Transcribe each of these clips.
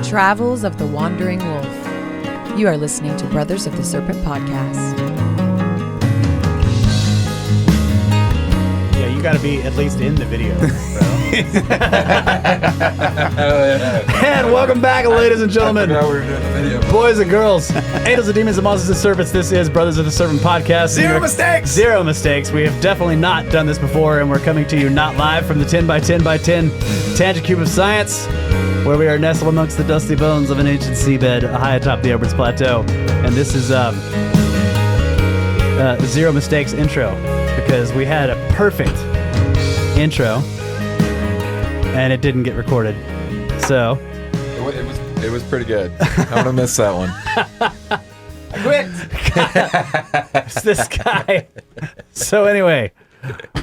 travels of the wandering wolf. You are listening to Brothers of the Serpent podcast. Yeah, you got to be at least in the video, bro. And welcome back, ladies and gentlemen, boys and girls, angels and demons and monsters and serpents. This is Brothers of the Serpent podcast. Zero mistakes. Zero mistakes. We have definitely not done this before, and we're coming to you not live from the 10x10x10 tangent cube of science, where we are nestled amongst the dusty bones of an ancient seabed high atop the Edwards Plateau. And this is Zero Mistakes intro, because we had a perfect intro and it didn't get recorded. So it was pretty good. I'm gonna miss that one. I quit. It's this guy. So anyway,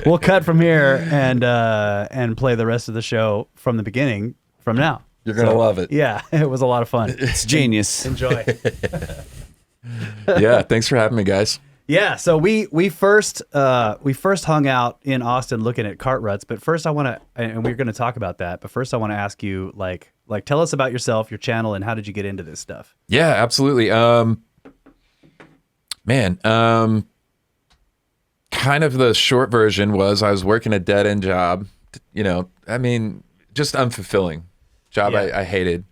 we'll cut from here and play the rest of the show from the beginning from now. You're gonna love it. Yeah, it was a lot of fun. It's genius. Enjoy. Yeah, thanks for having me, guys. Yeah, so we first hung out in Austin looking at cart ruts, but first I want to, and we're going to talk about that, but first I want to ask you, like tell us about yourself, your channel, and how did you get into this stuff? Yeah, absolutely. Kind of the short version was I was working a dead-end job, just unfulfilling job. Yeah. I hated.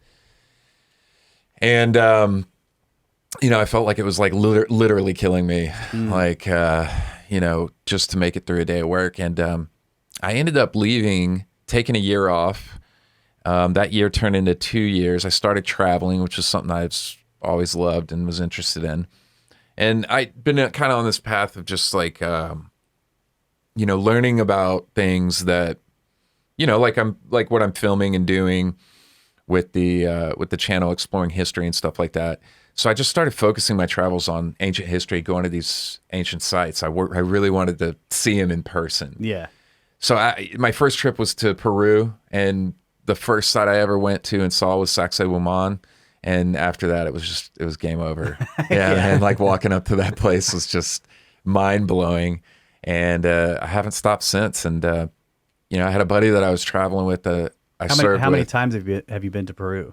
And, I felt like it was like literally killing me, just to make it through a day of work. And I ended up leaving, taking a year off. That year turned into 2 years. I started traveling, which is something I've always loved and was interested in. And I'd been kind of on this path of just learning about things that, like what I'm filming and doing with the channel, exploring history and stuff like that. So I just started focusing my travels on ancient history, going to these ancient sites. I really wanted to see them in person. Yeah. So my first trip was to Peru, and the first site I ever went to and saw was Sacsayhuaman. And after that, it was game over. Yeah, and like walking up to that place was just mind blowing. And I haven't stopped since. And I had a buddy that I was traveling with. How many times have you been to Peru?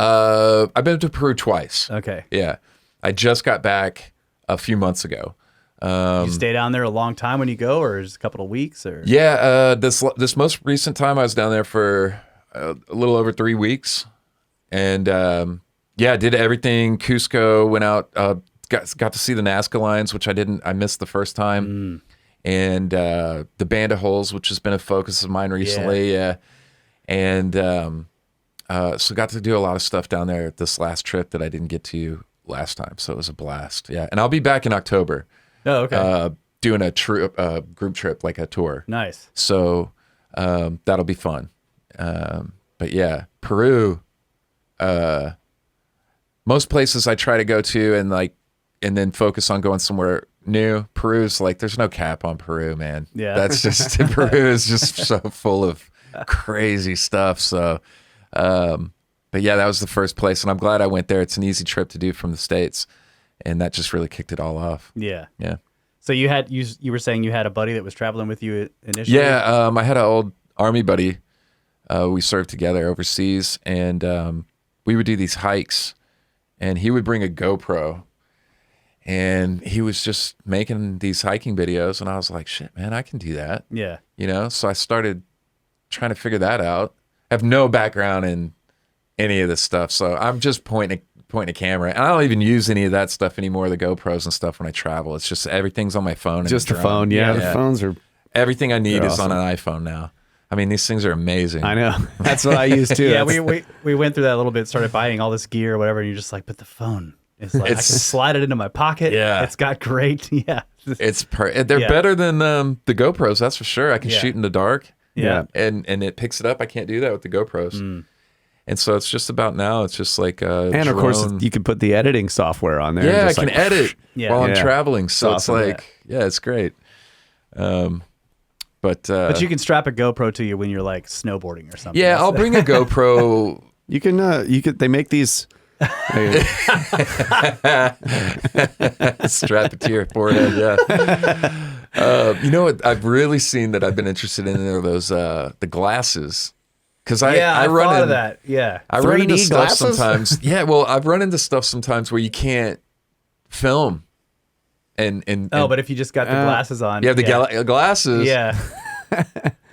I've been to Peru twice. Okay. Yeah. I just got back a few months ago. You stay down there a long time when you go, or just a couple of weeks? Or yeah, this most recent time I was down there for a little over 3 weeks, and did everything. Cusco, went out, got to see the Nazca lines, which I missed the first time, and the Banda holes, which has been a focus of mine recently. Yeah, and so got to do a lot of stuff down there this last trip that I didn't get to last time. So it was a blast. Yeah. And I'll be back in October. Oh, okay. Doing a group trip, like a tour. Nice. So that'll be fun. But yeah, Peru, most places I try to go to and then focus on going somewhere new. Peru's like, there's no cap on Peru, man. Yeah. That's just, Peru is just so full of crazy stuff. So, but yeah, that was the first place, and I'm glad I went there. It's an easy trip to do from the States, and that just really kicked it all off. Yeah. Yeah. So you were saying you had a buddy that was traveling with you initially? Yeah. I had an old Army buddy. We served together overseas, and we would do these hikes, and he would bring a GoPro, and he was just making these hiking videos, and I was like, shit, man, I can do that. Yeah. So I started trying to figure that out. I have no background in any of this stuff, so I'm just pointing a camera, and I don't even use any of that stuff anymore, the GoPros and stuff, when I travel. It's just everything's on my phone. Just the phone, yeah. The phones are... Everything I need is awesome. on an iPhone now. I mean, these things are amazing. I know. That's what I use too. Yeah, we went through that a little bit, started buying all this gear or whatever, and you're just like, but the phone, it's like, I can slide it into my pocket. Yeah. It's got great, yeah. They're better than the GoPros, that's for sure. I can shoot in the dark. Yeah. And it picks it up. I can't do that with the GoPros. And so it's just about now. It's just like and of course you can put the editing software on there. Yeah, and I can edit while I'm traveling. So it's like, it's great. But you can strap a GoPro to you when you're like snowboarding or something. Yeah, I'll bring a GoPro. You can. They make these. Strap it to your forehead. Yeah. You know what? I've really seen that I've been interested in are those the glasses. Because I run thought into of that. Yeah. I run into 3D stuff glasses? sometimes. Yeah, well, I've run into stuff sometimes where you can't film. And But if you just got the glasses on. you have the glasses. Yeah.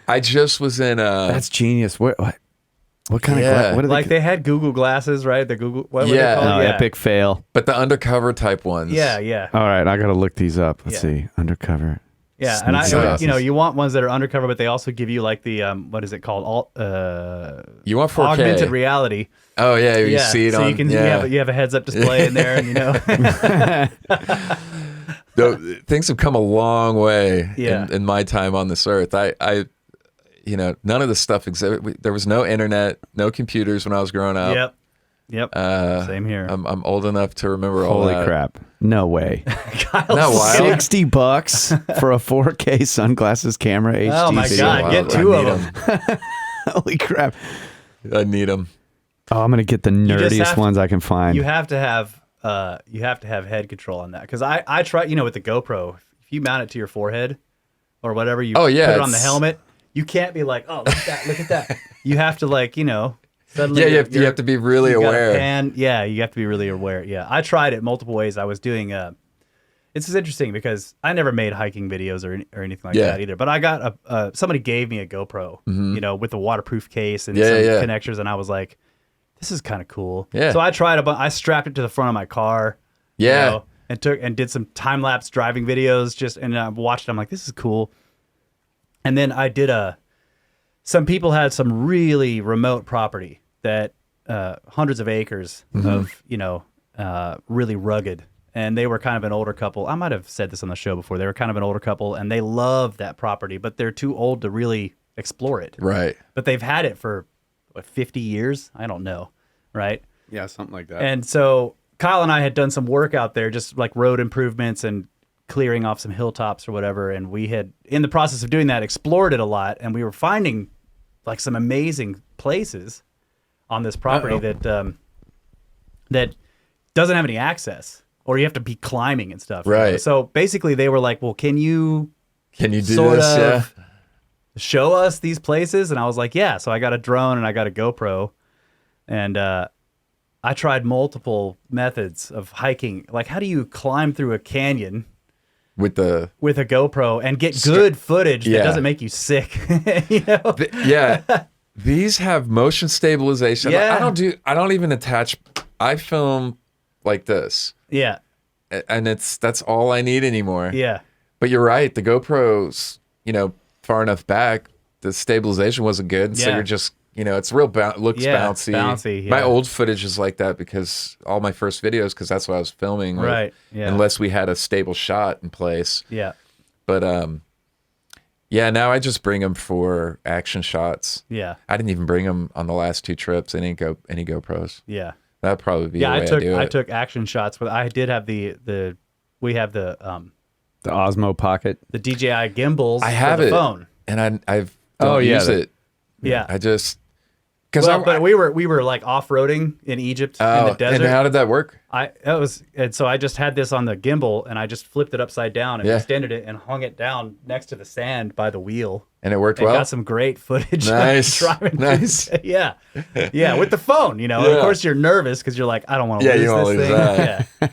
I just was in That's genius. What kind Yeah. of what are Like they had Google glasses, right? The Google, what were they Yeah. called? Oh, epic fail. but the undercover type ones. Yeah, yeah. All right, I got to look these up. Let's Yeah. see. Undercover. Yeah, and Sneaky glasses. you want ones that are undercover, but they also give you like the what is it called? You want 4K. Augmented reality. Oh yeah, you see it so on. you can yeah. you have a heads up display in there, and Things have come a long way Yeah. in my time on this earth. I none of this stuff existed. There was no internet, no computers when I was growing up. Yep. Same here. I'm old enough to remember all Holy that. crap. No way. Not wild. $60 for a 4K sunglasses camera HD. Oh my Video God, wild. get two I of need them. Holy crap. I need them. Oh, I'm going to get the just nerdiest have- ones I can find. You have to have head control on that, because I try, with the GoPro, if you mount it to your forehead or whatever, you Oh, yeah, put it on the it's- helmet, you can't be like, oh, look at that. You have to suddenly Yeah, you have to be really you gotta aware. pan. Yeah, you have to be really aware. Yeah, I tried it multiple ways. I was doing it's interesting because I never made hiking videos or anything like Yeah. that either. But I got somebody gave me a GoPro, with a waterproof case and Yeah, some yeah. connectors, and I was like, this is kind of cool. Yeah. So I tried I strapped it to the front of my car. Yeah. And did some time lapse driving videos and I watched it. I'm like, this is cool. And then I did some people had some really remote property that hundreds of acres of really rugged, and they were kind of an older couple. I might have said this on the show before. They were kind of an older couple, and they loved that property, but they're too old to really explore it. Right. But they've had it for 50 years. I don't know, right? yeah, something like that. And so Kyle and I had done some work out there, just like road improvements and clearing off some hilltops or whatever. And we had, in the process of doing that, explored it a lot, and we were finding like some amazing places on this property that doesn't have any access, or you have to be climbing and stuff. Right. So basically, they were like, "Well, can you Can you do sort this? of show us these places?" And I was like, "Yeah." So I got a drone and I got a GoPro, and I tried multiple methods of hiking. Like, how do you climb through a canyon with the with a GoPro and get good footage Yeah. that doesn't make you sick? yeah. These have motion stabilization. Yeah. I don't even attach. I film like this, Yeah, and that's all I need anymore. yeah, But you're right. The GoPro's, far enough back, the stabilization wasn't good. So Yeah. you're just, it's real looks Yeah, bouncy. bouncy, My yeah. old footage is like that because all my first videos, because that's what I was filming. with, Right, yeah. Unless we had a stable shot in place. yeah, But yeah, now I just bring them for action shots. yeah, I didn't even bring them on the last two trips. Any GoPros. yeah. That'd probably be Yeah, the way I I do it. took action shots, but I did have we have the the Osmo Pocket. DJI gimbals. I have for the it, phone. and I've Oh, don't yeah, use that- it. Yeah, I just because but we were like off roading in Egypt in the desert. and how did that work? And so I just had this on the gimbal, and I just flipped it upside down and Yeah. extended it and hung it down next to the sand by the wheel. And it worked And well. got some great footage. of Nice. driving. Nice. Yeah. Yeah. With the phone, And Yeah. of course you're nervous because you're like, I don't want to Yeah, lose you don't this lose thing. that. Yeah.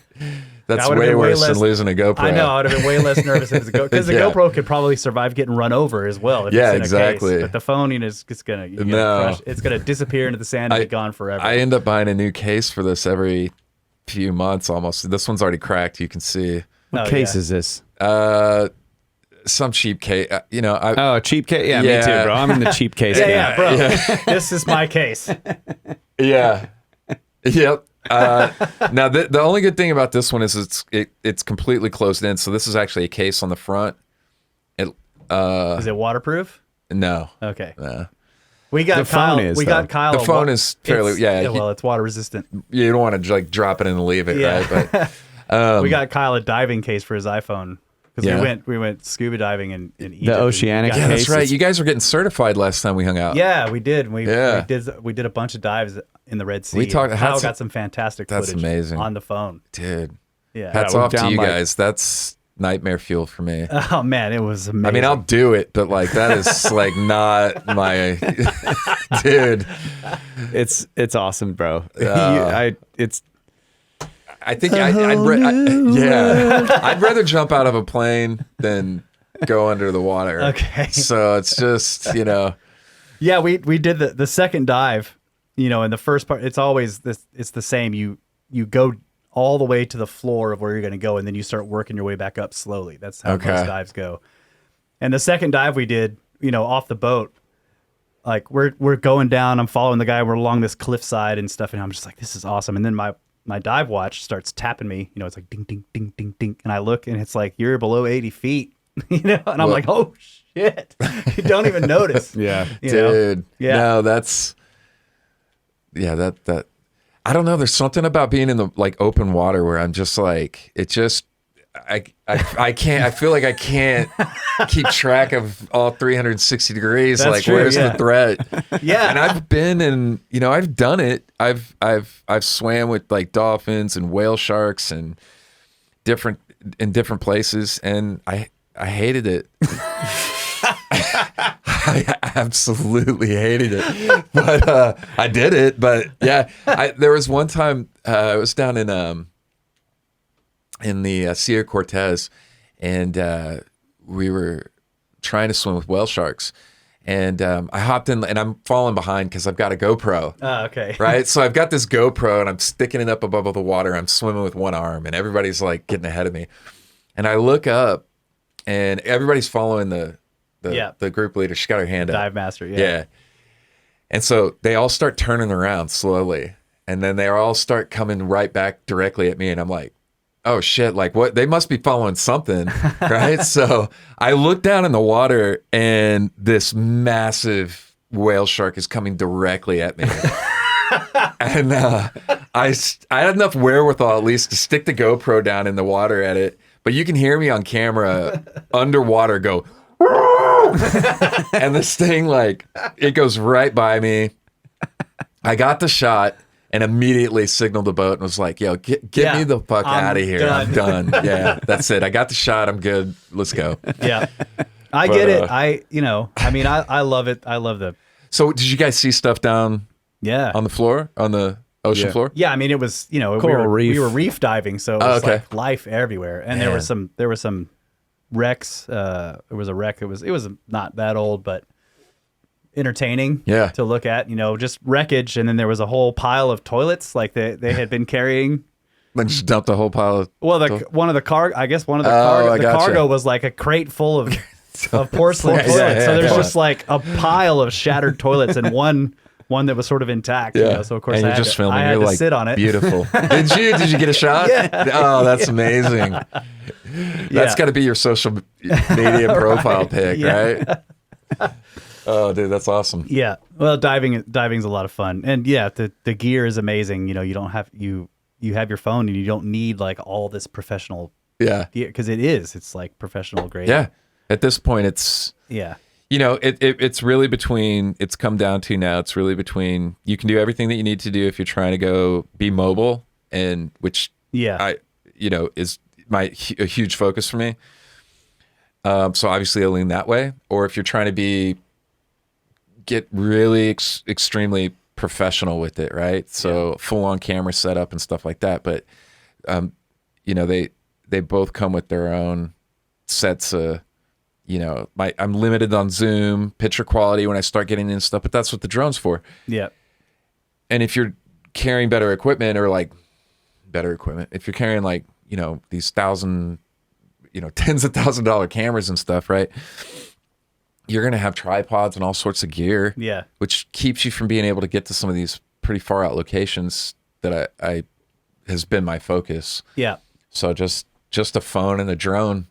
That's I would've way been way worse than less- losing a GoPro. I know. I would have been way less nervous if it's because the Yeah. GoPro could probably survive getting run over as well. If Yeah, it's in exactly. A case. But the phone, is just gonna, No. it's gonna disappear into the sand and be gone forever. I end up buying a new case for this every few months almost. This one's already cracked. You can see. What Oh, case yeah. is this? Some cheap case. Oh, a cheap case? Yeah, me Yeah. too, bro. I'm in the cheap case Yeah, game. yeah, bro. This is my case. Yeah. Yep. Now the only good thing about this one is it's completely closed in. So this is actually a case on the front. Is it waterproof? No. Okay. No. We got The phone Kyle. is, we though. got Kyle. The phone is fairly Well, it's water resistant. You don't want to like drop it and leave it, Yeah. right? But we got Kyle a diving case for his iPhone because Yeah. we went scuba diving in Egypt. oceanic and yeah, got- that's case. right. It's- You guys were getting certified last time we hung out. Yeah, we did. We did a bunch of dives in the Red Sea. We talked- Kyle that's- got some fantastic that's footage amazing. on the phone. Dude. Yeah. Hats we're off to down you like- guys. That's nightmare fuel for me. Oh man, it was amazing. I mean, I'll do it, but like that is like not my dude. It's awesome, bro. I think I'd rather jump out of a plane than go under the water. Okay. So it's just, Yeah, we did the second dive, in the first part, it's always this, it's the same. You go all the way to the floor of where you're going to go, and then you start working your way back up slowly. That's how most dives go. And the second dive we did, off the boat, like we're going down, I'm following the guy, we're along this cliffside and stuff, and I'm just like, this is awesome. And then my dive watch starts tapping me, it's like ding, ding, ding, ding, ding. And I look and it's like, you're below 80 feet, and I'm like, oh shit, you don't even notice. Yeah. Dude. Yeah. No, that I don't know. There's something about being in the like open water where I'm just like, I can't, I feel like I can't keep track of all 360 degrees. That's like, true, where's the threat? Yeah. And I've been in, I've done it. I've swam with like dolphins and whale sharks and different places. And I hated it. I absolutely hated it, but I did it. But yeah, there was one time I was down in the Sierra Cortez, and we were trying to swim with whale sharks, and I hopped in, and I'm falling behind because I've got a GoPro. Oh, okay. Right, so I've got this GoPro, and I'm sticking it up above the water. I'm swimming with one arm, and everybody's like getting ahead of me, and I look up, and everybody's following the group leader. She got her hand up. Dive master, Yeah. And so they all start turning around slowly, and then they all start coming right back directly at me, and I'm like, oh shit, like what? They must be following something, right? So I look down in the water, and this massive whale shark is coming directly at me. And I had enough wherewithal at least to stick the GoPro down in the water at it, but you can hear me on camera underwater go, and this thing, like, it goes right by me. I got the shot and immediately signaled the boat and was like, yo, get me the fuck out of here. Done. I'm done. Yeah, that's it. I got the shot. I'm good. Let's go. Yeah. I get it. I love it. I love the... So did you guys see stuff down on the floor, on the ocean floor? Yeah, I mean, it was, Coral reef. we were reef diving, so it was okay. like life everywhere. And there were some wrecks. There was a wreck. It was not that old, but entertaining to look at, just wreckage. And then there was a whole pile of toilets like they had been carrying. Then just dumped a whole pile of... One of the cargo was like a crate full of porcelain toilets. So there's just like a pile of shattered toilets and one that was sort of intact. So of course and I you're had just to, filming. I had You're to like, sit on it. Beautiful. Did you get a shot? Yeah. Oh, that's amazing. That's got to be your social media profile pic, right? Oh, dude, that's awesome. Yeah. Well, diving's a lot of fun, and the gear is amazing. You don't have you have your phone, and you don't need like all this professional gear because it's like professional grade. Yeah. At this point, it's it's really between. It's come down to now. It's really between. You can do everything that you need to do if you're trying to go be mobile, and which is a huge focus for me. So obviously I lean that way. Or if you're trying to get really extremely professional with it, right? So full on camera setup and stuff like that. But they both come with their own sets of, I'm limited on zoom, picture quality when I start getting into stuff, but that's what the drone's for. Yeah. And if you're carrying better equipment, if you're carrying like, these tens of $1,000 cameras and stuff, right? You're going to have tripods and all sorts of gear, which keeps you from being able to get to some of these pretty far out locations that I has been my focus. Yeah. So just a phone and a drone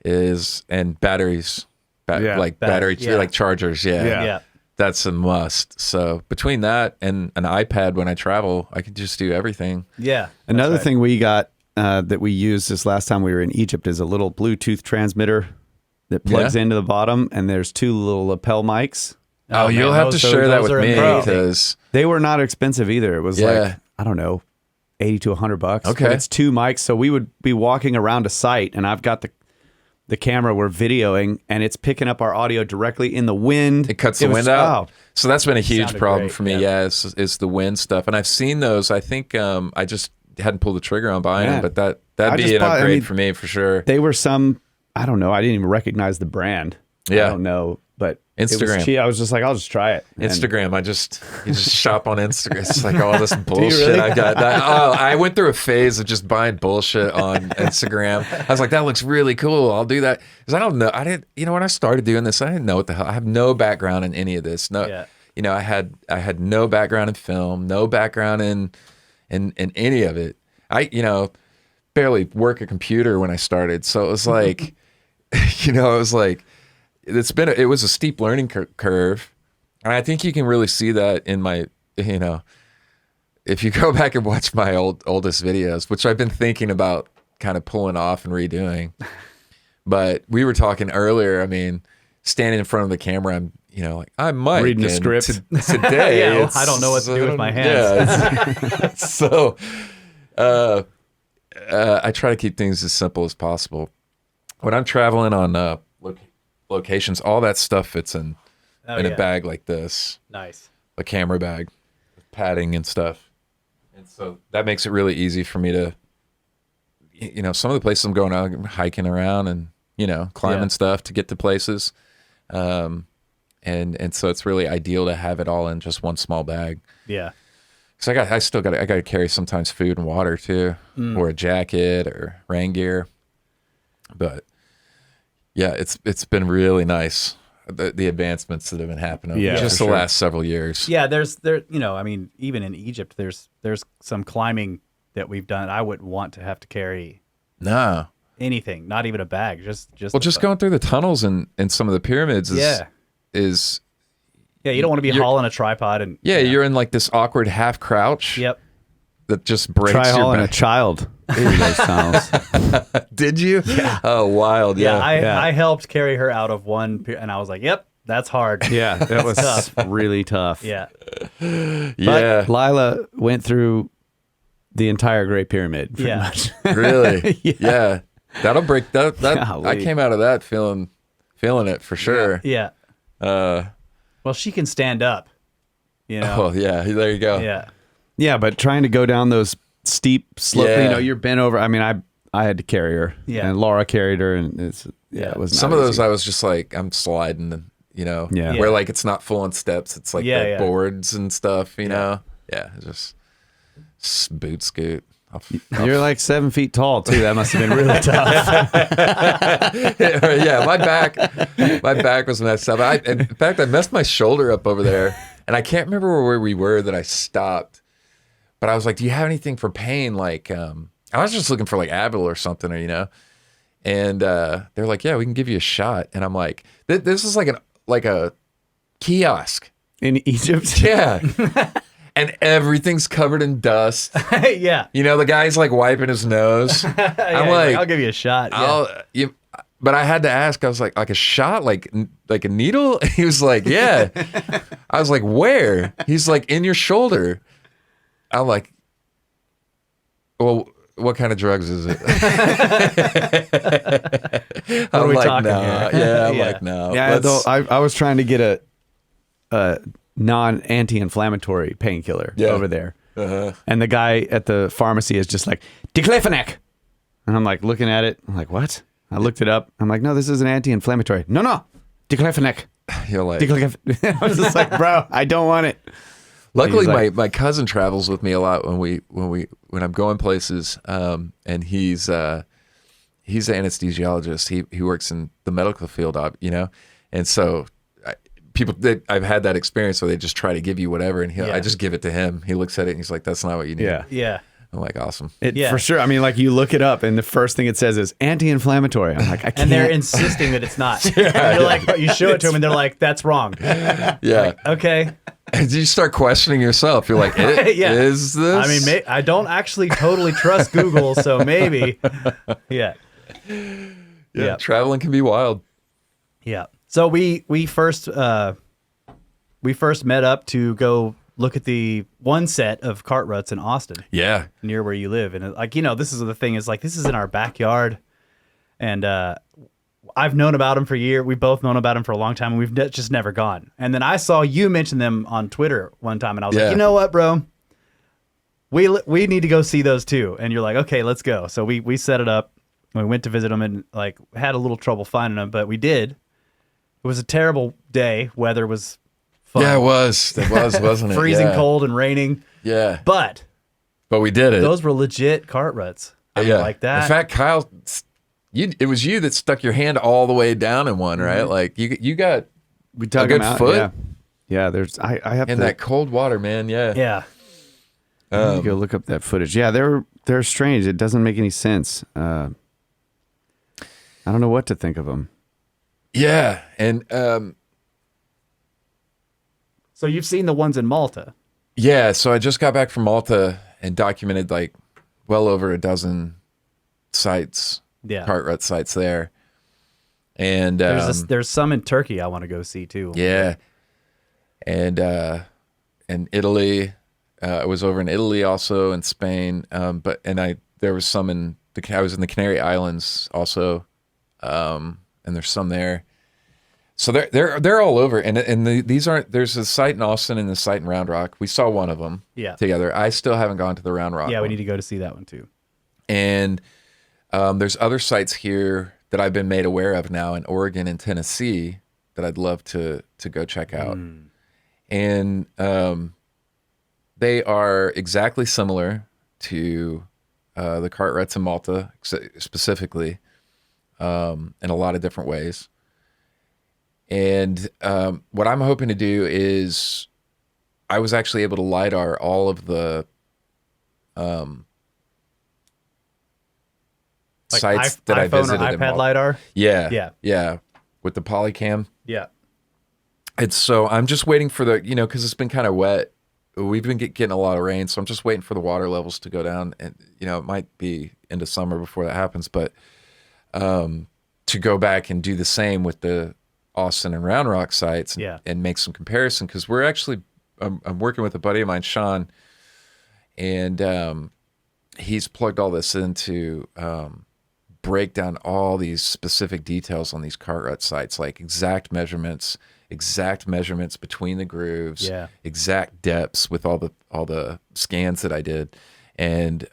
and batteries, like chargers. Yeah. That's a must. So between that and an iPad when I travel, I can just do everything. Yeah. Another thing we got that we used this last time we were in Egypt is a little Bluetooth transmitter that plugs into the bottom, and there's two little lapel mics. Oh, you'll have to share that with me because they were not expensive either. It was like, I don't know, $80 to $100. Okay. But it's 2 mics, so we would be walking around a site, and I've got the camera we're videoing, and it's picking up our audio directly in the wind. It cuts the was wind just- out. oh, So that's been a huge Sounded problem great, for me. yeah. Yeah, is the wind stuff. And I've seen those. I think I just hadn't pulled the trigger on buying Man. them, but I that'd just be an bought- I upgrade mean, for me for sure. They were I don't know. I didn't even recognize the brand. Yeah. I don't know, but it Instagram. was cheap. I was just like, I'll just try it. And Instagram. You just shop on Instagram. It's like all this bullshit really? I got. I went through a phase of just buying bullshit on Instagram. I was like, that looks really cool. I'll do that. Because I don't know. When I started doing this, I didn't know what the hell. I have no background in any of this. No, Yeah. I had no background in film, no background in any of it. I barely work a computer when I started. So it was like, it was like, it was a steep learning curve. And I think you can really see that in my, if you go back and watch my oldest videos, which I've been thinking about kind of pulling off and redoing. But we were talking earlier, I mean, standing in front of the camera, I'm, like, I might. Reading the and script. Today. Yeah, well, it's- I don't know what to do with my hands. Yeah. So, I try to keep things as simple as possible. When I'm traveling on locations, all that stuff fits in a bag like this, Nice. a camera bag, with padding and stuff. And so that makes it really easy for me to, some of the places I'm going out, I'm hiking around and, climbing Yeah. stuff to get to places. And so it's really ideal to have it all in just one small bag. Yeah. So I got to carry sometimes food and water too, or a jacket or rain gear. But yeah, it's been really nice, the advancements that have been happening Yeah, just for the sure. last several years. Yeah, I mean, even in Egypt, there's some climbing that we've done. I wouldn't want to have to carry No, anything, not even a bag. Just going through the tunnels and some of the pyramids is yeah. You don't want to be You're- hauling a tripod and you're in like this awkward half crouch. Yep. That just breaks Try your hauling a back. child through those tunnels. Did you? Yeah. Oh, wild. Yeah, Yeah. I helped carry her out of one, and I was like, "Yep, that's hard." Yeah, that was Tough. really tough. Yeah, Yeah. Lila went through the entire Great Pyramid. Pretty Yeah. much. Really? Yeah. That'll break that. I Golly. came out of that feeling it for sure. yeah. Well, she can stand up. Oh yeah, there you go. Yeah. Yeah, but trying to go down those steep slopes, Yeah. you're bent over. I mean, I had to carry her. Yeah. And Laura carried her, and it was not Some of those easy. I was just like, I'm sliding, Yeah. where like it's not full on steps. It's like Yeah, the yeah. boards and stuff, Yeah, just boot scoot. You're like 7 feet tall too. That must have been really tough. Yeah, my back was messed up. In fact, I messed my shoulder up over there, and I can't remember where we were that I stopped. But I was like, "Do you have anything for pain?" Like, I was just looking for like Advil or something, And they're like, "Yeah, we can give you a shot." And I'm like, "This is like a kiosk." In Egypt. Yeah. And everything's covered in dust. Yeah. The guy's like wiping his nose. I'm Yeah, like, I'll give you a shot. Yeah. but I had to ask. I was like a shot, like a needle. He was like, yeah. I was like, where? He's like, in your shoulder. I'm like, well, what kind of drugs is it? are I'm we like, talking no. here? Yeah, I'm Yeah. like, no. Yeah, let's- though I was trying to get a non-anti-inflammatory painkiller over there. Uh-huh. And the guy at the pharmacy is just like, diclofenac. And I'm like looking at it. I'm like, what? I looked it up. I'm like, no, this is an anti-inflammatory. No, diclofenac. You're like, I was just like, bro, I don't want it. luckily, He's like- my cousin travels with me a lot when I'm going places, and he's an anesthesiologist. He works in the medical field, and so I've had that experience where they just try to give you whatever, and I just give it to him. He looks at it and he's like, "That's not what you need." Yeah. Yeah. I'm like, "Awesome." Yeah. For sure. I mean, like you look it up and the first thing it says is anti-inflammatory. I'm like, I can't. And they're insisting that it's not. You're like, you show it to them, and they're like, "That's wrong." Yeah. Okay. And you start questioning yourself. You're like, Yeah. "Is this?" I mean, I don't actually totally trust Google, so maybe. Yeah. yeah, traveling can be wild. Yeah. So we first met up to go look at the one set of cart ruts in Austin, Yeah. near where you live, and this is the thing is like this is in our backyard, and I've known about them for years. We've both known about them for a long time, and we've just never gone. And then I saw you mention them on Twitter one time, and I was like, you know what, bro? We need to go see those too. And you're like, okay, let's go. So we set it up. We went to visit them and like had a little trouble finding them, but we did. It was a terrible day. Weather was fun. Yeah, it was. It was, wasn't it? Freezing Yeah. cold and raining. Yeah. But we did it. those were legit cart ruts. I mean, like that. In fact, Kyle, it was you that stuck your hand all the way down in one, right? Like you got We dug a good them out. foot Yeah. There's I have in to, that cold water, man. Yeah. Yeah. I need to go look up that footage. Yeah, they're strange. It doesn't make any sense. I don't know what to think of them. Yeah. And So you've seen the ones in Malta. yeah, so I just got back from Malta and documented like well over a dozen sites, Yeah. cart rut sites there. And There's some in Turkey I want to go see too. yeah. And Italy. I was over in Italy also, in Spain. There was some I was in the Canary Islands also. And there's some there. So they're all over. There's a site in Austin and a site in Round Rock. We saw one of them together. I still haven't gone to the Round Rock Yeah, we one. need to go to see that one too. And there's other sites here that I've been made aware of now in Oregon and Tennessee that I'd love to go check out. And they are exactly similar to the cart ruts in Malta, specifically, in a lot of different ways. And what I'm hoping to do is, I was actually able to LiDAR all of the sites that I visited or in iPad Malta. LiDAR. Yeah, with the Polycam. Yeah. And so I'm just waiting for because it's been kind of wet. We've been getting a lot of rain, so I'm just waiting for the water levels to go down. And, it might be into summer before that happens, but to go back and do the same with the Austin and Round Rock sites and make some comparison, because we're actually, I'm working with a buddy of mine, Sean, and he's plugged all this into break down all these specific details on these cart rut sites, like exact measurements between the grooves, exact depths with all the scans that I did. And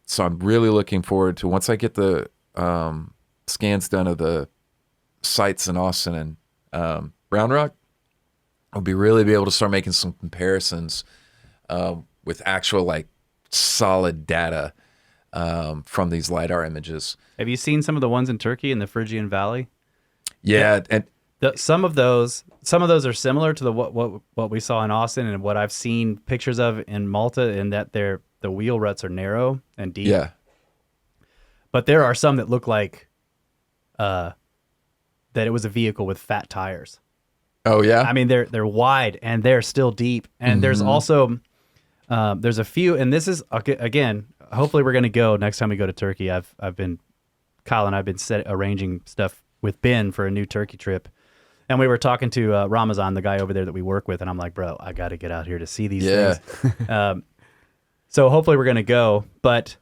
so I'm really looking forward to, once I get the scans done of the sites in Austin and Round Rock, I'll really be able to start making some comparisons with actual like solid data from these LiDAR images. Have you seen some of the ones in Turkey in the Phrygian Valley? Yeah, and Some of those are similar to what we saw in Austin and what I've seen pictures of in Malta, in that the wheel ruts are narrow and deep. yeah, But there are some that look like that it was a vehicle with fat tires. oh yeah, I mean, they're wide and they're still deep. And there's also there's a few, and this is again, hopefully we're going to go next time we go to Turkey. Kyle and I've been arranging stuff with Ben for a new Turkey trip. And we were talking to Ramazan, the guy over there that we work with, and I'm like, bro, I got to get out here to see these things. So hopefully we're going to go. But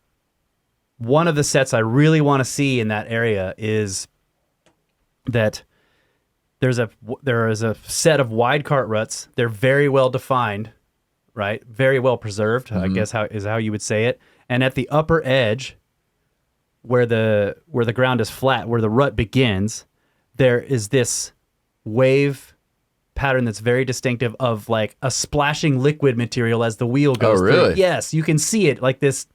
one of the sets I really want to see in that area is that there is a set of wide cart ruts. They're very well defined, right? Very well preserved, I guess how you would say it. And at the upper edge, where the ground is flat, where the rut begins, there is this wave pattern that's very distinctive of like a splashing liquid material as the wheel goes really? through. Yes, you can see it like this,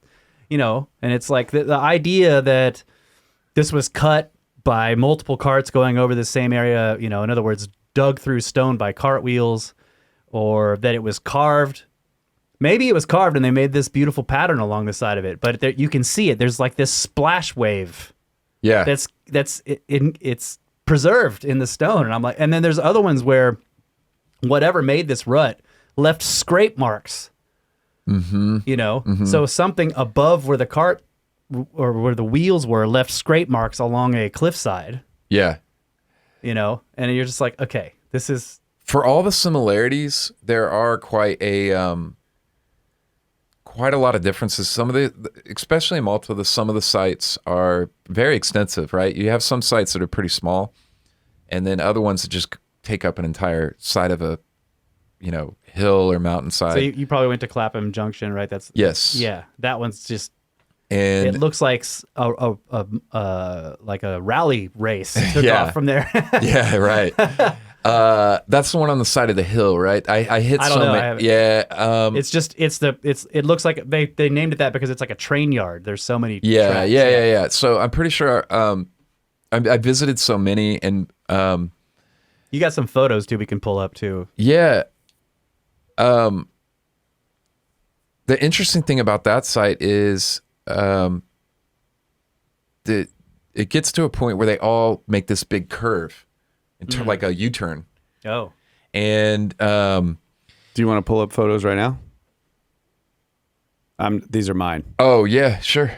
and it's like the idea that this was cut by multiple carts going over the same area, in other words, dug through stone by cart wheels, or that it was carved. Maybe it was carved and they made this beautiful pattern along the side of it, but you can see it. There's like this splash wave. yeah, It's preserved in the stone, and I'm like, and then there's other ones where whatever made this rut left scrape marks. So something above where the cart or where the wheels were left scrape marks along a cliffside. yeah. And you're just like, okay, this is for all the similarities, there are quite a lot of differences. Some of the, especially in Malta, some of the sites are very extensive, right? You have some sites that are pretty small, and then other ones that just take up an entire side of a, hill or mountainside. So you probably went to Clapham Junction, right? Yes. Yeah, that one's just. And it looks like a rally race took off from there. Yeah, right. That's the one on the side of the hill, right? I hit I don't know. It looks like they named it that because it's like a train yard. There's so many. tracks. Yeah. So I'm pretty sure I visited so many, and you got some photos too we can pull up too. Yeah. The interesting thing about that site is it gets to a point where they all make this big curve into like a U-turn. Oh. And do you want to pull up photos right now? These are mine. Oh yeah, sure.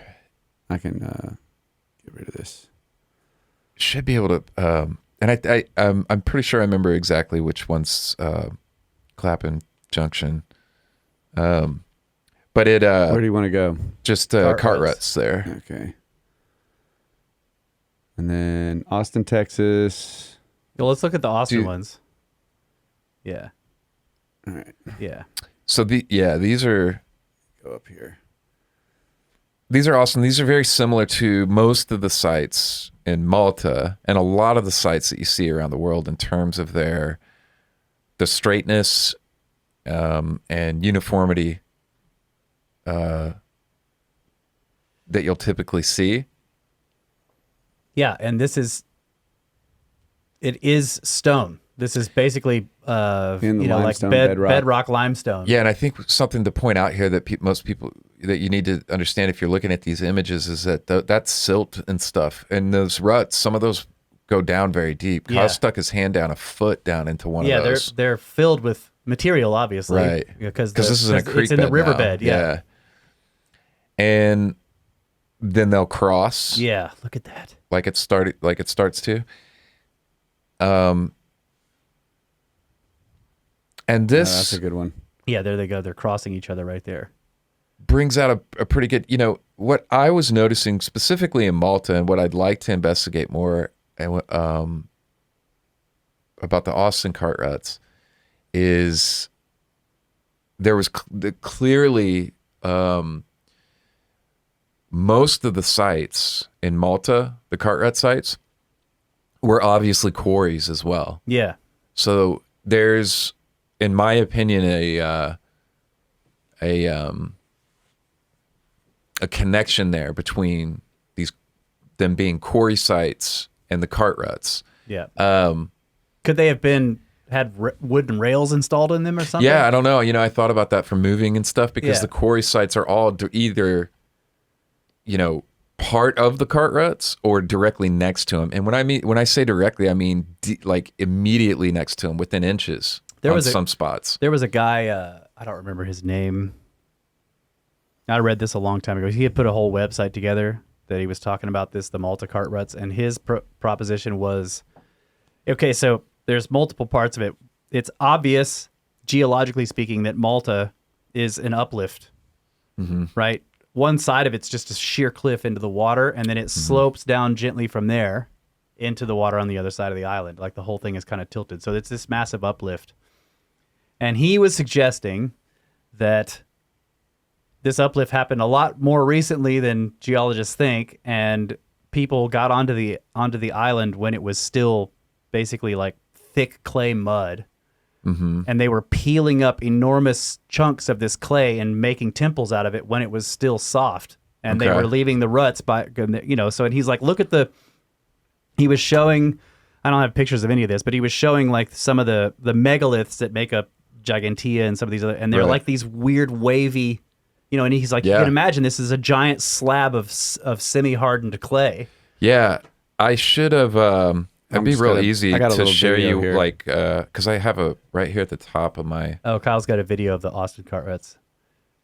I can get rid of this. Should be able to. And I'm pretty sure I remember exactly which one's Clapham Junction. But it. Where do you want to go? Just cart ruts there. Okay. And then Austin, Texas. Well, let's look at the Austin ones. Yeah. All right. Yeah. So these are. Go up here. These are awesome. These are very similar to most of the sites in Malta and a lot of the sites that you see around the world in terms of the straightness and uniformity that you'll typically see. Yeah, and it is stone. This is basically limestone, like bedrock. bedrock limestone. Yeah, and I think something to point out here that most people that you need to understand if you're looking at these images is that that silt and stuff and those ruts, some of those go down very deep. Kyle stuck his hand down a foot down into one of those. Yeah, they're filled with material, obviously, right? Because this is in a creek. It's in the riverbed. Yeah, and then they'll cross. Yeah, look at that. Like it starts to. And this that's a good one. Yeah, there they go. They're crossing each other right there. Brings out a pretty good, what I was noticing specifically in Malta and what I'd like to investigate more about the Austin cart ruts is there was clearly most of the sites in Malta, the cart rut sites, were obviously quarries as well. Yeah. So there's, in my opinion, a connection there between them being quarry sites and the cart ruts. Yeah. Could they have had wooden rails installed in them or something? Yeah, I don't know. I thought about that for moving and stuff because Yeah. the quarry sites are all either, part of the cart ruts or directly next to them. And when I say directly, I mean like immediately next to them, within inches. Some spots. There was a guy, I don't remember his name. I read this a long time ago. He had put a whole website together that he was talking about the Malta cart ruts, and his proposition was, okay, so there's multiple parts of it. It's obvious, geologically speaking, that Malta is an uplift, right? One side of it's just a sheer cliff into the water, and then it slopes down gently from there into the water on the other side of the island. Like the whole thing is kind of tilted. So it's this massive uplift. And he was suggesting that this uplift happened a lot more recently than geologists think, and people got onto the island when it was still basically like thick clay mud. And they were peeling up enormous chunks of this clay and making temples out of it when it was still soft. And they were leaving the ruts so, and he's like, he was showing, I don't have pictures of any of this, but he was showing like some of the megaliths that make up Gigantea and some of these other, and they're like these weird wavy, and he's like, you can imagine this is a giant slab of semi-hardened clay. Yeah, I should have. It'd be real easy to share you, here. like, because I have a right here at the top of my. Oh, Kyle's got a video of the Austin cart ruts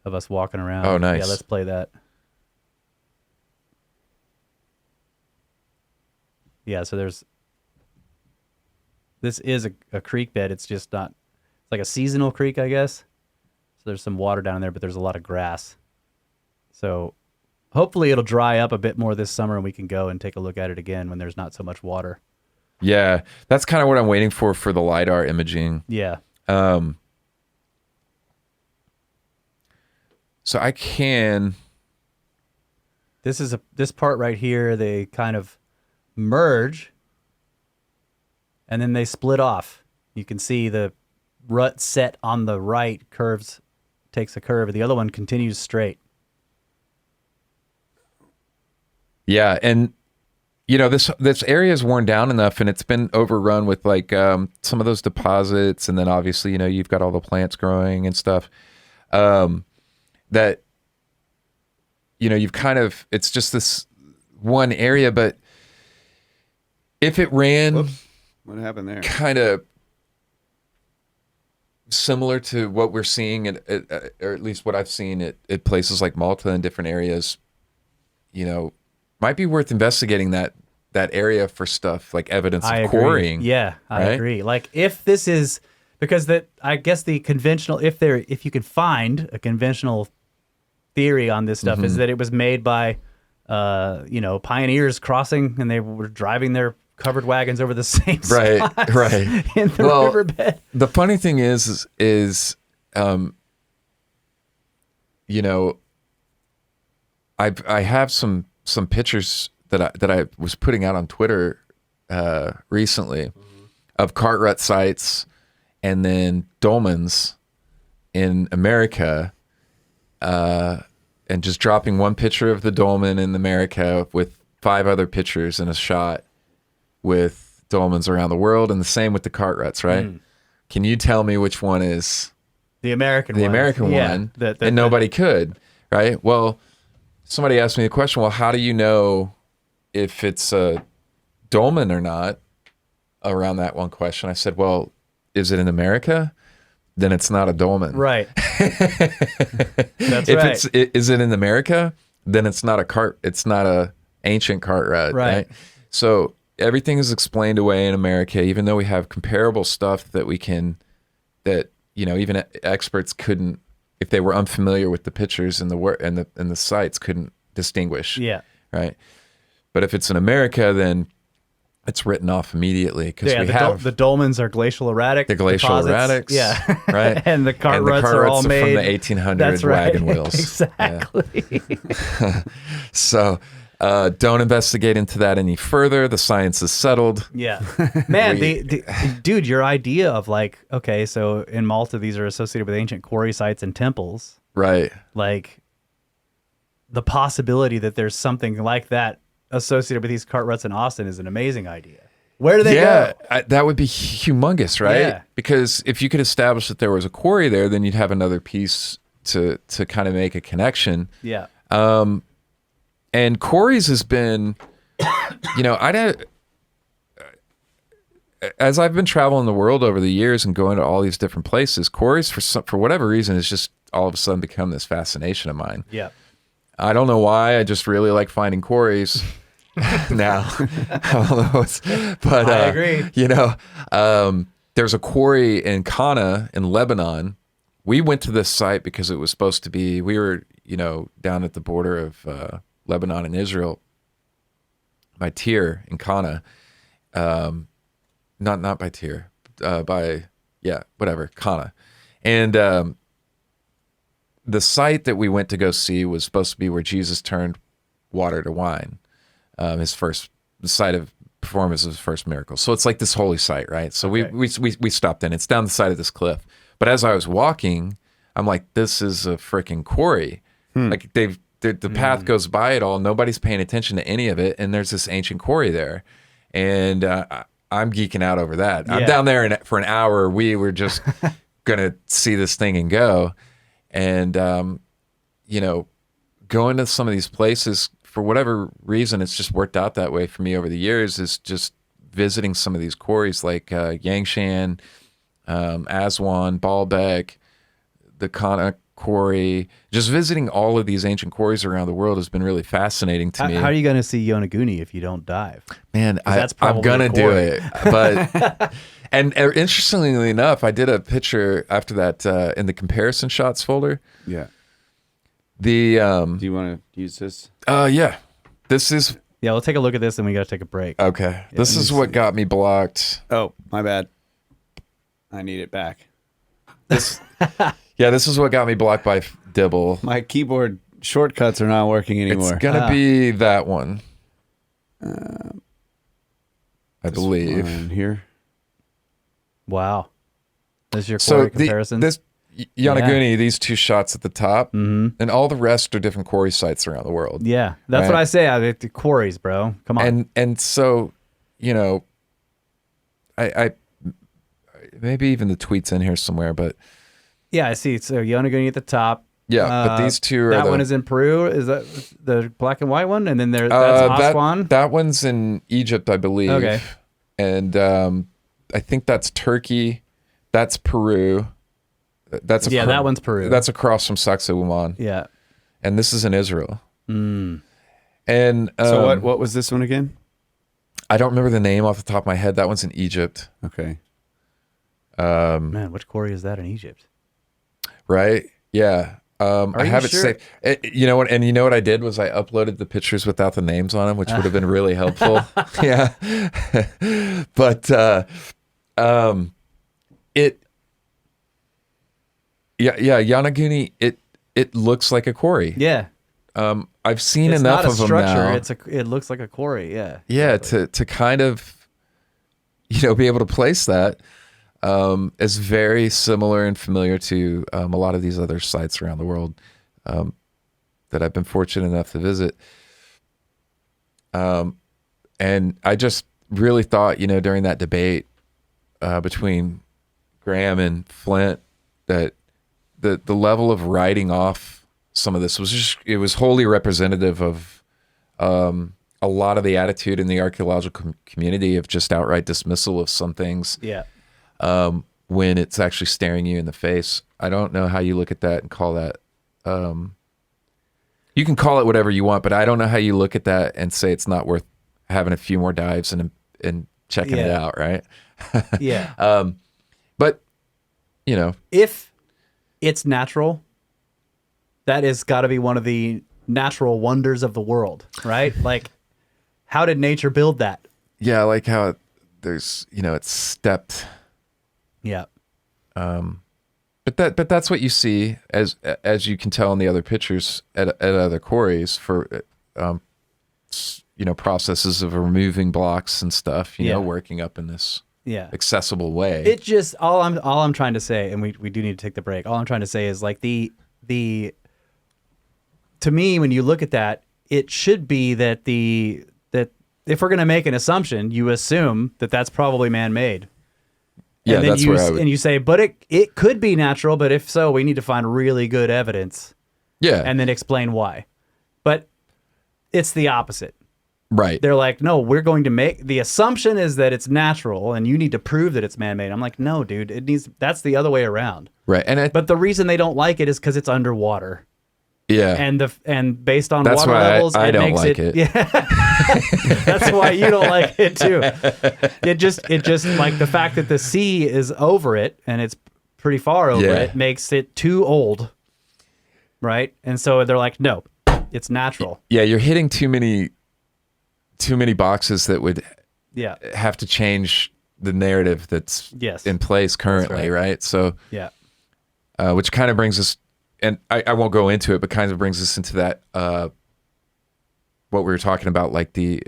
of us walking around. Oh, nice. Yeah, let's play that. Yeah, so there's This is a creek bed. It's just not. It's like a seasonal creek, I guess. So there's some water down there, but there's a lot of grass. So hopefully it'll dry up a bit more this summer, and we can go and take a look at it again when there's not so much water. Yeah, that's kind of what I'm waiting for the LiDAR imaging. Yeah. So I can. This part right here, they kind of merge, and then they split off. You can see the rut set on the right takes a curve, and the other one continues straight. Yeah, and this area is worn down enough, and it's been overrun with like some of those deposits, and then obviously you've got all the plants growing and stuff. That you've kind of, it's just this one area, but if it ran, Whoops. What happened there? kind of similar to what we're seeing or at least what I've seen at places like Malta and different areas, might be worth investigating that area for stuff like evidence of quarrying. Yeah, I agree. Like if this is, because I guess the conventional, if you could find a conventional theory on this stuff, is that it was made by pioneers crossing, and they were driving their covered wagons over the same spots in the riverbed. The funny thing is I have some pictures that I was putting out on Twitter recently of cart rut sites, and then dolmens in America, and just dropping one picture of the dolmen in America with 5 other pictures in a shot with dolmens around the world, and the same with the cart ruts, right? Can you tell me which one is the American one? The American one, and nobody could, right? Well, somebody asked me the question, well, how do you know if it's a dolmen or not around that one question? I said, well, is it in America? Then it's not a dolmen. Right. That's if is it in America? Then it's not a ancient cart rut. Right. So everything is explained away in America, even though we have comparable stuff that even experts couldn't, if they were unfamiliar with the pictures and the sites, couldn't distinguish. Yeah. Right. But if it's in America, then it's written off immediately because we have the dolmens are glacial erratic. The glacial deposits. erratics, Yeah. right. And the cart ruts are all made from the 1800 wagon wheels. Exactly. Yeah. So don't investigate into that any further. The science is settled. Yeah, man, dude, your idea of like, okay, so in Malta these are associated with ancient quarry sites and temples, right? Like the possibility that there's something like that associated with these cart ruts in Austin is an amazing idea. Where do they go? That would be humongous, right? Yeah. Because if you could establish that there was a quarry there, then you'd have another piece to kind of make a connection. Yeah. And Quarries has been, as I've been traveling the world over the years and going to all these different places, Quarries for whatever reason has just all of a sudden become this fascination of mine. Yeah. I don't know why. I just really like finding quarries now. But I agree. There's a quarry in Kana in Lebanon. We went to this site because it was supposed to be. We were, down at the border of Lebanon and Israel by Tyre in Kana. Not by Tyre, Kana. And the site that we went to go see was supposed to be where Jesus turned water to wine. The site of performance of his first miracle. So it's like this holy site, right? So we stopped in. It's down the side of this cliff. But as I was walking, I'm like, this is a freaking quarry. Like the path goes by it all. Nobody's paying attention to any of it. And there's this ancient quarry there. And I'm geeking out over that. Yeah. I'm down there for an hour. We were just going to see this thing and go. And, going to some of these places, for whatever reason, it's just worked out that way for me over the years, is just visiting some of these quarries like Yangshan, Aswan, Baalbek, the Quarry. Just visiting all of these ancient quarries around the world has been really fascinating to me. How are you going to see Yonaguni if you don't dive? Man, that's I'm probably gonna a do quarry. it, but and interestingly enough, I did a picture after that in the comparison shots folder. Yeah. The Do you want to use this? yeah, this is Yeah, we'll take a look at this and we got to take a break. okay. This is what got me blocked. Oh, my bad. I need it back. This yeah, this is what got me blocked by Dibble. My keyboard shortcuts are not working anymore. It's gonna be that one, I believe. One here. Wow. This is your quarry comparison? This Yonaguni, these two shots at the top, and all the rest are different quarry sites around the world. Yeah, that's what I say. The quarries, bro. Come on. And so, you know, I maybe even the tweet's in here somewhere, but yeah, I see. So Yonaguni at the top. yeah, but these two are that one is in Peru. Is that the black and white one? And then that's Aswan. That one's in Egypt, I believe. Okay. And I think that's Turkey. That's Peru. That's that one's Peru. That's across from Sacsayhuaman. Yeah. And this is in Israel. And So what was this one again? I don't remember the name off the top of my head. That one's in Egypt. Okay. Man, which quarry is that in Egypt? Right? Yeah. I you have it sure? saved. You know what? And you know what I did was I uploaded the pictures without the names on them, which would have been really helpful. Yeah. But Yonaguni. It looks like a quarry. Yeah. I've seen It's enough not a of them structure. now. It looks like a quarry. Yeah. Yeah, to kind of, be able to place that is very similar and familiar to a lot of these other sites around the world that I've been fortunate enough to visit. And I just really thought, during that debate between Graham and Flint, that the level of writing off some of this it was wholly representative of a lot of the attitude in the archaeological community of just outright dismissal of some things. Yeah. When it's actually staring you in the face. I don't know how you look at that and call that. You can call it whatever you want, but I don't know how you look at that and say it's not worth having a few more dives and checking it out, right? Yeah. But If it's natural, that is got to be one of the natural wonders of the world, right? Like, how did nature build that? yeah, I like how there's it's stepped. Yeah. But that's what you see as you can tell in the other pictures at other quarries for processes of removing blocks and stuff, working up in this accessible way. It just all I'm trying to say, and we do need to take the break. All I'm trying to say is like the to me, when you look at that, it should be that if we're going to make an assumption, you assume that that's probably man-made. Yeah, and then that's where I would. And you say, but it could be natural, but if so, we need to find really good evidence. Yeah. And then explain why. But it's the opposite. Right. They're like, no, we're going to make the assumption is that it's natural, and you need to prove that it's man-made. I'm like, no, dude, that's the other way around. Right. But the reason they don't like it is because it's underwater. Yeah. And based on That's water why levels, I it don't makes like it. Yeah. That's why you don't like it too. It just like the fact that the sea is over it and it's pretty far over it makes it too old. Right? And so they're like, no, it's natural. Yeah, you're hitting too many boxes that would have to change the narrative that's in place currently, right? So which kind of brings us, and I won't go into it, but kind of brings us into that what we were talking about, like the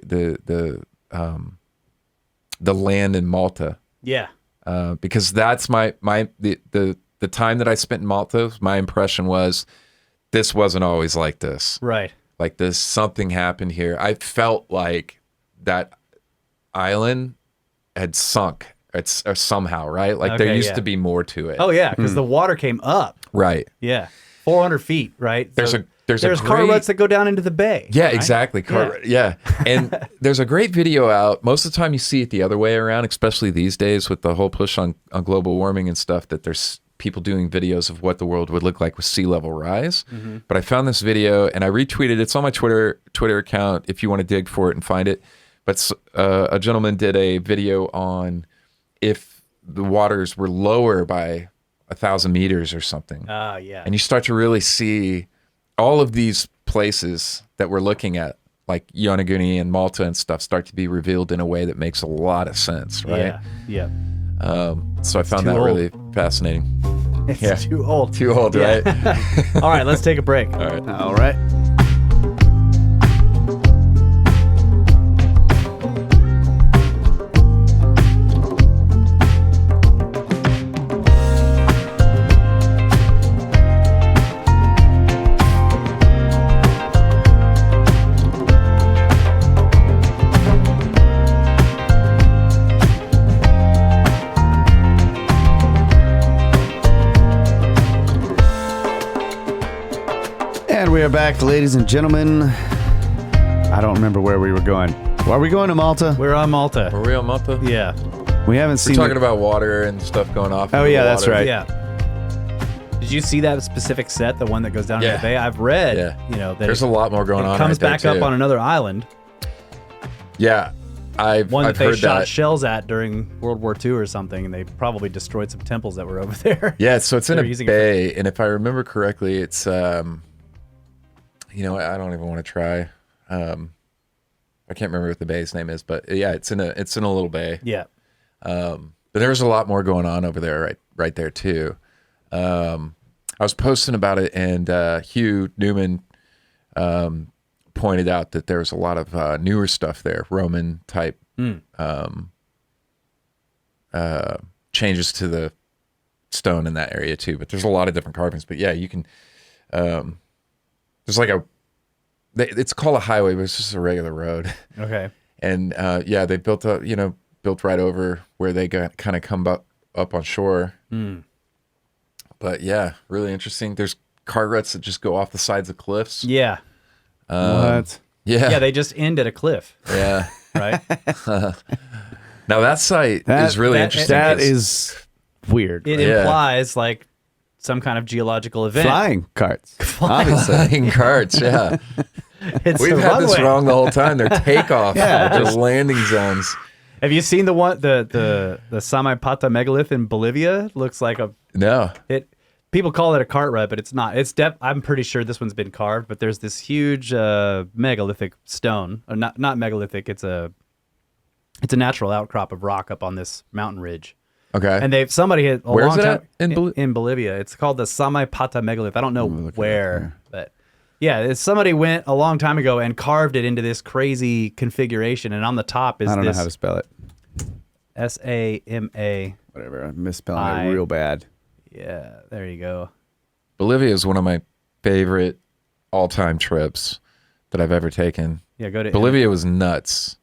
land in Malta. Yeah. Because that's the time that I spent in Malta, my impression was this wasn't always like this. Right. Like this, something happened here. I felt like that island had sunk or somehow, right? Like there used to be more to it. Oh yeah, because the water came up. Right. Yeah. 400 feet, right? There's car ruts that go down into the bay. Yeah, right? exactly. And there's a great video out. Most of the time you see it the other way around, especially these days with the whole push on global warming and stuff, that there's people doing videos of what the world would look like with sea level rise. But I found this video and I retweeted. It's on my Twitter account if you want to dig for it and find it. But a gentleman did a video on if the waters were lower by 1,000 meters or something. Yeah. And you start to really see all of these places that we're looking at, like Yonaguni and Malta and stuff, start to be revealed in a way that makes a lot of sense, right? Yeah. So I found too that old. really fascinating. It's too old. Too old, right? All right, let's take a break. All right. All right. And we are back, ladies and gentlemen. I don't remember where we were going. Are we going to Malta? We're on Malta. Were we on Malta? Yeah. We haven't We're seen. talking about water and stuff going off. Oh, into yeah, the that's water. right. Yeah. Did you see that specific set, the one that goes down in Yeah. the bay? I've read, Yeah. that There's a lot more going on. it comes right there, back up too. on another island, Yeah, I've one that I've they heard shot that. shells at during World War II or something, and they probably destroyed some temples that were over there. Yeah, so it's in They're a using it bay, and if I remember correctly, it's I don't even want to try. I can't remember what the bay's name is, but yeah, it's in a little bay. Yeah. But there's a lot more going on over there, right there too. I was posting about it, and Hugh Newman pointed out that there was a lot of newer stuff there, Roman type changes to the stone in that area too. But there's a lot of different carvings. But yeah, you can. There's like it's called a highway, but it's just a regular road. Okay. And they built right over where they kind of come up on shore. But yeah, really interesting. There's car ruts that just go off the sides of cliffs. Yeah. What? Yeah. Yeah, they just end at a cliff, Yeah. right? Now that site is really interesting. That 'cause- is weird. It Yeah. implies like some kind of geological event. Flying carts. Obviously. flying carts. Yeah. It's We've a had this runway. wrong the whole time. They're takeoff. Yeah. They're landing zones. Have you seen the one the Samipata megalith in Bolivia? Looks like No. people call it a cart rut, but it's not. I'm pretty sure this one's been carved, but there's this huge megalithic stone. Or not megalithic, it's a natural outcrop of rock up on this mountain ridge. Okay. And somebody had a Where's long it time at? in Bolivia. It's called the Samipata megalith. I don't know look it up where, but yeah, somebody went a long time ago and carved it into this crazy configuration. And on the top is I don't know this how to spell it. SAMA. Whatever. I'm misspelling it real bad. Yeah, there you go. Bolivia is one of my favorite all-time trips that I've ever taken. Yeah, go to Bolivia was nuts.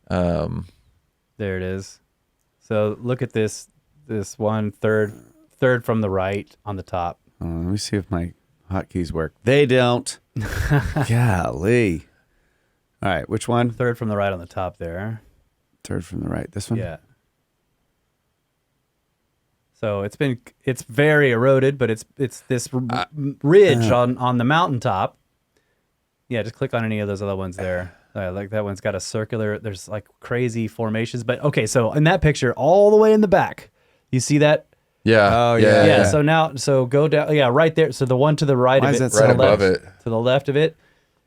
There it is. So look at this one third from the right on the top. Let me see if my hotkeys work. They don't. Golly. All right, which one? Third from the right on the top there. Third from the right. This one? Yeah. So it's very eroded, but it's this ridge on the mountaintop. Yeah, just click on any of those other ones there. Like that one's got a circular. There's like crazy formations, but okay. So in that picture, all the way in the back, you see that? Yeah. Oh, yeah. Yeah. So go down. Yeah, right there. So the one to the right Why of is it, that so to the above left, it? to the left of it.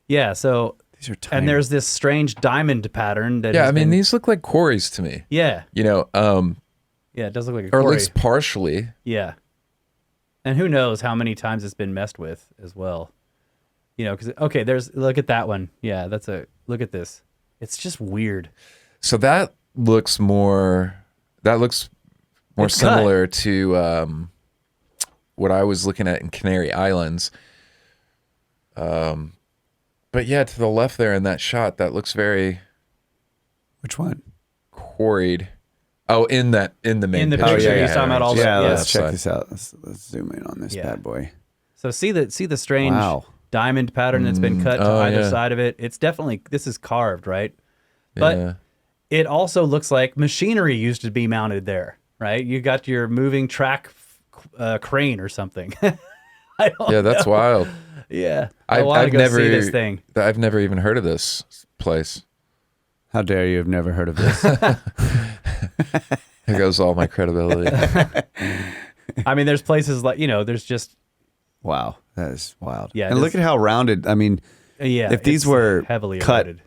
Yeah. So These are tiny. and there's this strange diamond pattern that. Yeah, has I mean, been- these look like quarries to me. Yeah. Yeah, Yeah. It does look like a or at quarry. least partially. Yeah. And who knows how many times it's been messed with as well. Because look at that one. Yeah, look at this. It's just weird. So that looks more It's cut. similar to what I was looking at in Canary Islands. But yeah, to the left there in that shot, that looks very Which one? quarried. Oh, in the main In the picture. picture, he's talking about all Yeah, that. let's Yeah. check this out. Let's zoom in on this Yeah. bad boy. So see the strange Wow. diamond pattern that's been cut to Oh, either yeah. side of it. It's definitely, this is carved, right? But Yeah. it also looks like machinery used to be mounted there, right? You got your moving track crane or something. I don't Yeah, that's know. wild. Yeah, I want to go see this thing. I've never even heard of this place. How dare you have never heard of this? There goes all my credibility. I mean, there's places like there's just Wow, that is wild. Yeah, and look at how rounded. I mean, if these it's were heavily cut, eroded.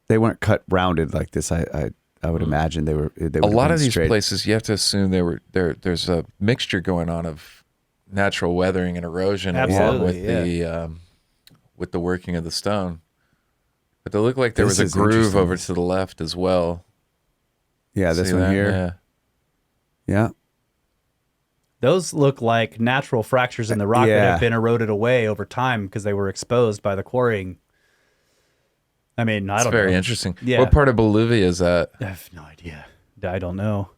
they weren't cut rounded like this. I would imagine they were. They A would lot have of been these straight. places, you have to assume there's a mixture going on of natural weathering and erosion along with with the working of the stone. But they look like there This was is a groove interesting. over to the left as well. Yeah, this See one that? here. Yeah. Those look like natural fractures in the rock that Yeah. have been eroded away over time because they were exposed by the quarrying. I mean, I It's don't very know. interesting. Yeah. What part of Bolivia is that? I have no idea. I don't know.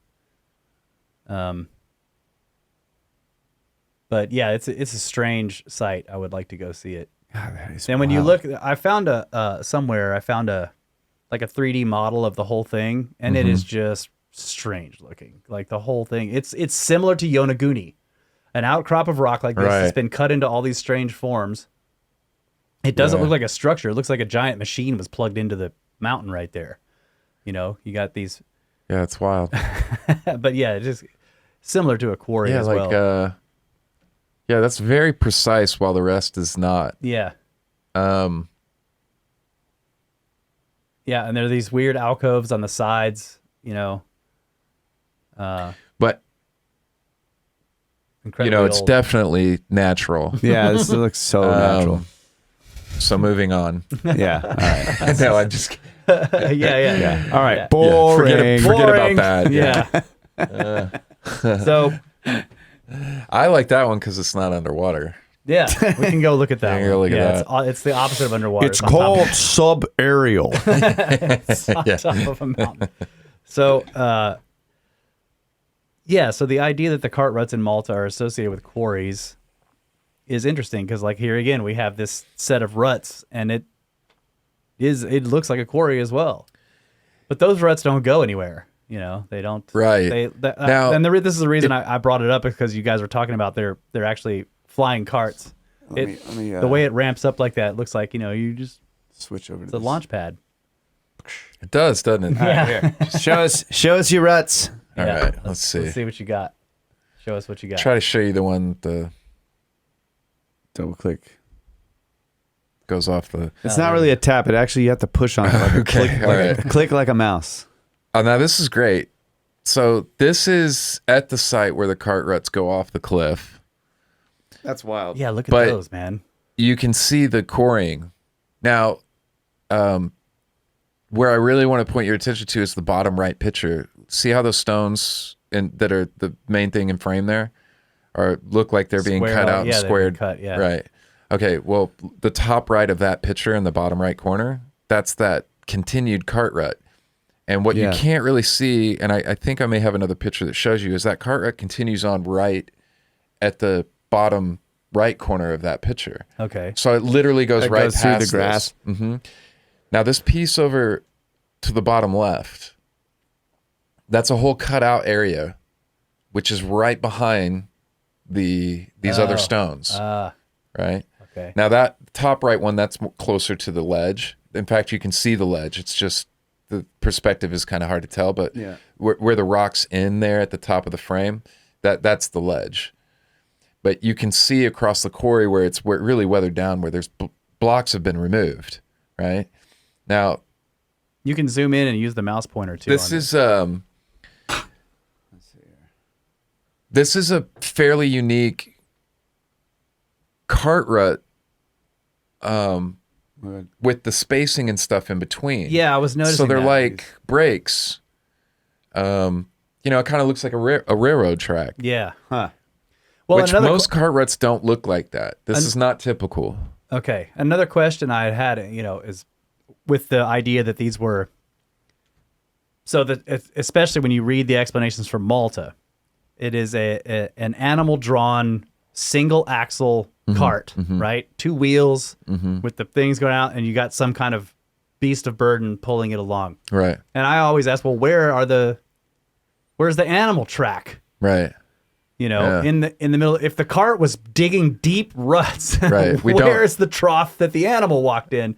But yeah, it's a strange sight. I would like to go see it. God, that is And when you wild. look, I found a 3D model of the whole thing, and it is just strange looking. Like the whole thing, it's similar to Yonaguni, an outcrop of rock like this. Right. It's been cut into all these strange forms. It doesn't Yeah. look like a structure. It looks like a giant machine was plugged into the mountain right there. You got these, Yeah, it's wild. but yeah, it's just similar to a quarry Yeah, as like well. yeah, that's very precise while the rest is not. Yeah. Um, Yeah, and there are these weird alcoves on the sides, but incredibly it's old. definitely natural. Yeah, this looks so natural. So moving on. Yeah. All right. No, I just yeah. Yeah. All right. Yeah. Boring. forget Boring. about that. Yeah. So, I like that one because it's not underwater. yeah, we can go look at that. Yeah, go one. look at yeah, it's the opposite of underwater. It's on top called of- subaerial. it's on top of a mountain. So, so the idea that the cart ruts in Malta are associated with quarries is interesting because, like, here again, we have this set of ruts, and it looks like a quarry as well. But those ruts don't go anywhere. They don't. Right. Now- and this is the reason I brought it up, because you guys were talking about they're actually flying carts. Let me, The way it ramps up like that, it looks like you just switch over to it's a this. launch pad. It does, doesn't it? Yeah. Show us your ruts. All Yeah. right, let's see. Let's see what you got. Show us what you got. Try to show you the one that Double click. goes off the. It's not really a tap. It actually you have to push on it like a Okay, click, all like right. a click like a mouse. Oh, now this is great. So this is at the site where the cart ruts go off the cliff. That's wild. Yeah, look at But- those, man. You can see the quarrying. Now, where I really want to point your attention to is the bottom right picture. See how those stones that are the main thing in frame there look like they're being Squared cut out. out and Yeah, they're being squared. cut, yeah. Right. Okay. Well, the top right of that picture in the bottom right corner, that's that continued cart rut. And what Yeah. you can't really see, and I think I may have another picture that shows you, is that cart rut continues on right at the bottom right corner of that picture. Okay. So it literally goes It right goes through past the grass. hmm Now this piece over to the bottom left, that's a whole cutout area, which is right behind these other stones, right? Okay. Now that top right one, that's closer to the ledge. In fact, you can see the ledge. It's just the perspective is kind of hard to tell, but Yeah. where the rock's in there at the top of the frame, that's the ledge. But you can see across the quarry where it really weathered down, where there's blocks have been removed, right? Now, You can zoom in and use the mouse pointer too. this on is this is a fairly unique cart rut with the spacing and stuff in between. Yeah, I was noticing. So they're that. like breaks. It kind of looks like a railroad track. Yeah. Huh. Well, which most cart ruts don't look like that. This is not typical. Okay. Another question I had, is with the idea that these were, so that especially when you read the explanations from Malta, it is an animal drawn single axle cart, right? 2 wheels with the things going out, and you got some kind of beast of burden pulling it along. Right. And I always ask, well, where's the animal track? Right. You know, Yeah. in the middle, if the cart was digging deep ruts, Right. where is the trough that the animal walked in?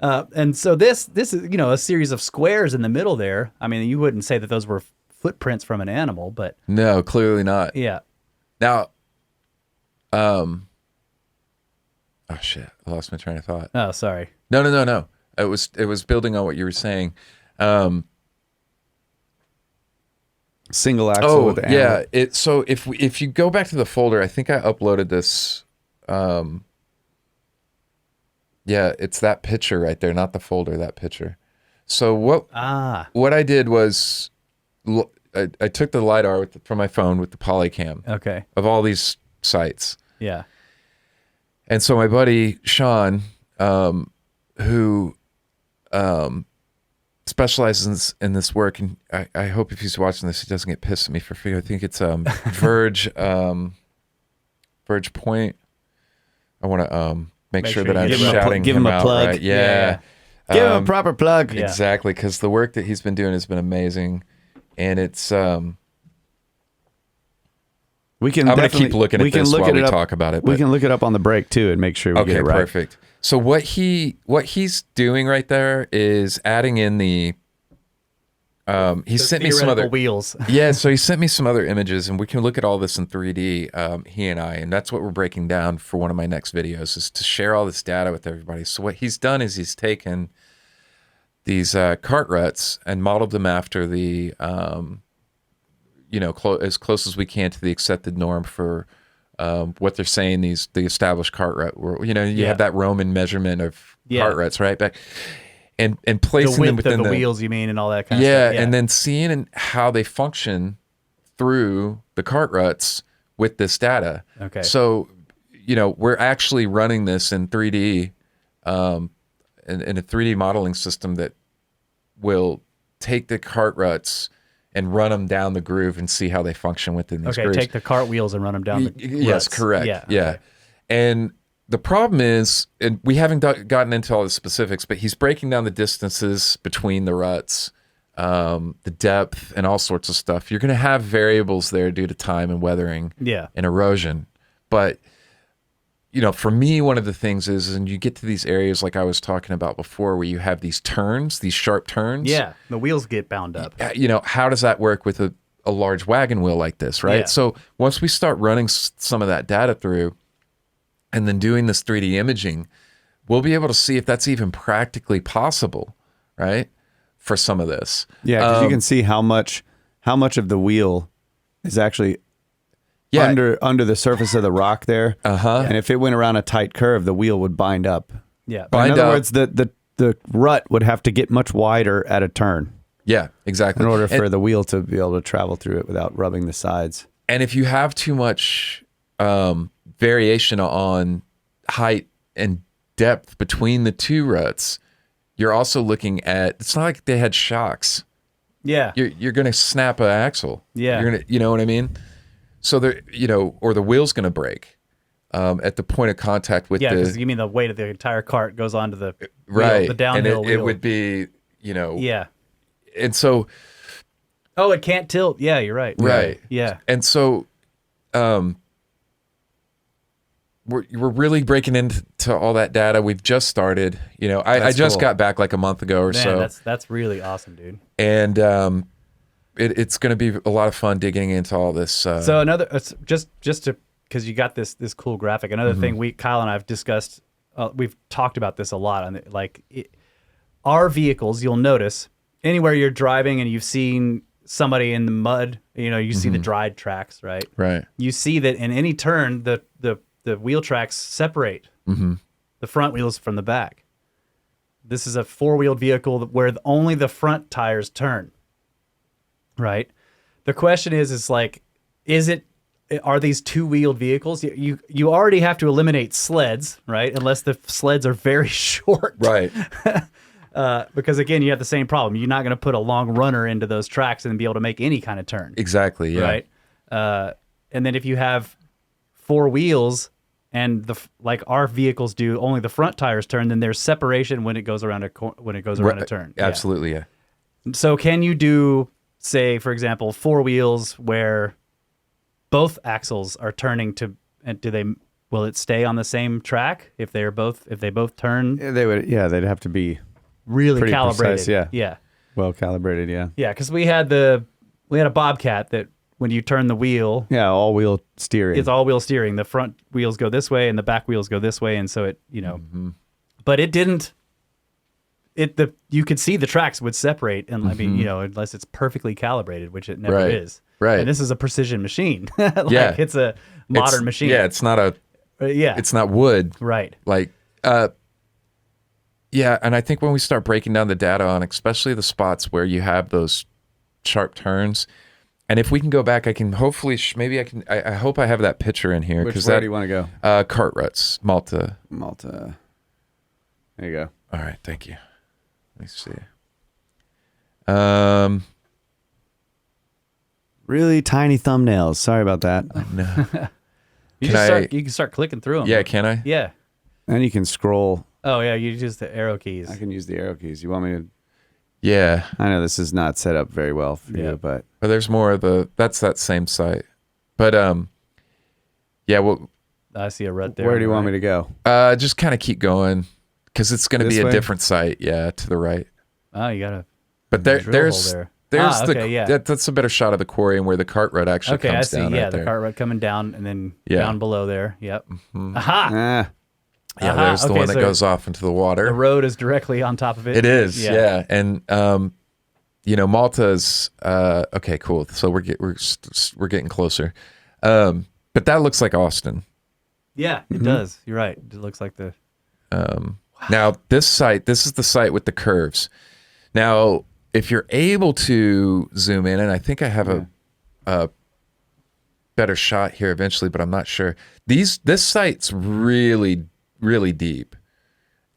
And so this is, you know, a series of squares in the middle there. I mean, you wouldn't say that those were footprints from an animal, but No, clearly not. yeah. Now, oh shit, I lost my train of thought. Oh, sorry. No. It was building on what you were saying. Single axle Oh with the yeah. animal. So if you go back to the folder, I think I uploaded this. Yeah, it's that picture right there, not the folder. That picture. So what I did was, I took the LiDAR from my phone with the Polycam Okay. of all these sites. Yeah. And so my buddy Sean, who specializes in this work, and I hope if he's watching this, he doesn't get pissed at me for figuring. I think it's Verge Point. I want to make sure that you I'm give him a shouting give him a out plug. right. Yeah. Give him a proper plug. Yeah. Exactly, because the work that he's been doing has been amazing, and it's. We can I'm gonna definitely- keep looking at we can this look while it we up. talk about it. We but- can look it up on the break too and make sure we get it right. Perfect. So what he's doing right there is adding in the. He sent me some Theoretical other wheels. Yeah, so he sent me some other images, and we can look at all this in 3D. He and I, and that's what we're breaking down for one of my next videos, is to share all this data with everybody. So what he's done is he's taken these cart ruts and modeled them after the, as close as we can to the accepted norm for what they're saying. The established cart rut, where you have that Roman measurement of cart ruts, right back. And The placing them width within of the wheels, you mean, and all that kind of yeah, stuff. and then seeing how they function through the cart ruts with this data. Okay. So, we're actually running this in 3D, in a 3D modeling system that will take the cart ruts and run them down the groove and see how they function within these Okay, grooves. take the cart wheels and run them down the Yes, ruts. correct. Yeah. Yeah. okay. And the problem is, and we haven't gotten into all the specifics, but he's breaking down the distances between the ruts, the depth, and all sorts of stuff. You're going to have variables there due to time and weathering Yeah. and erosion. But, for me, one of the things is, and you get to these areas like I was talking about before, where you have these turns, these sharp turns. Yeah. The wheels get bound up. How does that work with a large wagon wheel like this, right? Yeah. So once we start running some of that data through, and then doing this 3D imaging, we'll be able to see if that's even practically possible, right? For some of this. Yeah, because you can see how much of the wheel is actually under the surface of the rock there. And if it went around a tight curve, the wheel would bind up. Yeah. Bind In other up. words, the rut would have to get much wider at a turn Yeah, exactly. in order for the wheel to be able to travel through it without rubbing the sides. And if you have too much variation on height and depth between the two ruts, you're also looking at, it's not like they had shocks. Yeah. You're going to snap an axle. Yeah. You're going to, you know what I mean? So or the wheel's going to break at the point of contact with Yeah, because the you mean the weight of the entire cart goes onto the wheel, right, the downhill and wheel. it would be, Yeah. and so Oh, it can't tilt. Yeah, you're right. right, Yeah. and so we're really breaking into all that data. We've just started. I just cool. got back like a month ago or Man, so, that's really awesome, dude. and it's going to be a lot of fun digging into all this. So another, just to, because you got this cool graphic. Another Mm-hmm. thing Kyle and I have discussed. We've talked about this a lot. On our vehicles, you'll notice anywhere you're driving and you've seen somebody in the mud. You see the dried tracks, right? right. You see that in any turn, the wheel tracks separate the front wheels from the back. This is a four-wheeled vehicle where only the front tires turn. Right. The question are these two-wheeled vehicles? You already have to eliminate sleds, right? Unless the sleds are very short. Right. Because again, you have the same problem. You're not going to put a long runner into those tracks and be able to make any kind of turn. Exactly. Yeah. Right. And then if you have four wheels and like our vehicles do, only the front tires turn, then there's separation when it goes around a turn. Yeah. Absolutely. Yeah. So can you do, say, for example, four wheels where both axles are turning to, and will it stay on the same track if they both turn? Yeah, they'd have to be Really pretty calibrated. precise, Yeah. well calibrated. Yeah. Yeah, because we had a Bobcat that when you turn the wheel, Yeah, all-wheel steering. it's all wheel steering. The front wheels go this way and the back wheels go this way, and so it but it didn't. You could see the tracks would separate, and I mean, unless it's perfectly calibrated, which it never Right. is. Right. And this is a precision machine. Yeah. It's a modern It's- machine. Yeah, it's not it's not wood. Right. Like, yeah, and I think when we start breaking down the data on, especially the spots where you have those sharp turns, and if we can go back, I can hopefully, I hope I have that picture in here. Where Because do you want to go? Cart Ruts, Malta. Malta. There you go. All right, thank you. Let me see. Really tiny thumbnails. Sorry about that. No. You can start clicking through them. Yeah, can I? Yeah. And you can scroll. Oh yeah, you use the arrow keys. I can use the arrow keys. You want me to? Yeah. I know this is not set up very well for Yeah. you, but But there's more of that's that same site. But yeah, well, I see a rut there. where do you want me to go? just kind of keep going because it's going to This be a way? different site. Yeah, to the right. Oh, you got a But drill hole there's there. there's okay, yeah. that's a better shot of the quarry and where the cart rut actually Okay, I comes see. down. Yeah, right the there. cart rut coming down and then Yeah. down below there. Yep. Mhm. Aha! Ah, Yeah, Aha, there's the okay, one that so goes off into the water. The road is directly on top of it. It is, yeah. And Malta's okay, cool. So we're getting closer. But that looks like Austin. Yeah, it does. You're right. It looks like the. Now this is the site with the curves. Now, if you're able to zoom in, and I think I have a better shot here eventually, but I'm not sure. This site's really, really deep.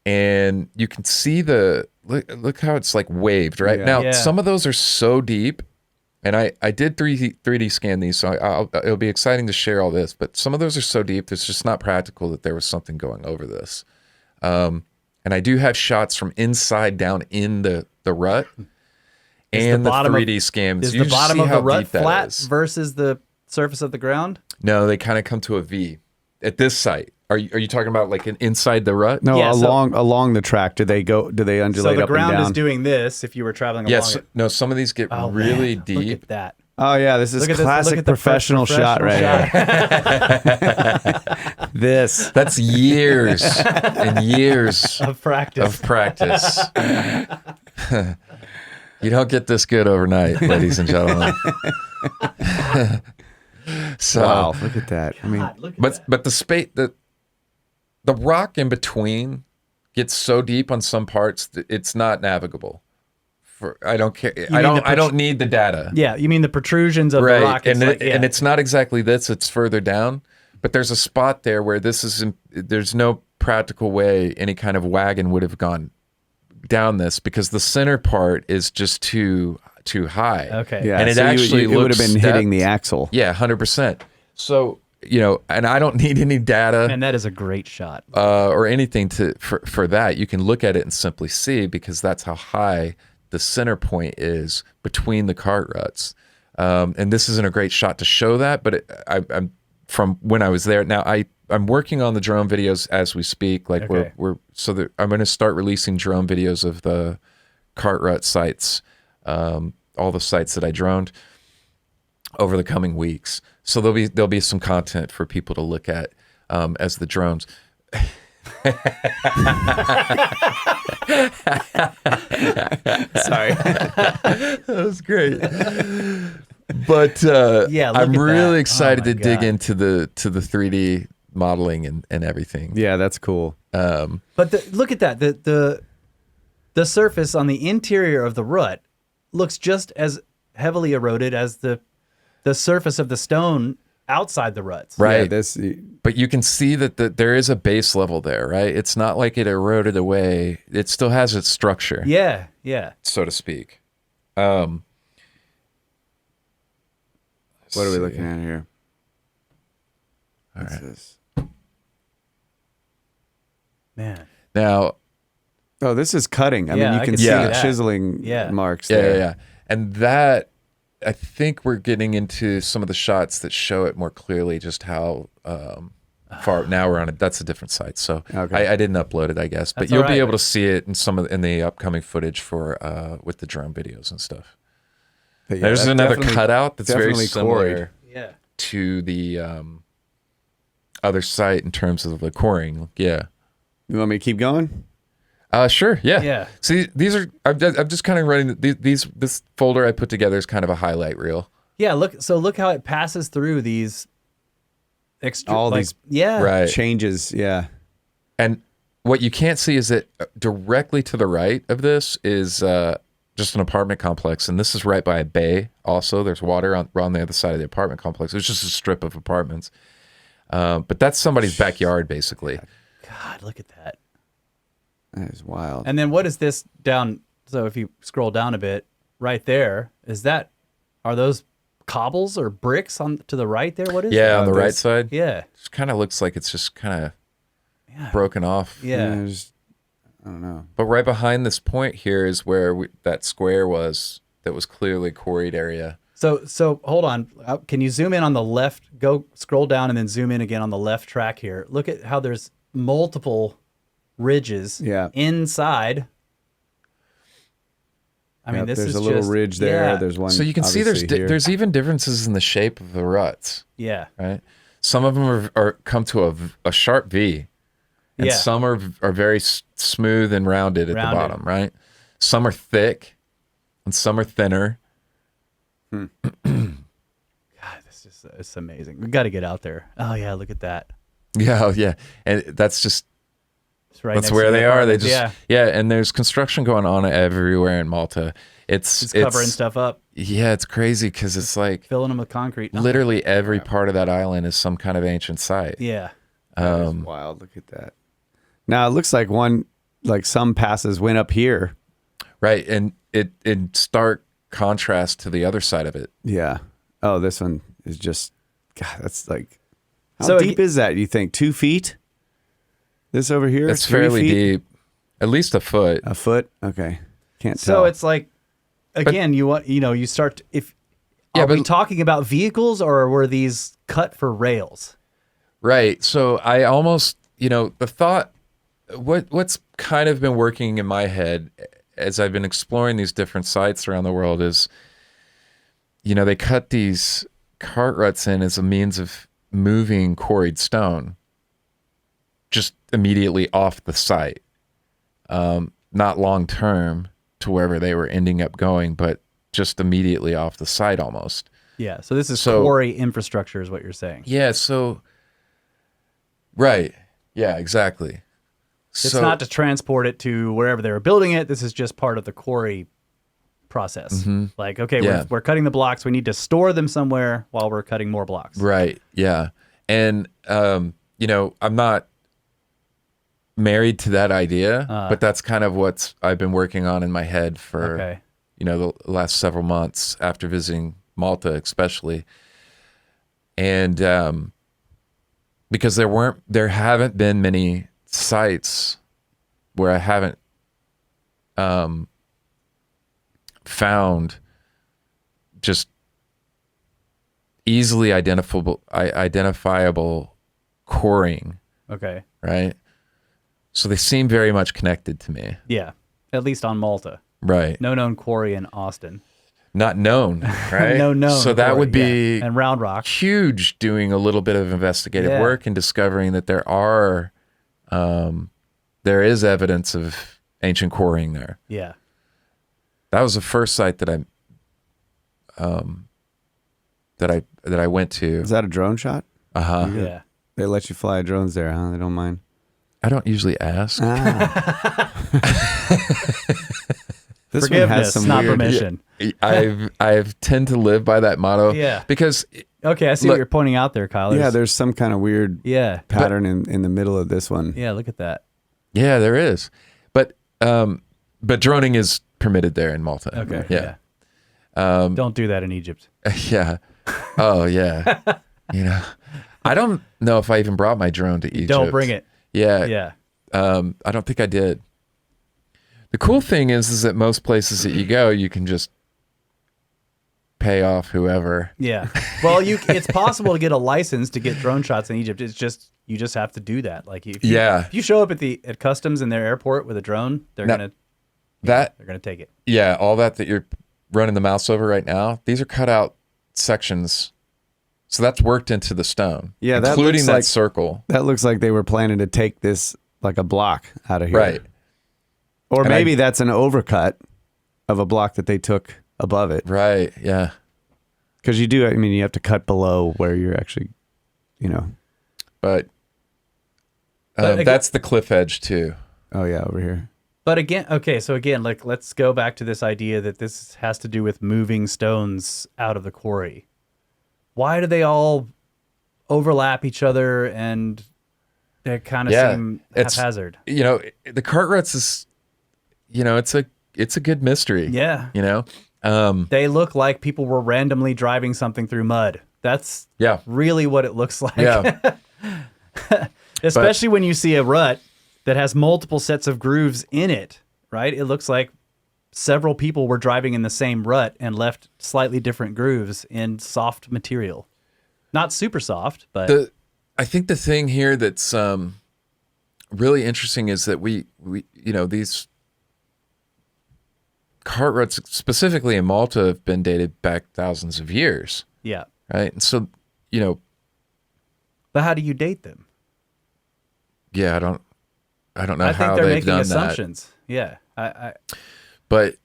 And you can see look how it's like waved, right? Yeah. Now, Yeah. some of those are so deep, and I did 3D scan these, so it'll be exciting to share all this, but some of those are so deep, it's just not practical that there was something going over this. And I do have shots from inside down in the rut and the 3D scans. Is You the just bottom see of how the rut deep that flat is. versus the surface of the ground? No, they kind of come to a V at this site. Are you talking about like inside the rut? no, Yeah, so- along the track. Do they undulate So the up and ground is down? doing this if you were traveling along Yes. it. No, some of these get Oh, really man, deep. Look at that. Oh yeah, this is Look at this- classic look at the professional shot right here. This. That's years and years Of practice. of practice. You don't get this good overnight, ladies and gentlemen. So, Wow, look at that. I mean, God, look at that. but the space, the rock in between gets so deep on some parts that it's not navigable. I don't care. I don't need the data. Yeah, you mean the protrusions of Right, the rock? and It's like, yeah. and it's not exactly this. It's further down, but there's a spot there where there's no practical way any kind of wagon would have gone down this because the center part is just too high. Okay. yeah, and it so actually it would have looks been hitting the stepped. axle. Yeah, 100%. So and I don't need any data And that is a great shot. or anything for that. You can look at it and simply see because that's how high the center point is between the cart ruts. And this isn't a great shot to show that, but I'm from when I was there. Now I'm working on the drone videos as we speak. Like Okay. I'm going to start releasing drone videos of the cart rut sites, all the sites that I droned over the coming weeks. So there'll be some content for people to look at as the drones. Sorry. That was great. But Yeah, look I'm at really that. excited Oh my to dig God. into the 3D modeling and everything. Yeah, that's cool. But look at that. The surface on the interior of the rut looks just as heavily eroded as the surface of the stone outside the ruts. Right. Yeah, this. But you can see that there is a base level there, right? It's not like it eroded away. It still has its structure, Yeah, yeah. so to speak. What are we looking at here? What's this? Man. Now, Oh, this is cutting. I Yeah, mean, I you can can see see the that. chiseling Yeah. marks yeah, there. yeah, yeah. And that I think we're getting into some of the shots that show it more clearly, just how far. Now we're on it. That's a different site, so Okay. I didn't upload it, I guess, but That's you'll all be right. able to see it in the upcoming footage for with the drone videos and stuff. But yeah, There's that's another definitely- cutout that's very definitely similar quarried. Yeah. to the other site in terms of the quarrying. Yeah. You want me to keep going? Sure. Yeah. Yeah. See, these are I'm just kind of running this folder I put together is kind of a highlight reel. Yeah, look how it passes through these All these yeah. Right. changes. Yeah. And what you can't see is that directly to the right of this is just an apartment complex, and this is right by a bay. Also, there's water on the other side of the apartment complex. It's just a strip of apartments, but that's somebody's backyard, basically. God, look at that. That is wild. And then what is this down? So if you scroll down a bit, right there, are those cobbles or bricks on to the right there? What is Yeah, that? on the right there's- side. Yeah. It kind of looks like it's just kind of Yeah. broken off. Yeah. There's- I don't know. But right behind this point here is where that square was. That was clearly quarried area. So hold on. Can you zoom in on the left? Go scroll down and then zoom in again on the left track here. Look at how there's multiple ridges Yeah. inside. I mean, Yep, this there's is a little just- ridge there. Yeah. There's one. So you can see obviously here. there's even differences in the shape of the ruts. Yeah. Right. Some of them are come to a sharp V, and Yeah. some are very smooth and rounded at Rounded. the bottom. Right. Some are thick, and some are thinner. God, it's amazing. We got to get out there. Oh yeah, look at that. Yeah, yeah, and that's just It's right. that's next where to the they are. They apartments. just and there's construction going on everywhere in Malta. It's covering stuff up, Yeah, it's crazy because it's like filling them with concrete. Oh, literally every part of that island is some kind of ancient site. Yeah. That is wild. Look at that. Now it looks like some passes went up here. Right, and it in stark contrast to the other side of it. Yeah. Oh, this one is just. God, that's like. How So deep is that? You think 2 feet? This over here. It's 3 fairly feet? deep, at least a foot. A foot. Okay. Can't So tell. it's like, again, you start if. Yeah, Are we but- talking about vehicles or were these cut for rails? Right. So I almost, the thought, what's kind of been working in my head as I've been exploring these different sites around the world is, they cut these cart ruts in as a means of moving quarried stone just immediately off the site. Not long term to wherever they were ending up going, but just immediately off the site almost. Yeah. So this is So- quarry infrastructure, is what you're saying. Yeah. So, right. Yeah, exactly. It's not to transport it to wherever they were building it. This is just part of the quarry process. Like, okay, Yeah. we're cutting the blocks. We need to store them somewhere while we're cutting more blocks. Right. Yeah. And, I'm not married to that idea, but that's kind of what I've been working on in my head for, Okay. the last several months after visiting Malta, especially. And, because there haven't been many sites where I haven't, found just easily identifiable quarrying, Okay. right? So they seem very much connected to me, Yeah. At least on Malta. right? No known quarry in Austin. Not known, right? No known. So that quarry, would be yeah. And Round Rock. huge. Doing a little bit of investigative Yeah. work and discovering that there is evidence of ancient quarrying there. Yeah. That was the first site that I went to. Is that a drone shot? Yeah. They let you fly drones there, huh? They don't mind. I don't usually ask. This one Forgiveness, has some not weird. permission. I've tend to live by that motto. Yeah. Because Okay, I see Look- what you're pointing out there, Kyle. Yeah, there's some kind of weird yeah. pattern in the middle of this one. Yeah, look at that. yeah, there is. But droning is permitted there in Malta. Okay. Yeah. Don't do that in Egypt. Yeah. Oh yeah. I don't know if I even brought my drone to Egypt. Don't bring it. Yeah. Yeah. I don't think I did. The cool thing is that most places that you go, you can just pay off whoever. Yeah. Well, it's possible to get a license to get drone shots in Egypt. It's just you just have to do that. Like if you show up at customs in their airport with a drone, they're gonna take it. Yeah, all that you're running the mouse over right now, these are cut out sections. So that's worked into the stone. Yeah, including that circle. That looks like they were planning to take this like a block out of here. Right. Or maybe that's an overcut of a block that they took above it. Right, yeah. Because you have to cut below where you're actually, But that's the cliff edge too. Oh, yeah, over here. But again, like let's go back to this idea that this has to do with moving stones out of the quarry. Why do they all overlap each other and they kind of seem haphazard? The cart ruts is, it's a good mystery. Yeah. They look like people were randomly driving something through mud. That's really what it looks like. Yeah. Especially when you see a rut that has multiple sets of grooves in it, right? It looks like several people were driving in the same rut and left slightly different grooves in soft material. Not super soft, but... I think the thing here that's really interesting is that we these cart ruts, specifically in Malta, have been dated back thousands of years. Yeah. Right? And so, But how do you date them? Yeah, I don't know I how think they're they've making done assumptions. that. Yeah. But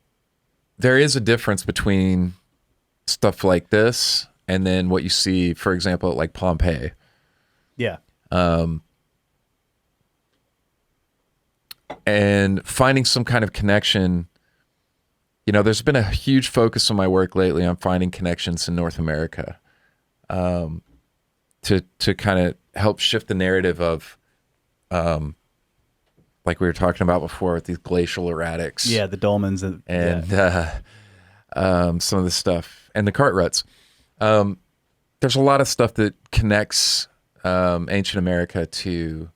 there is a difference between stuff like this and then what you see, for example, at like Pompeii. Yeah. And finding some kind of connection. There's been a huge focus on my work lately on finding connections in North America, to kind of help shift the narrative of, like we were talking about before with these glacial erratics. Yeah, the dolmens and some of the stuff and the cart ruts. There's a lot of stuff that connects ancient America to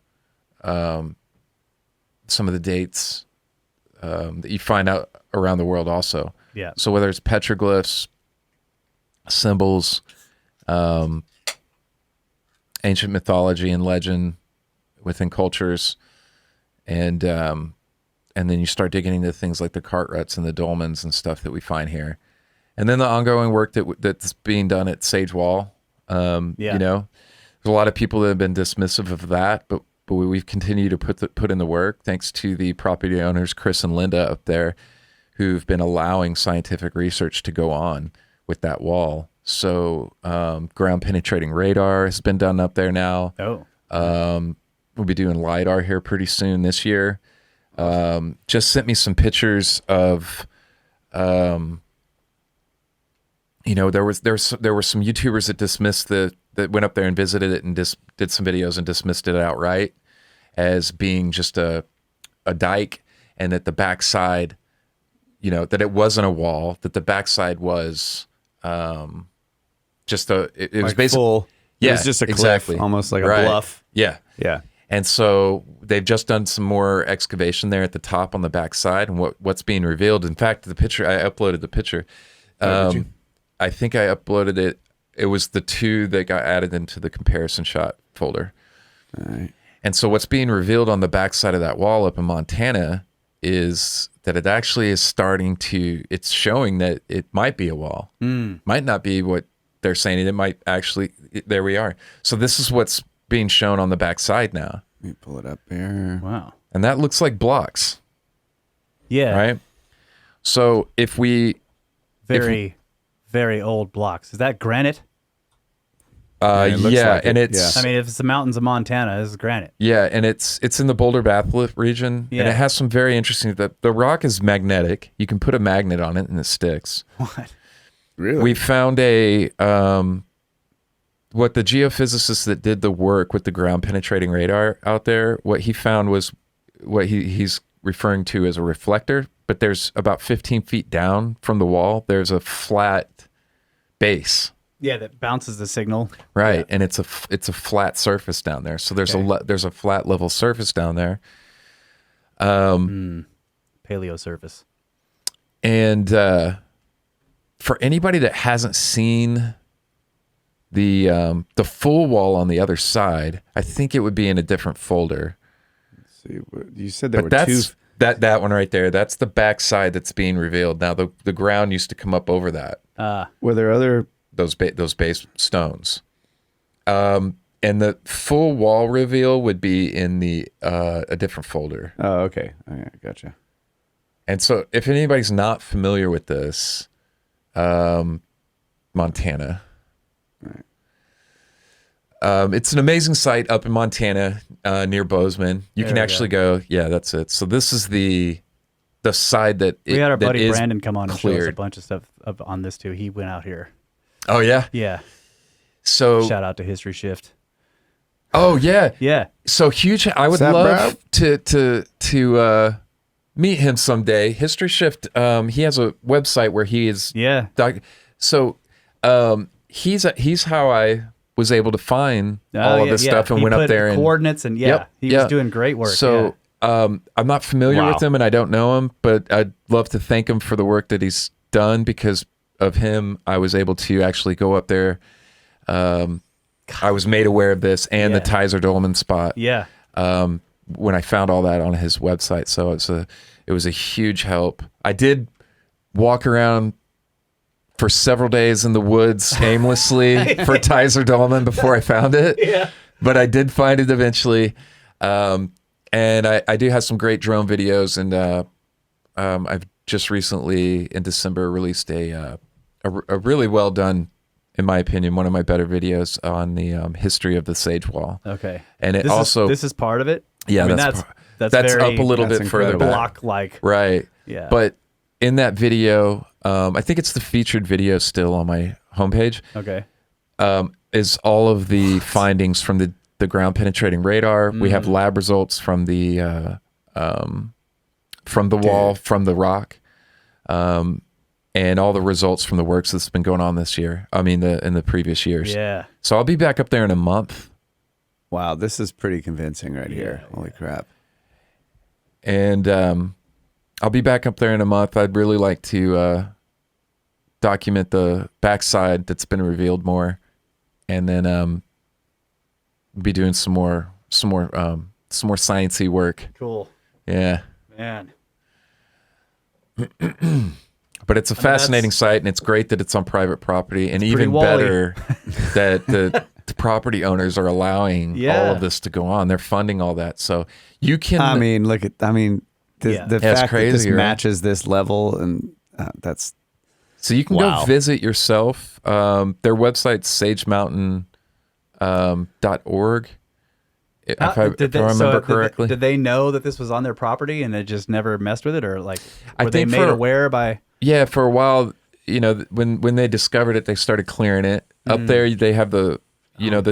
some of the dates that you find out around the world also. Yeah. So whether it's petroglyphs, symbols, ancient mythology and legend within cultures, and then you start digging into things like the cart ruts and the dolmens and stuff that we find here. And then the ongoing work that's being done at Sage Wall. There's a lot of people that have been dismissive of that, but we've continued to put in the work thanks to the property owners, Chris and Linda up there, who've been allowing scientific research to go on with that wall. So ground penetrating radar has been done up there now. We'll be doing LiDAR here pretty soon this year. Just sent me some pictures of, there were some YouTubers that dismissed that went up there and visited it and did some videos and dismissed it outright as being just a dike, and that the backside, that it wasn't a wall, that the backside was just it was like basically full. Yeah, it was just a cliff, exactly. almost like a Right. bluff. Yeah. Yeah. And so they've just done some more excavation there at the top on the backside, and what's being revealed. In fact, the picture, I uploaded the picture. Did you? I think I uploaded it. It was the two that got added into the comparison shot folder. All right. And so what's being revealed on the backside of that wall up in Montana is that it actually is it's showing that it might be a wall. Might not be what they're saying. It might actually, there we are. So this is what's being shown on the backside now. Let me pull it up here. Wow. And that looks like blocks. Yeah. Right? So if we... Very, very old blocks. Is that granite? It looks like and it, it's... I mean, if it's the mountains of Montana, this is granite. Yeah, and it's in the Boulder Batholith region, and it has some very interesting... The rock is magnetic. You can put a magnet on it, and it sticks. What? Really? We found what the geophysicist that did the work with the ground penetrating radar out there, what he found was what he's referring to as a reflector, but there's about 15 feet down from the wall, there's a flat base. Yeah, that bounces the signal. Right, Yeah. and it's a flat surface down there. So there's there's a flat level surface down there. Paleo surface. And for anybody that hasn't seen the full wall on the other side, I think it would be in a different folder. Let's see, you said there But were two. that one right there. That's the back side that's being revealed. Now the ground used to come up over that. Were there other? Those base stones. And the full wall reveal would be in the a different folder. Oh, okay. All right, gotcha. And so, if anybody's not familiar with this, Montana. It's an amazing site up in Montana, near Bozeman. You can actually go. Yeah, that's it. So this is the side that we had our that buddy is Brandon come on and show us a cleared. bunch of stuff up on this too. He went out here. Oh yeah. Yeah. So Shout out to History Shift. oh yeah. Yeah. So huge. I would What's up, love to meet him someday. History Shift. He has a website where he is. Yeah. So he's how I was able to find all of this stuff and he went put up there and coordinates and he was doing great work. So I'm not familiar with him and I don't know him, but I'd love to thank him for the work that he's done. Because of him, I was able to actually go up there. I was made aware of this and the Tizer Dolmen spot. Yeah. When I found all that on his website, so it was a huge help. I did walk around for several days in the woods aimlessly for Tizer Dolmen before I found it. Yeah. But I did find it eventually. And I do have some great drone videos, and I've just recently in December released a really well done, in my opinion, one of my better videos on the history of the Sage Wall. Okay. And it this is part of it. Yeah, I mean, that's very, up a little bit further back. block like. Right. Yeah. But in that video, I think it's the featured video still on my homepage. Okay. Is all of the findings from the ground penetrating radar. We have lab results from the wall, from the rock, and all the results from the works that's been going on this year. I mean, in the previous years. Yeah. So I'll be back up there in a month. Wow, this is pretty convincing right here. Holy crap. And I'll be back up there in a month. I'd really like to document the backside that's been revealed more, and then be doing some more sciencey work. Cool. Yeah. Man. But it's a fascinating site, and it's great that it's on private property, and even better that the property owners are allowing all of this to go on. They're funding all that, so you can. I mean, the fact crazy, that this right? matches this level, and that's. So you can go visit yourself. Their website's sagemountain.org. If I remember correctly. Did they know that this was on their property and they just never messed with it, or like were they think made aware by? Yeah, for a while, when they discovered it, they started clearing it. Up there, they have the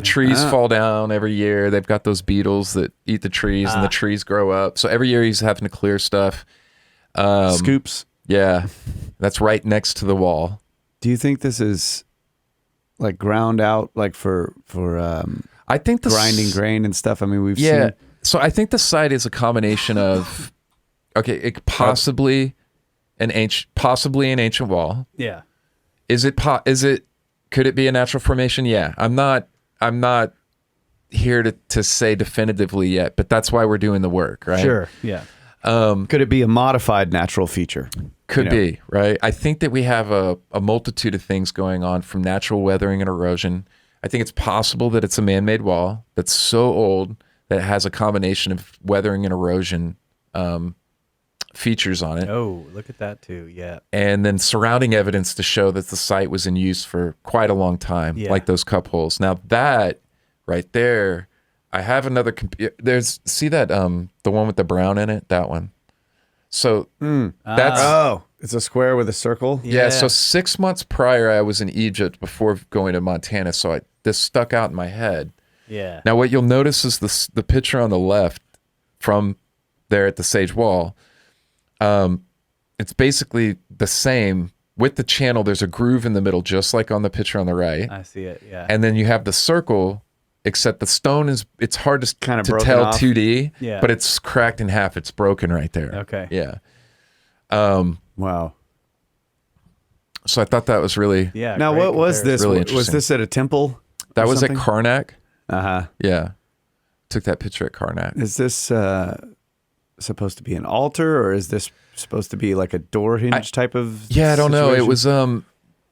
trees fall down every year. They've got those beetles that eat the trees, and the trees grow up. So every year he's having to clear stuff. Scoops. Yeah, that's right next to the wall. Do you think this is like ground out, like for I think grinding grain and stuff? I mean, we've seen. So I think the site is a combination of, possibly an ancient wall. Yeah. Could it be a natural formation? Yeah. I'm not here to say definitively yet, but that's why we're doing the work, right? Sure. Yeah. Could it be a modified natural feature? Could be, right? I think that we have a multitude of things going on, from natural weathering and erosion. I think it's possible that it's a man-made wall that's so old that it has a combination of weathering and erosion features on it. Oh, look at that too. Yeah. And then surrounding evidence to show that the site was in use for quite a long time, like those cup holes. Now that right there, I have another. See that the one with the brown in it, that one. So that's it's a square with a circle. yeah. So 6 months prior, I was in Egypt before going to Montana. So this stuck out in my head. Yeah. Now what you'll notice is the picture on the left from there at the Sage Wall. It's basically the same with the channel. There's a groove in the middle, just like on the picture on the right. I see it. Yeah. And then you have the circle, except the stone it's hard to Kind of to broken tell off. 2D, Yeah. but it's cracked in half. It's broken right there. Okay. Yeah. Wow. So I thought that was really Yeah. Now, great what was this? Really Was interesting. this at a temple? that or was something? at Karnak. Uh-huh. Yeah, took that picture at Karnak. Is this supposed to be an altar, or is this supposed to be like a door hinge type of Yeah, I don't know. It situation? was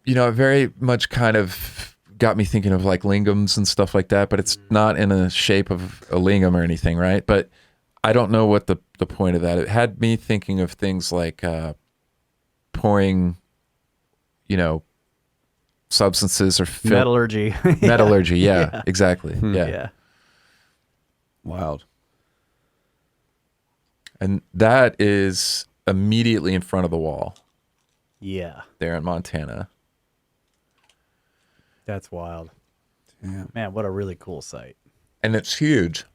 it very much kind of got me thinking of like lingams and stuff like that, but it's not in a shape of a lingam or anything, right? But I don't know what the point of that. It had me thinking of things like pouring, substances or metallurgy. metallurgy. Yeah, exactly. Yeah. Yeah. Wild. And that is immediately in front of the wall Yeah. there in Montana. That's wild. Yeah. Man, what a really cool site. And it's huge.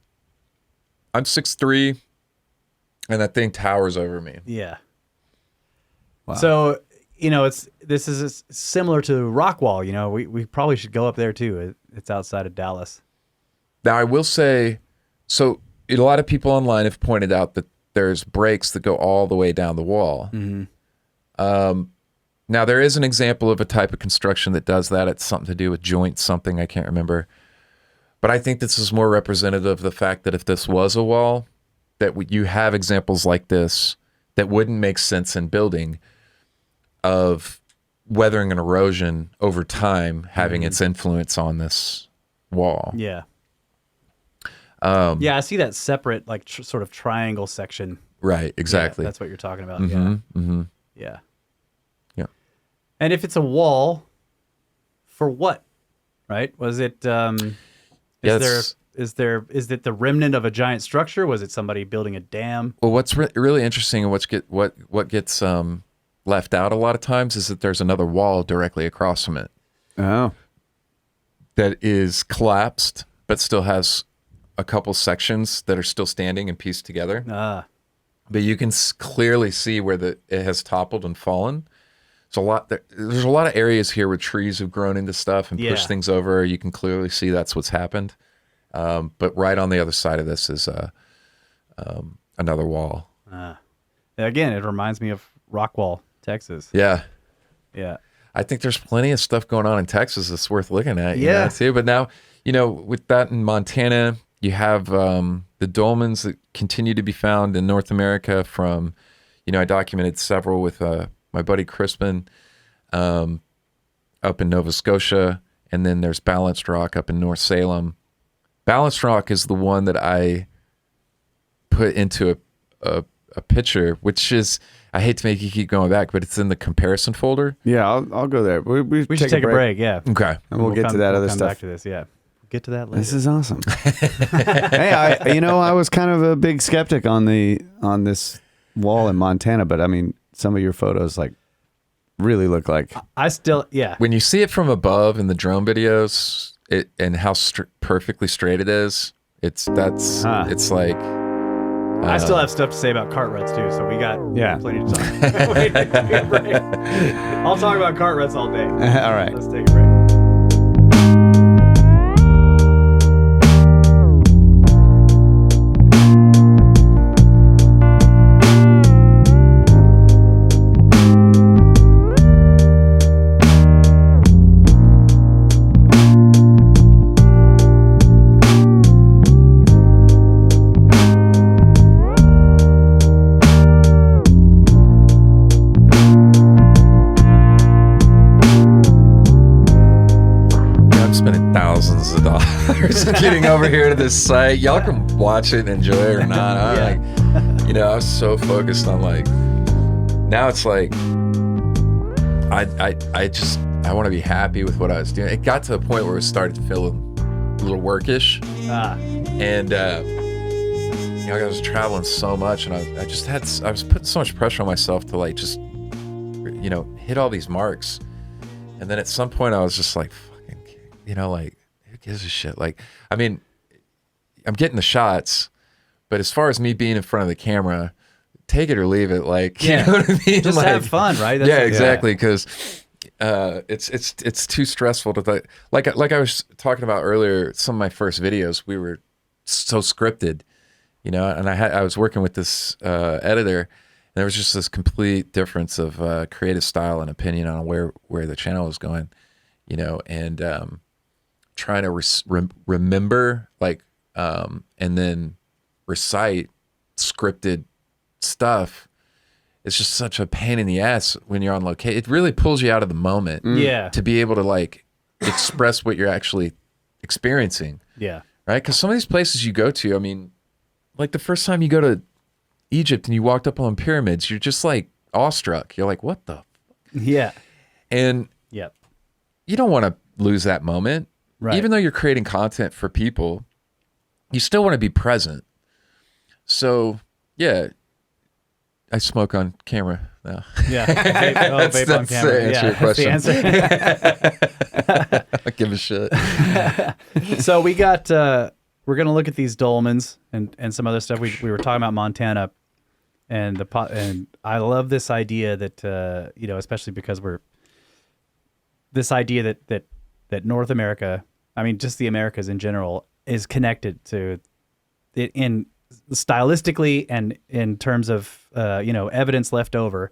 I'm 6'3", and that thing towers over me. Yeah. Wow. So, this is similar to Rockwall. We probably should go up there too. It's outside of Dallas. Now, I will say, so a lot of people online have pointed out that there's breaks that go all the way down the wall. Now, there is an example of a type of construction that does that. It's something to do with joint something. I can't remember. But I think this is more representative of the fact that if this was a wall, that you have examples like this that wouldn't make sense in building of weathering and erosion over time having its influence on this wall. Yeah. Yeah, I see that separate, like sort of triangle section. Right, exactly. Yeah, that's what you're talking about. Yeah. Mm-hmm. Yeah. Yeah. And if it's a wall, for what? Right? Was it? Yes. Is it the remnant of a giant structure? Was it somebody building a dam? Well, what's really interesting and what gets left out a lot of times is that there's another wall directly across from it Oh. that is collapsed, but still has a couple sections that are still standing and pieced together. But you can clearly see where it has toppled and fallen. There's a lot of areas here where trees have grown into stuff and pushed things over. You can clearly see that's what's happened. But right on the other side of this is another wall. Again, it reminds me of Rockwall, Texas. Yeah. Yeah. I think there's plenty of stuff going on in Texas that's worth looking at. Yeah. Too. But now, with that in Montana, you have the dolmens that continue to be found in North America from, I documented several with my buddy Crispin up in Nova Scotia. And then there's Balanced Rock up in North Salem. Balanced Rock is the one that I put into a picture, which is, I hate to make you keep going back, but it's in the comparison folder. Yeah, I'll go there. We should take a break. Yeah. Okay. And we'll get to that other come stuff. back to this. Yeah. We'll get to that later. This is awesome. Hey, I was kind of a big skeptic on this wall in Montana, but I mean, some of your photos really look like. I still, yeah. When you see it from above in the drone videos, and how perfectly straight it is, it's like. I still have stuff to say about cart ruts too, so we got plenty of time. Wait, take a break. I'll talk about cart ruts all day. All right. Let's take a break. Getting over here to this site, y'all can watch it and enjoy it or not. I was so focused on now it's like I want to be happy with what I was doing. It got to a point where it started to feel a little workish, and I was traveling so much, and I was putting so much pressure on myself to just hit all these marks, and then at some point I was just like, fucking, who gives a shit? I mean, I'm getting the shots, but as far as me being in front of the camera, take it or leave it. You know what I mean? Just have fun, right? Yeah, exactly. Because it's too stressful to like I was talking about earlier. Some of my first videos, we were so scripted, and I was working with this editor, There was just this complete difference of creative style and opinion on where the channel was going, and trying to remember and then recite scripted stuff. It's just such a pain in the ass when you're on location. It really pulls you out of the moment. Yeah. To be able to express what you're actually experiencing. Yeah. Right? Because some of these places you go to, I mean, the first time you go to Egypt and you walked up on pyramids, you're just awestruck. You're like, what the? Yeah. And yep. You don't want to lose that moment. Right. Even though you're creating content for people, you still want to be present. So, yeah, I smoke on camera now. Yeah. Vape on camera. Answer your question. That's the answer. I give a shit. So we got, we're going to look at these dolmens and some other stuff. We were talking about Montana and and I love this idea that, especially because this idea that North America, I mean, just the Americas in general, is connected to it in stylistically and in terms of, evidence left over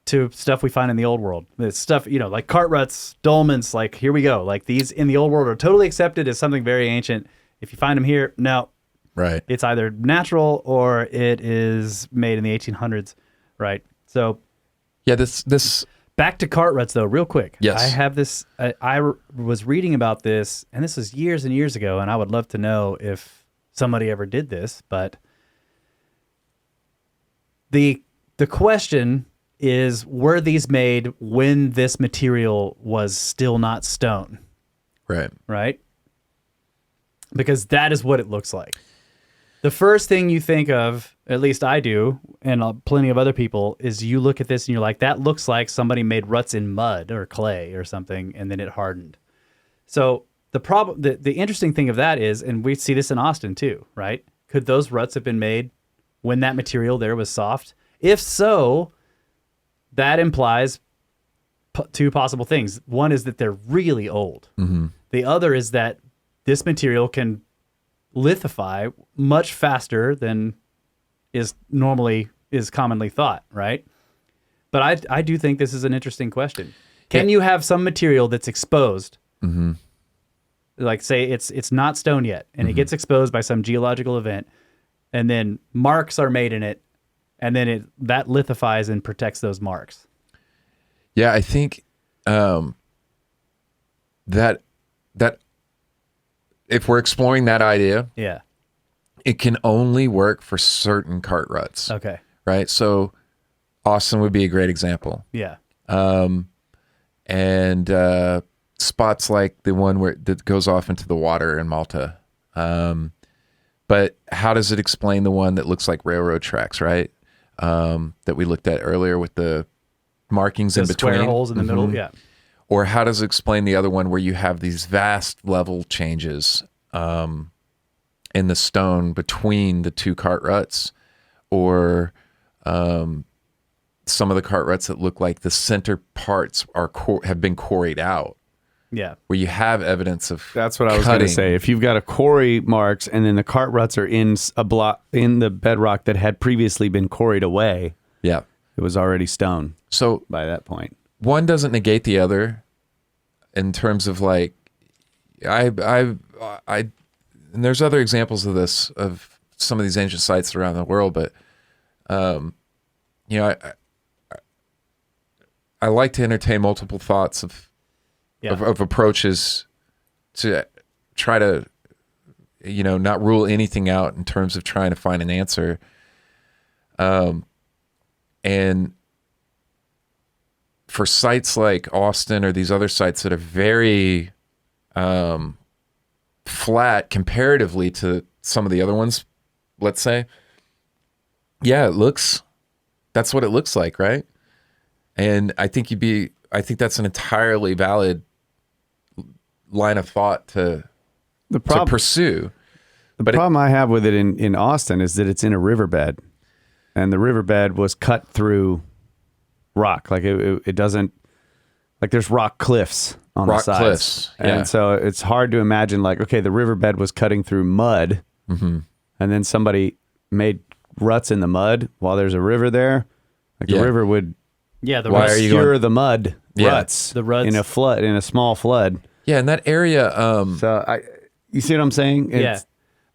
to stuff we find in the old world. It's stuff, like cart ruts, dolmens, here we go. These in the old world are totally accepted as something very ancient. If you find them here, no. Right. It's either natural or it is made in the 1800s, right? So, yeah, this back to cart ruts though, real quick. Yes. I have this. I was reading about this, and this was years and years ago, and I would love to know if somebody ever did this. But the question is, were these made when this material was still not stone? Right. Right? Because that is what it looks like. The first thing you think of, at least I do, and plenty of other people, is you look at this and you're like, that looks like somebody made ruts in mud or clay or something, and then it hardened. So the interesting thing of that is, and we see this in Austin too, right? Could those ruts have been made when that material there was soft? If so, that implies two possible things. One is that they're really old. Mm-hmm. The other is that this material can lithify much faster than is commonly thought, right? But I do think this is an interesting question. Can you have some material that's exposed, mm-hmm. say it's not stone yet, and mm-hmm. it gets exposed by some geological event, and then marks are made in it, and then that lithifies and protects those marks? Yeah, I think that if we're exploring that idea, yeah, it can only work for certain cart ruts. Okay. Right? So Austin would be a great example. Yeah. And spots like the one that goes off into the water in Malta. But how does it explain the one that looks like railroad tracks, right? That we looked at earlier with the markings in between. Square holes in the middle, Mm-hmm. yeah. Or how does it explain the other one where you have these vast level changes in the stone between the two cart ruts? Or some of the cart ruts that look like the center parts have been quarried out. Yeah. Where you have evidence of That's what I was going to say. If you've got a quarry marks and then the cart ruts are in a block in the bedrock that had previously been quarried away, yeah, it was already stone. So by that point, one doesn't negate the other in terms of I and there's other examples of this, of some of these ancient sites around the world, but I like to entertain multiple thoughts of approaches to try to not rule anything out in terms of trying to find an answer. And for sites like Austin or these other sites that are very flat comparatively to some of the other ones, let's say, that's what it looks like, right? And I think that's an entirely valid line of thought to pursue. The problem I have with it in Austin is that it's in a riverbed, and the riverbed was cut through rock. It doesn't, there's rock cliffs on the sides. Cliffs, yeah. And so it's hard to imagine the riverbed was cutting through mud, mm-hmm. and then somebody made ruts in the mud while there's a river there. Like the river would Yeah, the Why ruts. are you obscure going- the mud Yeah. ruts, The ruts. in a small flood. Yeah, in that area, So you see what I'm saying? Yeah.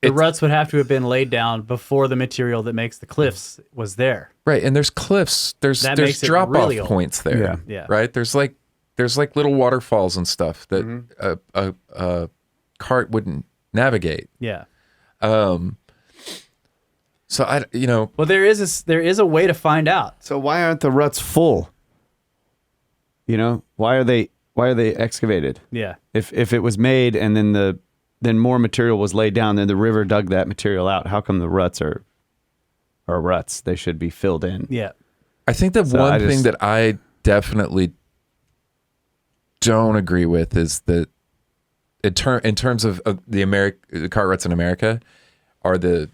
The ruts would have to have been laid down before the material that makes the cliffs was there. right, and there's cliffs, there's That makes it drop really off old. points there. Yeah. Yeah. Right? There's like little waterfalls and stuff that a cart wouldn't navigate. Yeah. So Well, there is a way to find out. So why aren't the ruts full? You know, why are they excavated? Yeah. If it was made and then more material was laid down, then the river dug that material out. How come the ruts are ruts? They should be filled in. Yeah. I think that So one I thing just- that I definitely don't agree with is that in terms of the cart ruts in America are the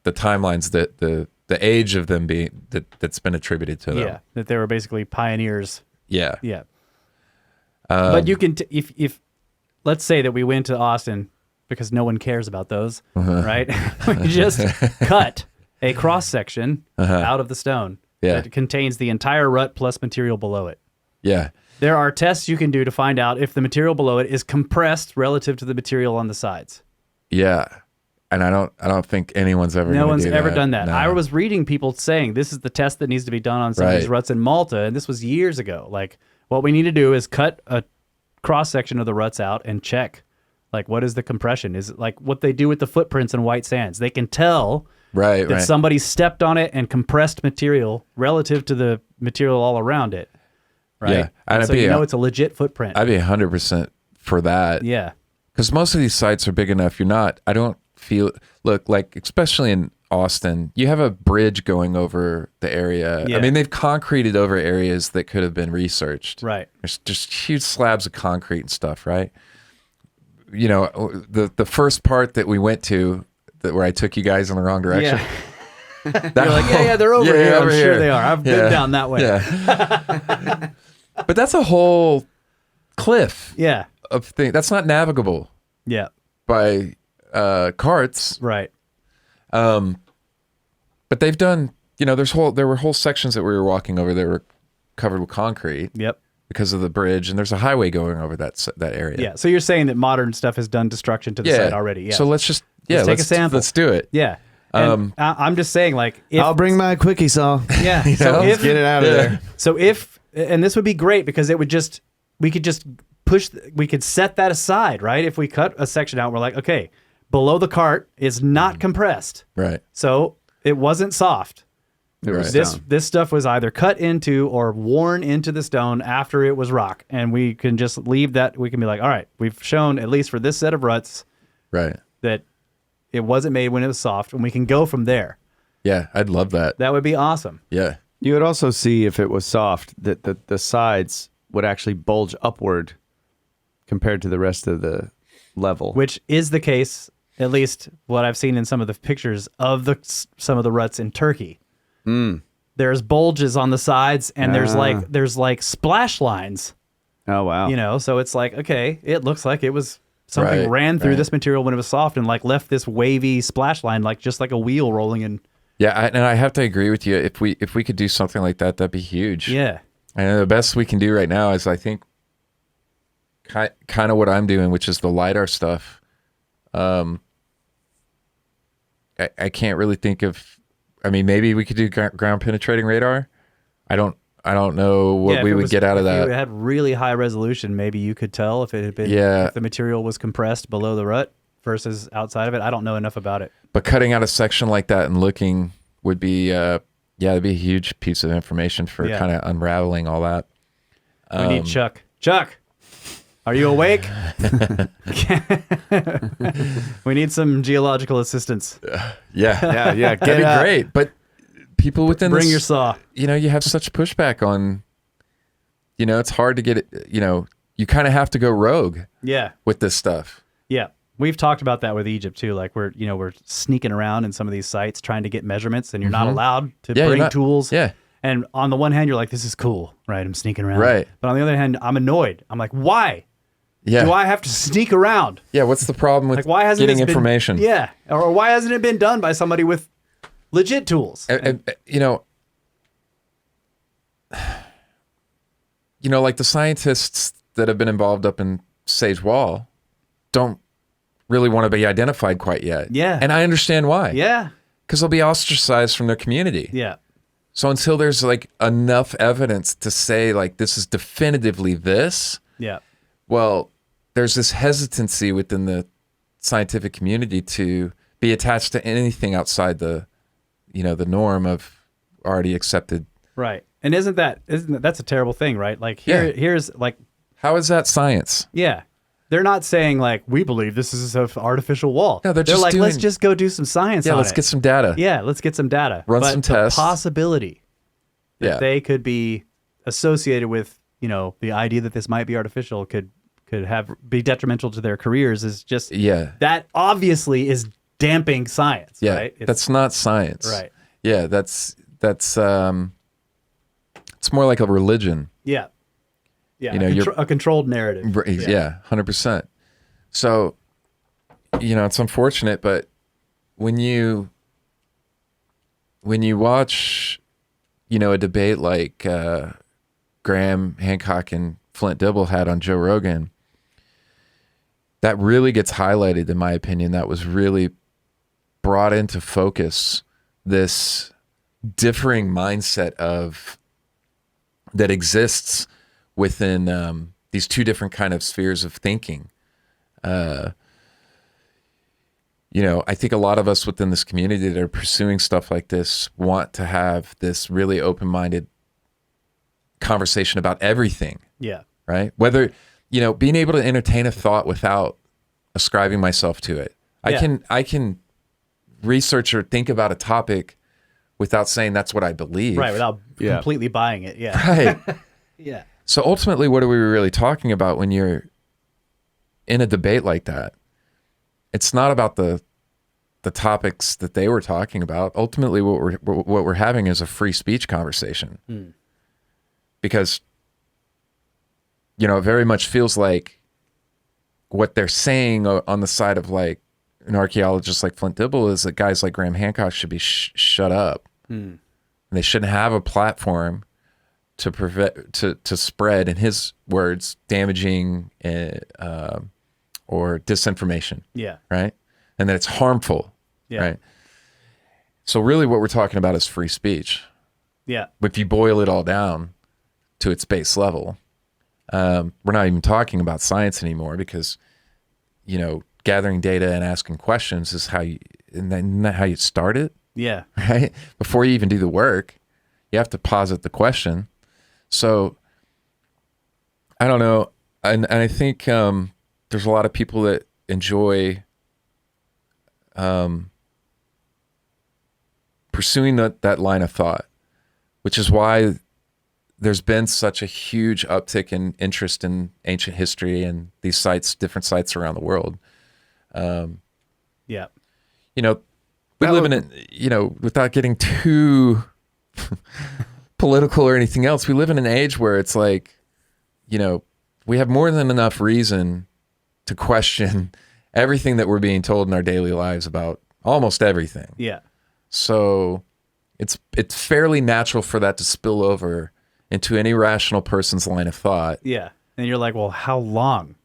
timelines that the age of them being that's been attributed to them. Yeah. That they were basically pioneers. Yeah. Yeah. But you can, if let's say that we went to Austin because no one cares about those, right? We just cut a cross section out of the stone Yeah. that contains the entire rut plus material below it. Yeah. There are tests you can do to find out if the material below it is compressed relative to the material on the sides. Yeah. And I don't think anyone's ever No gonna one's do ever that. done that. No. I was reading people saying this is the test that needs to be done on some of these Right. ruts in Malta, and this was years ago. Like, what we need to do is cut a cross section of the ruts out and check, like, what is the compression? Is it like what they do with the footprints in white sands? They can tell right. that somebody stepped on it and compressed material relative to the material all around it. Right. Yeah. And I'd so be you know a- it's a legit footprint. I'd be 100% for that. Yeah. Because most of these sites are big enough. I don't feel, look, like, especially in Austin, you have a bridge going over the area. Yeah. I mean, they've concreted over areas that could have been researched. Right. There's just huge slabs of concrete and stuff, right? You know, the first part that we went to, where I took you guys in the wrong direction. Yeah. That You're like, yeah, they're over here. I'm over sure here. they are. I've been down that way. Yeah. But that's a whole cliff Yeah. of thing. That's not navigable Yeah. by carts. Right. But they've done, there were whole sections that we were walking over that were covered with concrete Yep. because of the bridge, and there's a highway going over that area. Yeah. So you're saying that modern stuff has done destruction to the site already. Yeah. So let's just Let's take a sample. Let's do it. yeah. And I'm just saying, like, if, I'll bring my quickie saw. yeah. know? So Let's if get it out of there. So if, and this would be great because we could just we could set that aside, right? If we cut a section out, we're like, okay, below the cart is not compressed. Right. So it wasn't soft. It was This stone. this stuff was either cut into or worn into the stone after it was rock. And we can just leave that. We can be like, all right, we've shown, at least for this set of ruts, Right. that it wasn't made when it was soft, and we can go from there. Yeah, I'd love that. That would be awesome. Yeah. You would also see if it was soft that the sides would actually bulge upward compared to the rest of the level. Which is the case, at least what I've seen in some of the pictures of some of the ruts in Turkey. There's bulges on the sides, and there's like splash lines, Oh wow! so it's like, okay, it looks like it was something Right, ran through right. this material when it was soft and like left this wavy splash line, like just like a wheel rolling in. Yeah, and I have to agree with you. If we could do something like that, that'd be huge. Yeah. And the best we can do right now is, I think, kind of what I'm doing, which is the LiDAR stuff. I can't really think of. I mean, maybe we could do ground penetrating radar. I don't know what Yeah, we if it would was- get out of if that. you had really high resolution, maybe you could tell if it had been, Yeah. if the material was compressed below the rut versus outside of it. I don't know enough about it. But cutting out a section like that and looking would be, it'd be a huge piece of information for Yeah. kind of unraveling all that. We need Chuck. Chuck, are you awake? We need some geological assistance. Yeah, yeah. that'd be great. But people within Bring this, your saw. you have such pushback on, it's hard to get it, you kind of have to go rogue Yeah. with this stuff. Yeah. We've talked about that with Egypt too. Like we're sneaking around in some of these sites trying to get measurements, and you're not allowed to Yeah, you're bring not- tools. yeah. And on the one hand, you're like, this is cool, right? I'm sneaking around. Right. But on the other hand, I'm annoyed. I'm like, why? Yeah. Do I have to sneak around? Yeah, what's the problem with Like, why hasn't getting this been- information? Yeah. Or why hasn't it been done by somebody with legit tools? And, like the scientists that have been involved up in Sage Wall don't really want to be identified quite yet. Yeah. And I understand why. Yeah. Because they'll be ostracized from their community. Yeah. So until there's like enough evidence to say like this is definitively this, Yeah. well, there's this hesitancy within the scientific community to be attached to anything outside the norm of already accepted. Right. And isn't that's a terrible thing, right? Like here's like, how is that science? yeah. They're not saying like, we believe this is an artificial wall. No, they're just like, doing- let's just go do some science on Let's it. get some data. Yeah, let's get some data. Run But some the tests. possibility that Yeah. they could be associated with, the idea that this might be artificial could be detrimental to their careers is just that obviously is damping science. Yeah, right? that's not science. Right. Yeah, that's it's more like a religion. Yeah. Yeah. you're a controlled narrative. Yeah, 100%. So, it's unfortunate, but when you watch, a debate like Graham Hancock and Flint Dibble had on Joe Rogan, that really gets highlighted, in my opinion. That was really brought into focus this differing mindset that exists within these two different kind of spheres of thinking. I think a lot of us within this community that are pursuing stuff like this want to have this really open-minded conversation about everything. Yeah. Right? Whether, being able to entertain a thought without ascribing myself to it. Yeah. I can research or think about a topic without saying that's what I believe. Right. Without completely buying it. Yeah. Right. Yeah. So ultimately, what are we really talking about when you're in a debate like that? It's not about the topics that they were talking about. Ultimately, what we're having is a free speech conversation. Because, it very much feels like what they're saying on the side of like an archaeologist like Flint Dibble is that guys like Graham Hancock should be shut up. And they shouldn't have a platform to spread, in his words, damaging or disinformation. Yeah. Right. And that it's harmful. Yeah. Right. So really what we're talking about is free speech. Yeah. If you boil it all down to its base level, we're not even talking about science anymore because, gathering data and asking questions is isn't that how you start it? Yeah. Right? Before you even do the work, you have to posit the question. So I don't know. And I think there's a lot of people that enjoy pursuing that line of thought, which is why there's been such a huge uptick in interest in ancient history and these sites, different sites around the world. Yeah. We live in it, without getting too political or anything else, we live in an age where it's like, we have more than enough reason to question everything that we're being told in our daily lives about almost everything. Yeah. So it's fairly natural for that to spill over into any rational person's line of thought. Yeah. And you're like, well, how long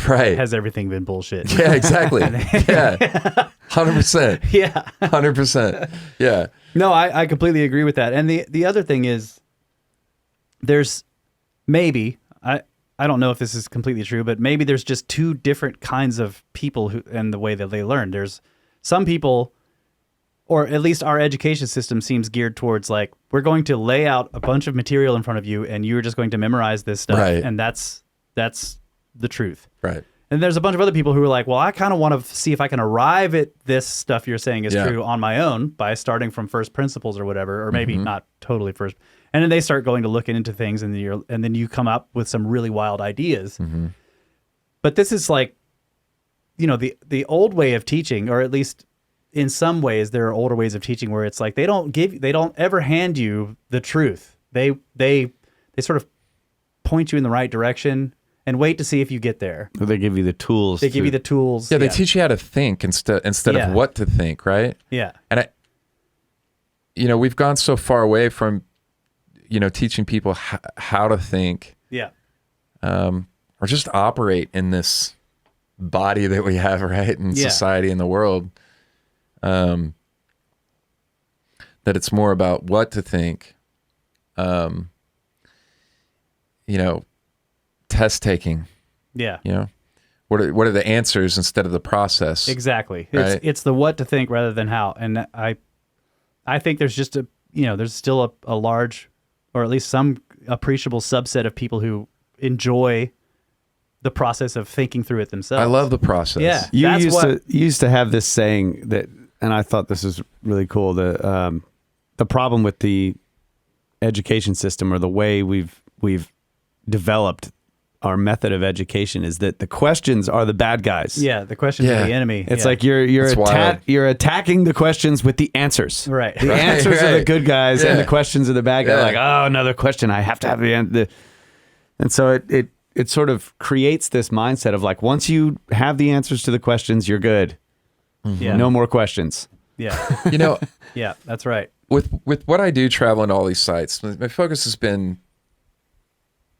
Right. has everything been bullshit? Yeah, exactly. Yeah. 100%. Yeah. 100%. Yeah. No, I completely agree with that. And the other thing is, there's maybe, I don't know if this is completely true, but maybe there's just two different kinds of people and the way that they learn. There's some people, or at least our education system seems geared towards like, we're going to lay out a bunch of material in front of you and you're just going to memorize this stuff. Right. And that's the truth. Right. And there's a bunch of other people who are like, well, I kind of want to see if I can arrive at this stuff you're saying is true on my own by starting from first principles or whatever, or maybe not totally first. And then they start going to looking into things, and then you come up with some really wild ideas. Mm-hmm. But this is like, the old way of teaching, or at least in some ways there are older ways of teaching where it's like they don't ever hand you the truth. They sort of point you in the right direction and wait to see if you get there. Or they give you the tools. They give you the tools. Yeah, they teach you how to think instead of what to think, right? Yeah. And we've gone so far away from, teaching people how to think, Yeah. or just operate in this body that we have, right, in society and the world. That it's more about what to think. Test taking. Yeah. What are the answers instead of the process? Exactly. Right? It's the what to think rather than how. And I think there's just there's still a large, or at least some appreciable subset of people who enjoy the process of thinking through it themselves. I love the process. Yeah. You used to have this saying that, and I thought this was really cool. The problem with the education system, or the way we've developed our method of education, is that the questions are the bad guys. Yeah, the questions are the enemy. It's yeah. like you're It's wild. you're attacking the questions with the answers. Right. The answers are the good guys, and the questions are the bad guys. Yeah. Like, oh, another question. I have to have the answer. And so it sort of creates this mindset of like, once you have the answers to the questions, you're good. Yeah. No more questions. Yeah. Yeah, that's right. With what I do traveling to all these sites, my focus has been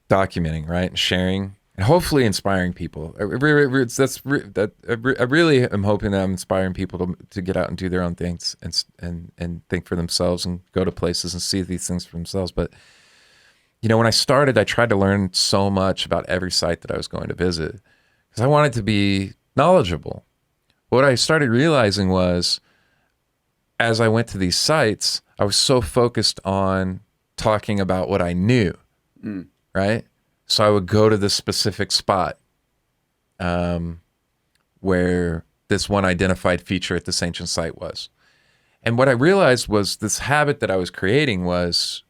documenting, right, and sharing, and hopefully inspiring people. I really am hoping that I'm inspiring people to get out and do their own things and think for themselves and go to places and see these things for themselves. But when I started, I tried to learn so much about every site that I was going to visit because I wanted to be knowledgeable. What I started realizing was, as I went to these sites, I was so focused on talking about what I knew, right? So I would go to this specific spot where this one identified feature at this ancient site was. And what I realized was this habit that I was creating was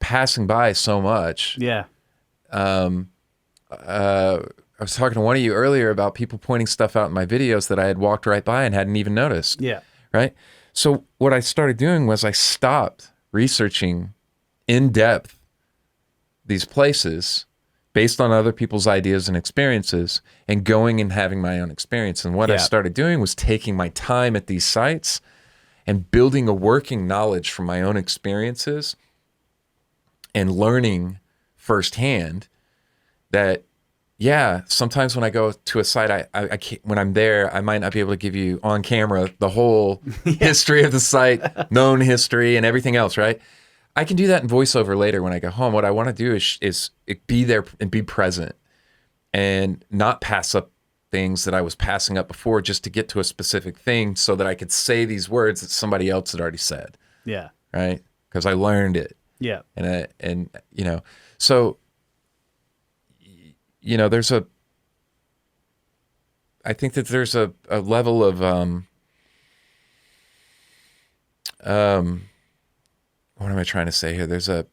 passing by so much. Yeah. I was talking to one of you earlier about people pointing stuff out in my videos that I had walked right by and hadn't even noticed. Yeah. Right? So what I started doing was I stopped researching in depth these places based on other people's ideas and experiences and going and having my own experience. And what I started doing was taking my time at these sites and building a working knowledge from my own experiences and learning firsthand that, sometimes when I go to a site, I can't, when I'm there, I might not be able to give you on camera the whole history of the site, known history and everything else, right? I can do that in voiceover later when I go home. What I want to do is be there and be present and not pass up things that I was passing up before just to get to a specific thing so that I could say these words that somebody else had already said. Yeah. Right? Because I learned it. Yeah. And so, I think that there's a level of, what am I trying to say here?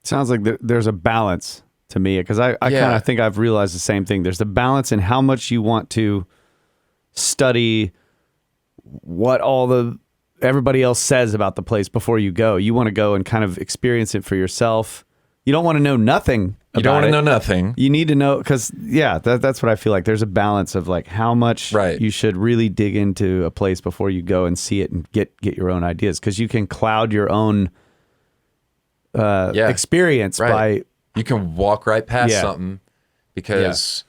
Sounds like there's a balance to me, because I kind of think I've realized the same thing. There's a balance in how much you want to study what everybody else says about the place before you go. You want to go and kind of experience it for yourself. You don't want to know nothing about it. You don't want to know nothing. You need to know, because, that's what I feel like. There's a balance of like how much you should really dig into a place before you go and see it and get your own ideas, because you can cloud your own experience by... You can walk right past something because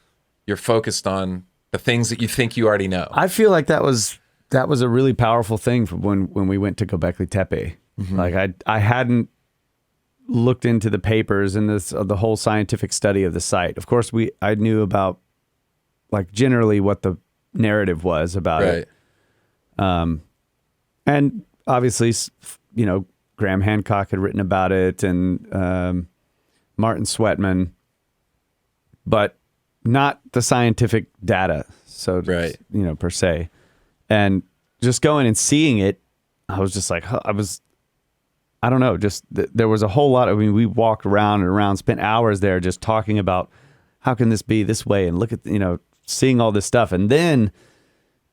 you're focused on the things that you think you already know. I feel like that was a really powerful thing from when we went to Göbekli Tepe. Mm-hmm. Like I hadn't looked into the papers and the whole scientific study of the site. Of course, I knew about like generally what the narrative was about it. And obviously, Graham Hancock had written about it, and Martin Sweatman, but not the scientific data. So, per se. And just going and seeing it, I was just like, I don't know, just there was a whole lot. We walked around and around, spent hours there just talking about how can this be this way, and look at, seeing all this stuff, and then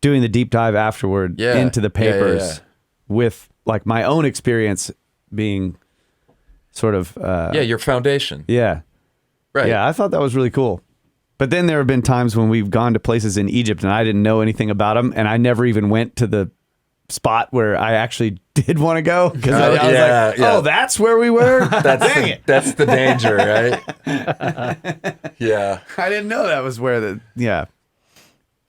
doing the deep dive afterward into the papers with like my own experience being sort of... your foundation. Yeah. Right. Yeah, I thought that was really cool. But then there have been times when we've gone to places in Egypt and I didn't know anything about them, and I never even went to the spot where I actually did want to go because I was yeah, like, yeah. oh, that's where we were. That's the danger, right? Yeah. I didn't know that was where the Yeah,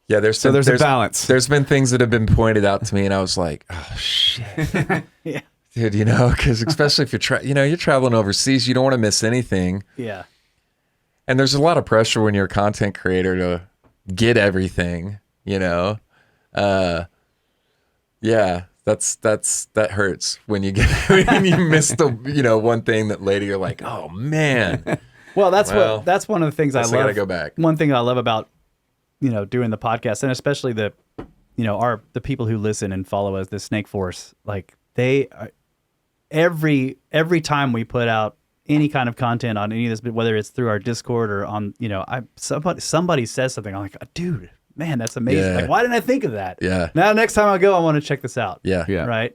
there's a balance. There's been things that have been pointed out to me, and I was like, "Oh shit, Yeah. dude!" Because especially if you're traveling overseas, you don't want to miss anything. Yeah. And there's a lot of pressure when you're a content creator to get everything. Yeah, that hurts when you when you miss the one thing that later you're like, "Oh man." Well, that's one of the things I love. I gotta go back. One thing I love about doing the podcast, and especially the people who listen and follow us, the Snake Force, like they are, every time we put out any kind of content on any of this, whether it's through our Discord or on somebody says something, I'm like, dude, man, that's amazing. Yeah. Like, why didn't I think of that? Yeah. Now next time I go, I want to check this out. Yeah. Right.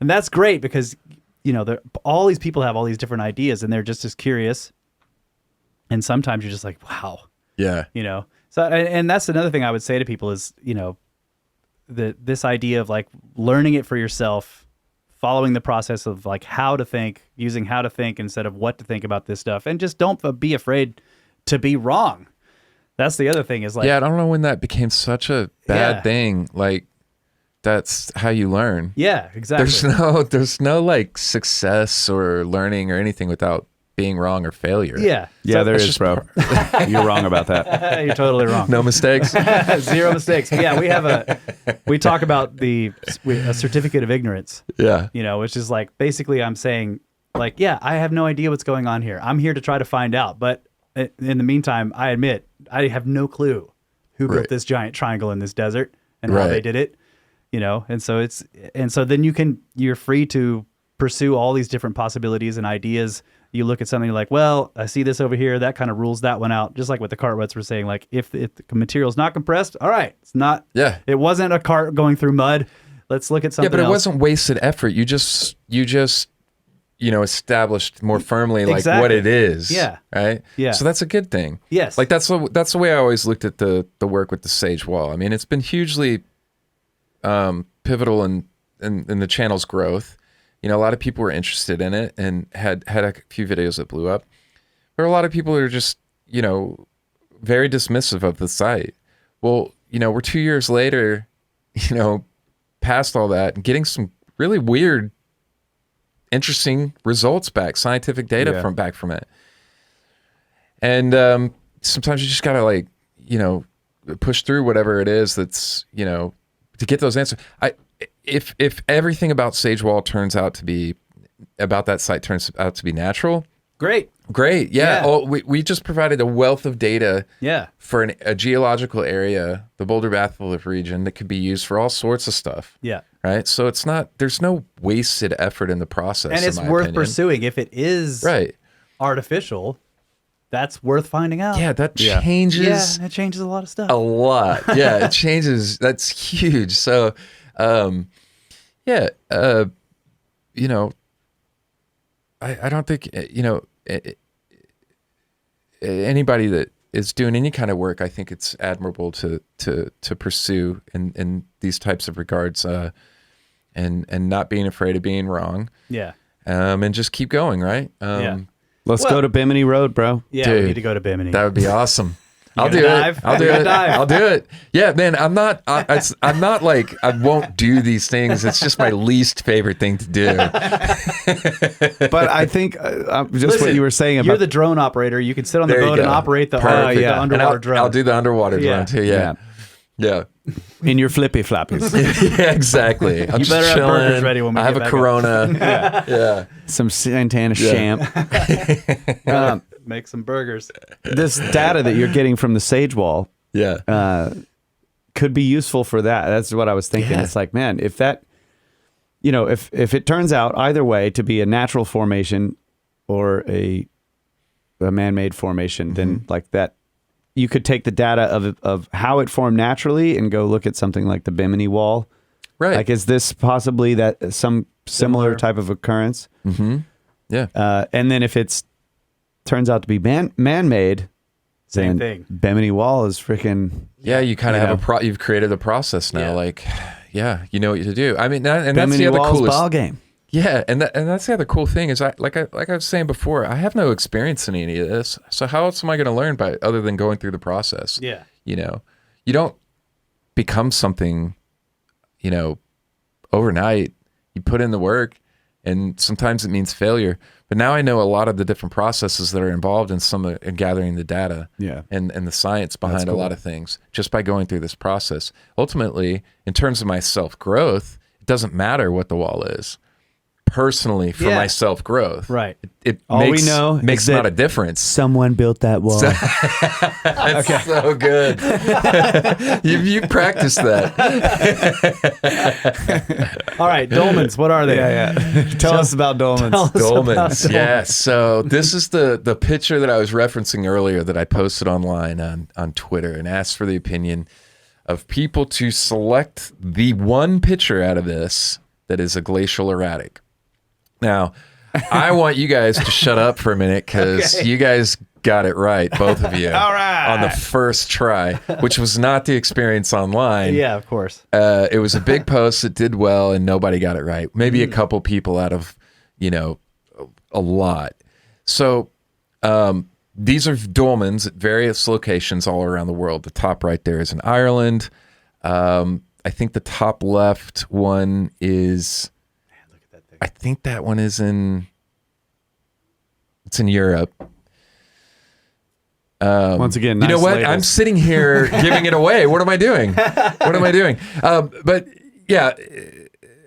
And that's great because all these people have all these different ideas and they're just as curious. And sometimes you're just like, wow. Yeah. So, and that's another thing I would say to people is, this idea of like learning it for yourself, following the process of like how to think, using how to think instead of what to think about this stuff. And just don't be afraid to be wrong. That's the other thing is like, yeah, I don't know when that became such a bad thing. Like that's how you learn. Yeah, exactly. There's no like success or learning or anything without being wrong or failure. Yeah. Yeah, there is, bro. You're wrong about that. You're totally wrong. No mistakes. Zero mistakes. Yeah, we talk about a certificate of ignorance. Yeah. Which is like basically I'm saying like, yeah, I have no idea what's going on here. I'm here to try to find out, but in the meantime, I admit I have no clue who built this giant triangle in this desert and how they did it. And so then you're free to pursue all these different possibilities and ideas. You look at something, you're like, well, I see this over here. That kind of rules that one out. Just like what the cart ruts were saying, like if the material's not compressed, all right, it's not. Yeah. It wasn't a cart going through mud. Let's look at something. Yeah, but it else. wasn't wasted effort. You just established more firmly like what it is. Yeah. Right. Yeah. So that's a good thing. Yes. Like that's the way I always looked at the work with the Sage Wall. I mean, it's been hugely pivotal in the channel's growth. A lot of people were interested in it and had a few videos that blew up. There are a lot of people who are just, very dismissive of the site. Well, we're 2 years later, past all that and getting some really weird, interesting results back, scientific data from it. And sometimes you just gotta like, push through whatever it is that's, to get those answers. If everything about Sage Wall turns out to be natural, great. Yeah. Oh, we just provided a wealth of data. Yeah. For a geological area, the Boulder Bathfield region, that could be used for all sorts of stuff. Yeah. Right. So there's no wasted effort in the process. And it's worth pursuing. If it is artificial, that's worth finding out. Yeah, that changes. Yeah, it changes a lot of stuff. A lot. Yeah, it changes. That's huge. So. I don't think, anybody that is doing any kind of work, I think it's admirable to pursue in these types of regards, and not being afraid of being wrong. Yeah. And just keep going, right? Let's go to Bimini Road, bro. Yeah, dude, we need to go to Bimini. That would be awesome. I'll do it. I'll do it. Yeah, man. I'm not like I won't do these things. It's just my least favorite thing to do. But I think just what you were saying about you're the drone operator. You can sit on the boat and operate the underwater drone. I'll do the underwater drone too. Yeah. In your flippy floppies. Yeah, exactly. I'm you better have burgers ready when we I have a Corona. Yeah. Some Santana Champ. Make some burgers. This data that you're getting from the Sage Wall, could be useful for that. That's what I was thinking. Yeah. It's like, man, if that, if it turns out either way to be a natural formation or a man-made formation, then like that, you could take the data of how it formed naturally and go look at something like the Bimini Wall. Right. Like, is this possibly that some similar type of occurrence? Mm-hmm. Yeah. And then if it's turns out to be man-made, same thing. Bimini Wall is freaking. Yeah, you kind of have you've created a process now. Yeah. Like, Yeah, you know what to do. I mean, and that's Bimini the other Walls coolest. ball game. Yeah, and that's the other cool thing is like I was saying before, I have no experience in any of this. So how else am I going to learn by other than going through the process? Yeah. You know, you don't become something, you know, overnight. You put in the work, and sometimes it means failure. But now I know a lot of the different processes that are involved in in gathering the data, and the science behind a lot of things just by going through this process. Ultimately, in terms of my self-growth, it doesn't matter what the wall is. Personally, for my self-growth, Right. It All makes, we know makes is not that a difference. Someone built that wall. That's so good. you practiced that. All right, dolmens. What are they? Tell us about dolmens. Dolmens. Yeah. So this is the picture that I was referencing earlier that I posted online on Twitter and asked for the opinion of people to select the one picture out of this that is a glacial erratic. Now, I want you guys to shut up for a minute because you guys got it right, both of you. All right. On the first try, which was not the experience online. Yeah, of course. It was a big post that did well and nobody got it right. Maybe a couple people out of, a lot. So these are dolmens at various locations all around the world. The top right there is in Ireland. I think the top left one is... look at that thing. I think that one is it's in Europe. Once again, nice you know what? labels. I'm sitting here giving it away. What am I doing? But yeah,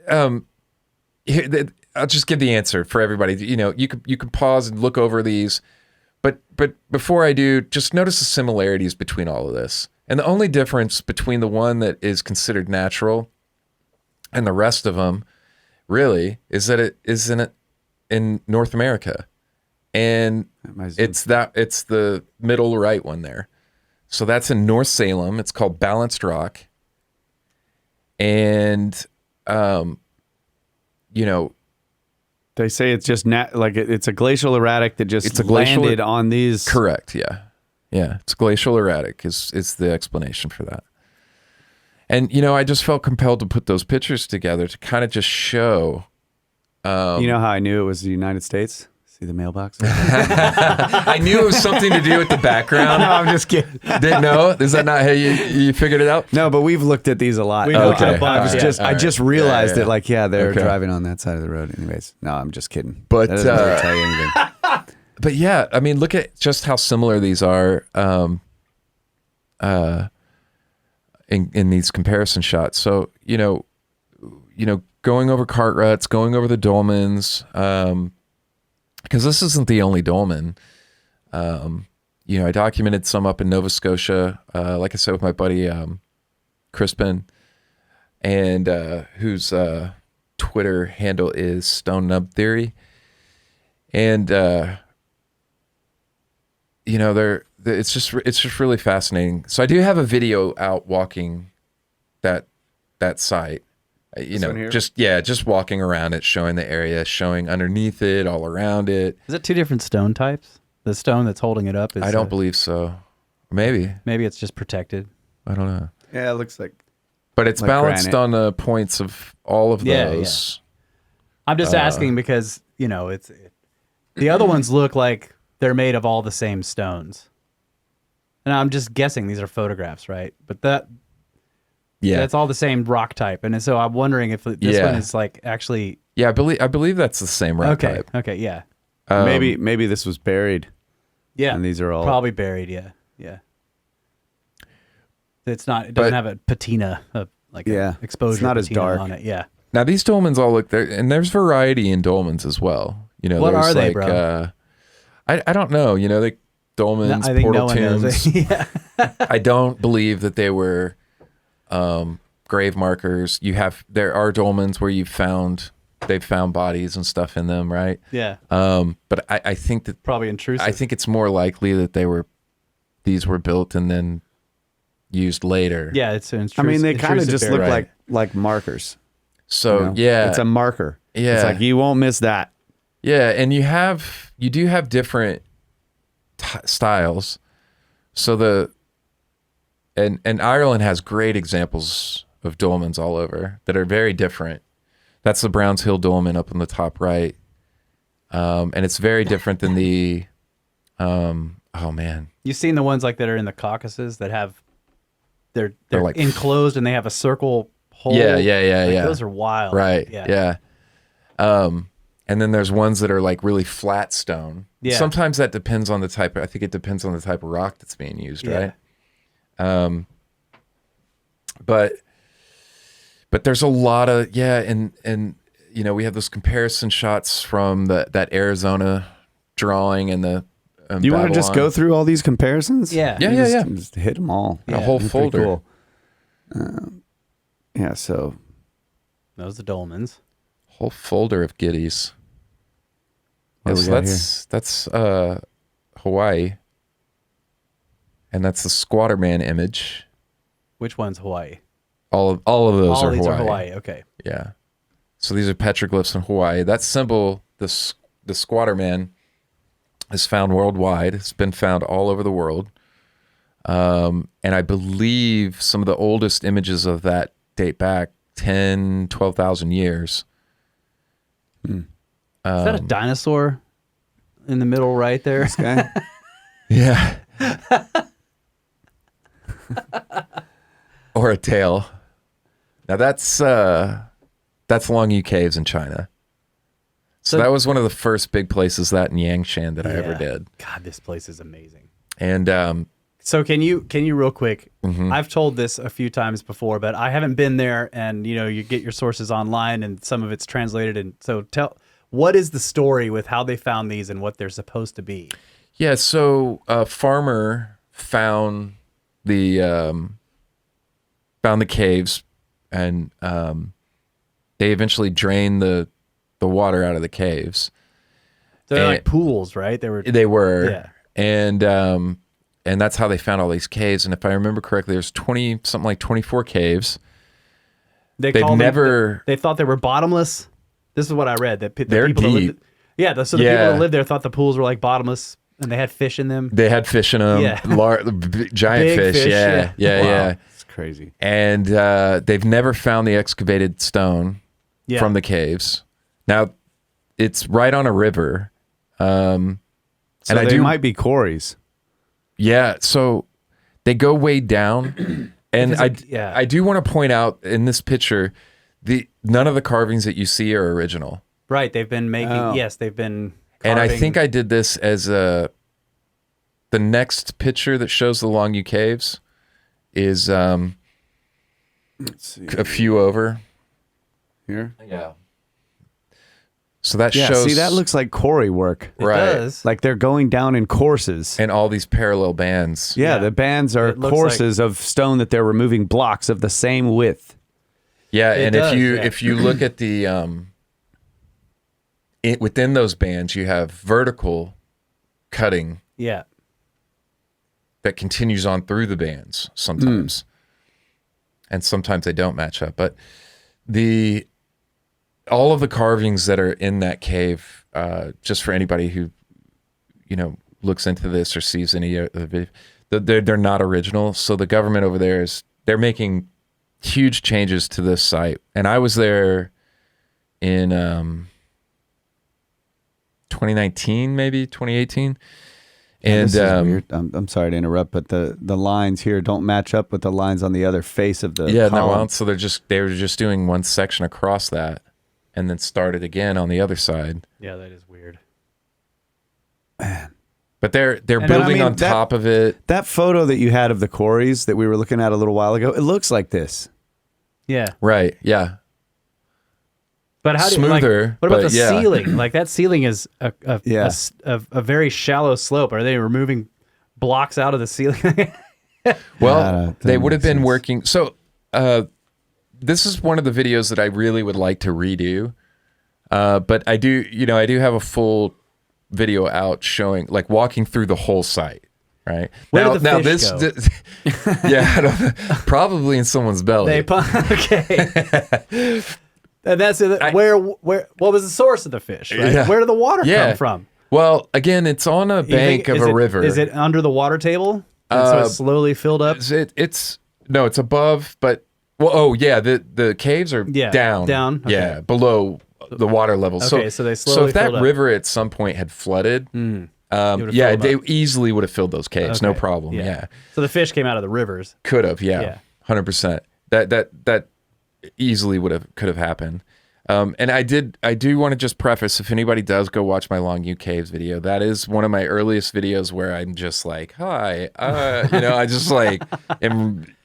I'll just give the answer for everybody. You can pause and look over these, but before I do, just notice the similarities between all of this. And the only difference between the one that is considered natural and the rest of them, really, is that it is in North America. And it's the middle right one there. So that's in North Salem. It's called Balanced Rock. And, they say it's just it's a glacial erratic that just landed on these. Correct. Yeah. Yeah. It's glacial erratic is the explanation for that. And, I just felt compelled to put those pictures together to kind of just show. You know how I knew it was the United States? See the mailbox? I knew it was something to do with the background. No, I'm just kidding. Didn't know? Is that not how you figured it out? No, but we've looked at these a lot. Okay. I just realized Yeah. that they're driving on that side of the road. Anyways, no, I'm just kidding. But that doesn't really tell you anything. But yeah, I mean, look at just how similar these are in these comparison shots. So going over cart ruts, going over the dolmens. Because this isn't the only dolmen. I documented some up in Nova Scotia, like I said, with my buddy Crispin, and whose Twitter handle is Stone Nub Theory. And it's just really fascinating. So I do have a video out walking that site. Just walking around it, showing the area, showing underneath it, all around it. Is it two different stone types? The stone that's holding it up is... I don't believe so. Maybe it's just protected. I don't know. Yeah, it looks like... But it's balanced granite. on the points of all of those. Yeah. I'm just asking because, it's the other ones look like they're made of all the same stones. And I'm just guessing these are photographs, right? But that's all the same rock type, and so I'm wondering if this one is like actually. Yeah, I believe that's the same rock type. Okay, yeah. Maybe this was buried. Yeah, and these are all probably buried. Yeah. It's not. It doesn't have a patina exposure. It's not as dark on it. Yeah. Now these dolmens all look there, and there's variety in dolmens as well. What are they, bro? I don't know. They dolmens, I think portal no one knows. tombs. Yeah. I don't believe that they were. Grave markers. There are dolmens where they've found bodies and stuff in them, right? Yeah. But I think that probably intrusive. I think it's more likely that these were built and then used later. Yeah, it's an intrusive. I mean, they kind of just look Right. like markers. So yeah, it's a marker. Yeah, it's like you won't miss that. Yeah, and you do have different styles. So and Ireland has great examples of dolmens all over that are very different. That's the Browns Hill dolmen up on the top right. And it's very different than the, oh man. You've seen the ones like that are in the Caucasus that have, they're like enclosed and they have a circle hole. Yeah. Those are wild. Right. Yeah. And then there's ones that are like really flat stone. Yeah. Sometimes that depends on the type. I think it depends on the type of rock that's being used, right? But there's a lot of and you know, we have those comparison shots from that Arizona drawing and the Do you want to just go through all these comparisons? Yeah. Just hit them all. a whole That's pretty folder. Cool. Yeah, so Those are the dolmens. Whole folder of giddies. What do we got That's Hawaii, and that's the Squatter Man image. Which one's Hawaii? All of those All are these Hawaii. are Hawaii. Okay. Yeah. So these are petroglyphs in Hawaii. That symbol, the Squatter Man, is found worldwide. It's been found all over the world. And I believe some of the oldest images of that date back 10, 12,000 years. Is that a dinosaur in the middle right there? this guy. Yeah. Or a tail. Now that's Longyou Caves in China. So that was one of the first big places that in Yangshan that I ever did. God, this place is amazing. And So can you real quick? Mm-hmm. I've told this a few times before, but I haven't been there. And you know, you get your sources online, and some of it's translated. And so what is the story with how they found these and what they're supposed to be? yeah, so a farmer found the caves, and they eventually drained the water out of the caves. They're And- like pools, right? They were. Yeah. And that's how they found all these caves. And if I remember correctly, there's 24 caves. They've never- They thought they were bottomless. This is what I read. That They're people that lived, deep. so the people that lived there thought the pools were like bottomless, and they had fish in them. They had fish in them, Yeah. giant Big fish. fish, Yeah. Wow, it's crazy. And they've never found the excavated stone Yeah. from the caves. Now, it's right on a river. So I they do- might be quarries. Yeah, so they go way down, and I do want to point out in this picture, none of the carvings that you see are original. Right. They've been making. Oh. Yes, they've been. And I carving- think I did this as the next picture that shows the Longyou Caves is Let's see. a few over. Here. Yeah. So that Yeah, shows. see, that looks like quarry work. It right. does. Like they're going down in courses. And all these parallel bands. Yeah, Yeah. the bands are It looks courses of stone that they're removing blocks of the same width. Yeah, It and does, if yeah. you look at the within those bands, you have vertical cutting Yeah. that continues on through the bands sometimes, and sometimes they don't match up. But all of the carvings that are in that cave, just for anybody who looks into this or sees any of the video, they're not original. So the government over there they're making huge changes to this site, and I was there in 2019, maybe 2018. And this is weird. I'm sorry to interrupt, but the lines here don't match up with the lines on the other face of the column. so they were just doing one section across that, and then started again on the other side. Yeah, that is weird. But they're But I building mean, on top of it. That photo that you had of the quarries that we were looking at a little while ago, it looks like this. Yeah. Right? Yeah. But how Smoother, what about but the yeah. ceiling? Like that ceiling is a very shallow slope. Are they removing blocks out of the ceiling? Well, that they would have makes been sense. working. So this is one of the videos that I really would like to redo. But I do have a full video out showing, like, walking through the whole site. Right Where now, did the fish go? yeah, I don't, probably in someone's belly. Okay. And that's where. What was the source of the fish? Right? Yeah. Where did the water Yeah. come from? Well, again, it's on a You think- bank of is a it- river. Is it under the water table? And so it's slowly filled up. It's above, but Well, oh yeah, the caves are Yeah, down. down, okay. Yeah, below the water level. Okay, so they slowly if that filled up. river at some point had flooded, would've yeah, filled they up. easily would have filled those caves, no Okay, problem. Yeah, So the fish came out of the rivers. could have. Yeah. Yeah, 100%. That easily could have happened. And I do want to just preface, if anybody does go watch my Longyou Caves video, that is one of my earliest videos where I'm just like, hi, I just like am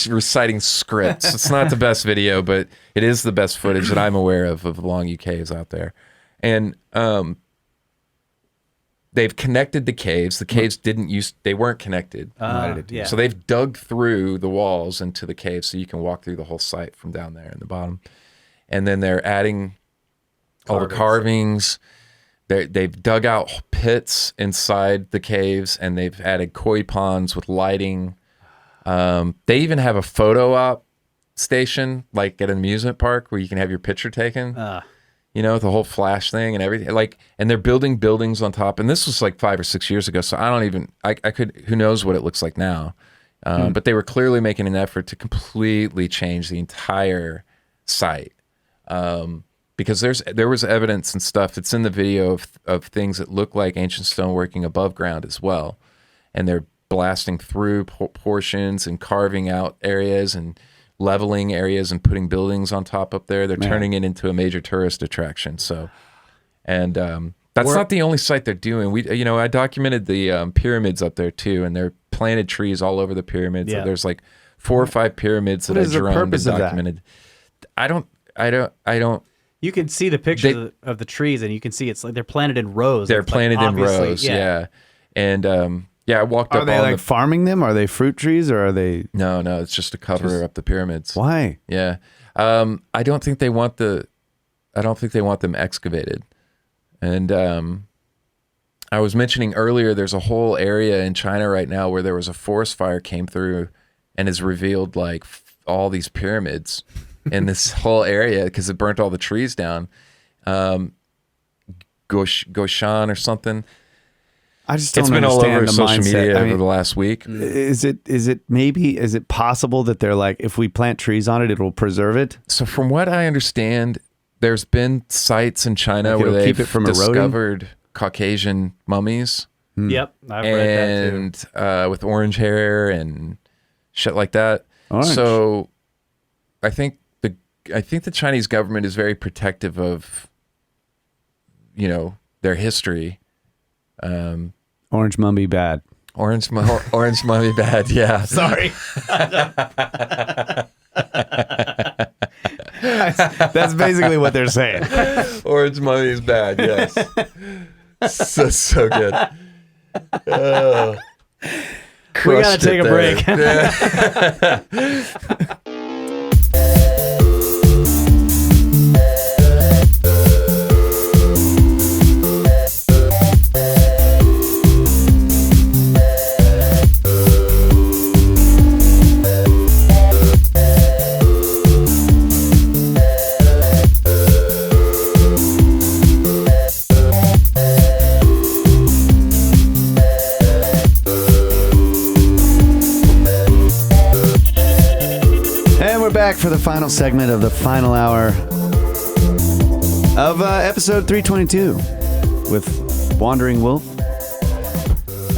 reciting scripts. It's not the best video, but it is the best footage that I'm aware of Longyou Caves out there. And they've connected the caves. The caves they weren't connected. Yeah. So they've dug through the walls into the cave so you can walk through the whole site from down there in the bottom. And then they're adding all the carvings. They've dug out pits inside the caves, and they've added koi ponds with lighting. They even have a photo op station, like at an amusement park, where you can have your picture taken. The whole flash thing and everything. And they're building buildings on top. And this was like 5 or 6 years ago, so who knows what it looks like now. But they were clearly making an effort to completely change the entire site. Because there was evidence and stuff that's in the video of things that look like ancient stoneworking above ground as well. And they're blasting through portions and carving out areas and leveling areas and putting buildings on top up there. They're turning it into a major tourist attraction. So, and that's not the only site they're doing. I documented the pyramids up there too, and they're planted trees all over the pyramids. Yeah. There's like 4 or 5 pyramids that I droned and documented. I don't. You can see the pictures of the trees, and you can see it's like they're planted in rows. They're It's like planted in obviously- rows. Yeah. And I walked Are up they on like farming them? Are they fruit trees or are they? No, it's just to cover up the pyramids. Why? Yeah. I don't think they want them excavated. And I was mentioning earlier, there's a whole area in China right now where there was a forest fire came through and has revealed like all these pyramids in this whole area because it burnt all the trees down. Goshan or something. I just don't It's been all understand over the social mindset. media I mean, over the last week. Is it possible that they're like, if we plant trees on it, it'll preserve it? So from what I understand, there's been sites in China Like where it'll they've keep it from eroding? discovered Caucasian mummies Yep, I've read that too. and with orange hair and shit like that. Orange. So I think the Chinese government is very protective of their history. Orange mummy bad. Orange mummy bad. Yeah. Sorry. That's basically what they're saying. Orange mummy is bad. Yes. so good. Oh. We gotta take a break. Back for the final segment of the final hour of episode 322 with Wandering Wolf.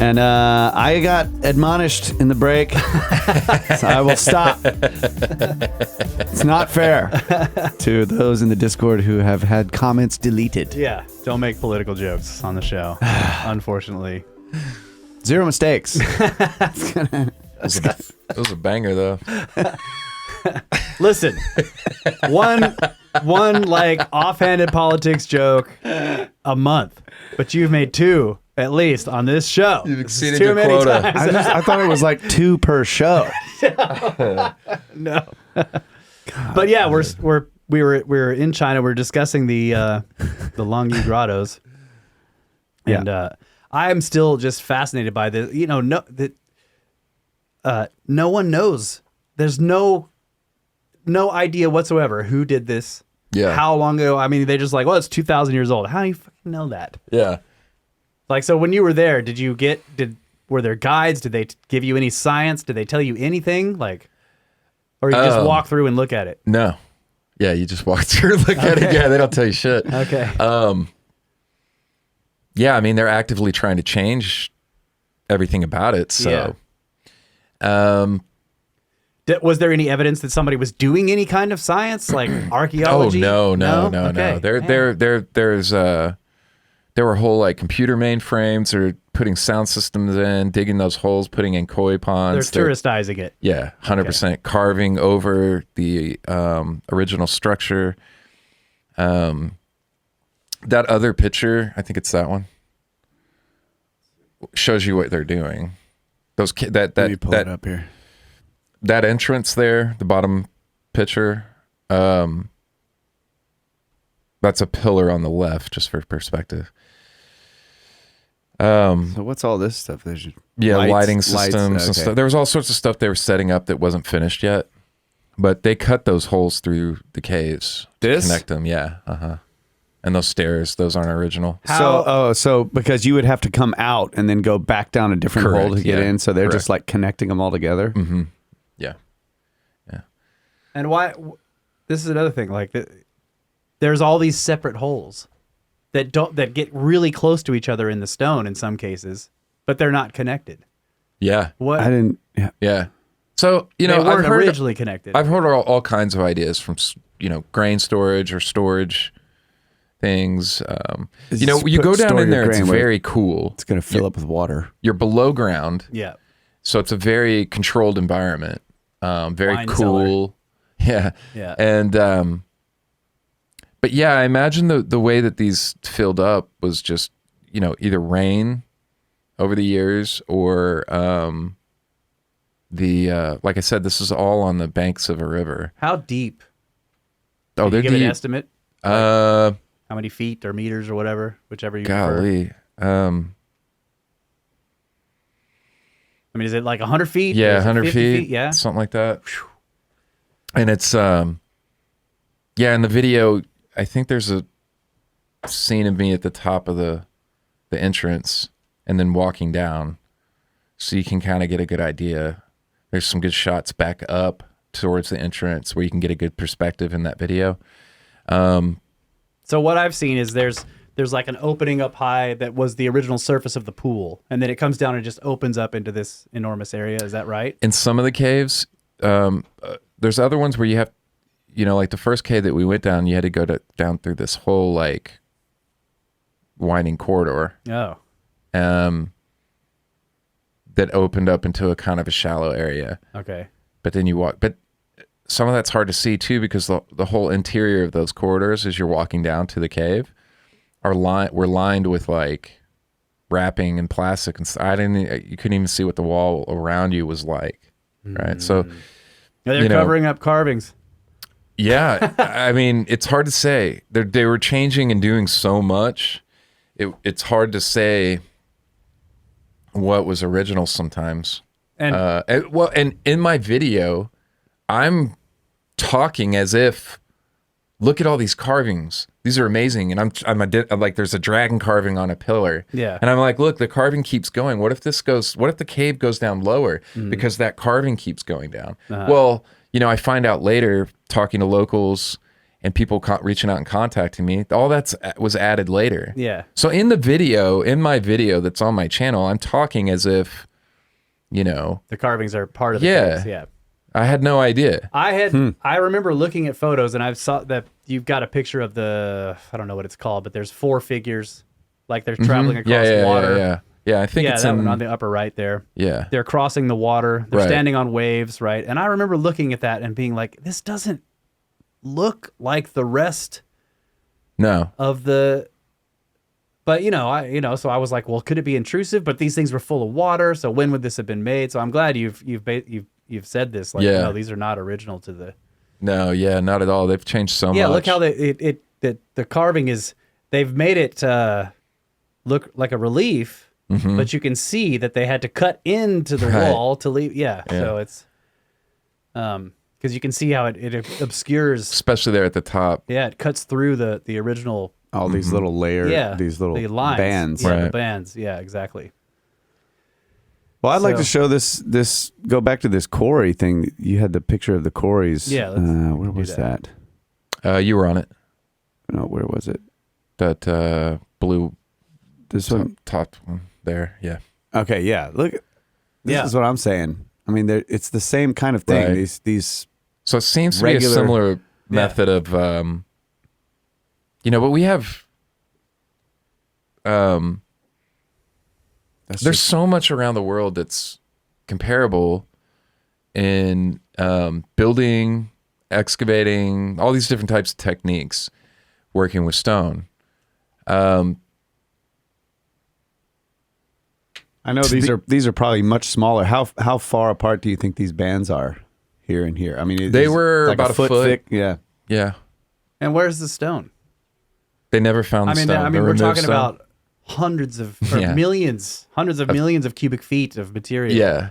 And I got admonished in the break, so I will stop. It's not fair to those in the Discord who have had comments deleted. Yeah, don't make political jokes on the show, unfortunately. 0 mistakes. It was a banger though. Listen, one like offhanded politics joke a month, but you've made 2 at least on this show. You've exceeded Too your many quota. times. I thought it was like 2 per show. No. But yeah, we were in China. We're discussing the Longyou Grottoes, and I'm still just fascinated by this. No one knows. There's no idea whatsoever who did this. Yeah. How long ago? I mean, they just like, well, it's 2,000 years old. How do you fucking know that? Yeah. Like, so when you were there, were there guides? Did they give you any science? Did they tell you anything? Like, Or you just walk through and look at it? No. Yeah, you just walk through and look at it. Yeah, they don't tell you shit. Okay. Yeah, I mean, they're actively trying to change everything about it. So, was there any evidence that somebody was doing any kind of science, like archaeology? Oh, no. Okay. There were whole like computer mainframes or putting sound systems in, digging those holes, putting in koi ponds. They're touristizing it. Yeah, 100% carving over the original structure. That other picture, I think it's that one, shows you what they're doing. Let me pull it up here. That entrance there, the bottom picture, that's a pillar on the left, just for perspective. So what's all this stuff? There's lighting systems and stuff. There was all sorts of stuff they were setting up that wasn't finished yet, but they cut those holes through the caves to connect them. Yeah, And those stairs, those aren't original. So because you would have to come out and then go back down a different hole to get in, so they're just like connecting them all together. Mm-hmm. Yeah. And why? This is another thing. Like, there's all these separate holes that get really close to each other in the stone in some cases, but they're not connected. Yeah. What? I didn't. Yeah. So they weren't originally connected. I've heard all kinds of ideas from grain storage or storage things. You go down in there, it's very cool. It's going to fill up with water. You're below ground. Yeah. So it's a very controlled environment. Very Wine cool. cellar. Yeah. And but yeah, I imagine the way that these filled up was just, either rain over the years or like I said, this is all on the banks of a river. How deep? Oh, they're give deep. An estimate? How many feet or meters or whatever, whichever you prefer. Golly. I mean, is it like 100 feet? Yeah, 100 feet. Yeah. Something like that. And it's, in the video, I think there's a scene of me at the top of the entrance and then walking down. So you can kind of get a good idea. There's some good shots back up towards the entrance where you can get a good perspective in that video. So what I've seen is there's like an opening up high that was the original surface of the pool, and then it comes down and just opens up into this enormous area. Is that right? In some of the caves, there's other ones where you have, like the first cave that we went down, you had to go down through this whole like winding corridor. Oh. That opened up into a kind of a shallow area. Okay. But then you walk, but some of that's hard to see too, because the whole interior of those corridors, as you're walking down to the cave, were lined with like wrapping and plastic and stuff. You couldn't even see what the wall around you was like. Right. So they're covering up carvings. Yeah. I mean, it's hard to say. They were changing and doing so much. It's hard to say what was original sometimes. And in my video, I'm talking as if, look at all these carvings. These are amazing. And I'm like, there's a dragon carving on a pillar. Yeah. And I'm like, look, the carving keeps going. What if the cave goes down lower because that carving keeps going down? Uh-huh. Well, I find out later talking to locals and people reaching out and contacting me, all that was added later. Yeah. So in my video that's on my channel, I'm talking as if, the carvings are part of the case. Yeah. I had no idea. I remember looking at photos, and I saw that you've got a picture of I don't know what it's called, but there's 4 figures, like they're traveling across water. Yeah, I think it's that one on the upper right there. Yeah. They're crossing the water. They're Right. standing on waves, right? And I remember looking at that and being like, this doesn't look like the rest No. of the... But, so I was like, well, could it be intrusive? But these things were full of water, so when would this have been made? So I'm glad you've said this. Like, no, these are not original to the... No, yeah, not at all. They've changed so much. Yeah, look how the carving is... They've made it look like a relief, but you can see that they had to cut into the wall to leave. Yeah, so it's... because you can see how it obscures... Especially there at the top. Yeah, it cuts through the original... All these little layers, these little the lines. bands. Yeah, Right. the bands. Yeah, exactly. Well, I'd like So- to show this. Go back to this quarry thing. You had the picture of the quarries. Yeah, where was that? You were on it. No, where was it? That blue This one. top one there. Yeah. Okay, yeah. Look, this Yeah. is what I'm saying. I mean, it's the same kind of thing. Right. These. So it seems to be a Regular- similar method of, but we have. That's There's just- so much around the world that's comparable in building, excavating, all these different types of techniques, working with stone. I know these are probably much smaller. How far apart do you think these bands are here and here? I mean, They is it were like about a foot. thick. Yeah. Yeah, And where's the stone? they never found the stone. They we're removed talking stone. about hundreds of or Yeah. millions, hundreds of millions of cubic feet of material. Yeah,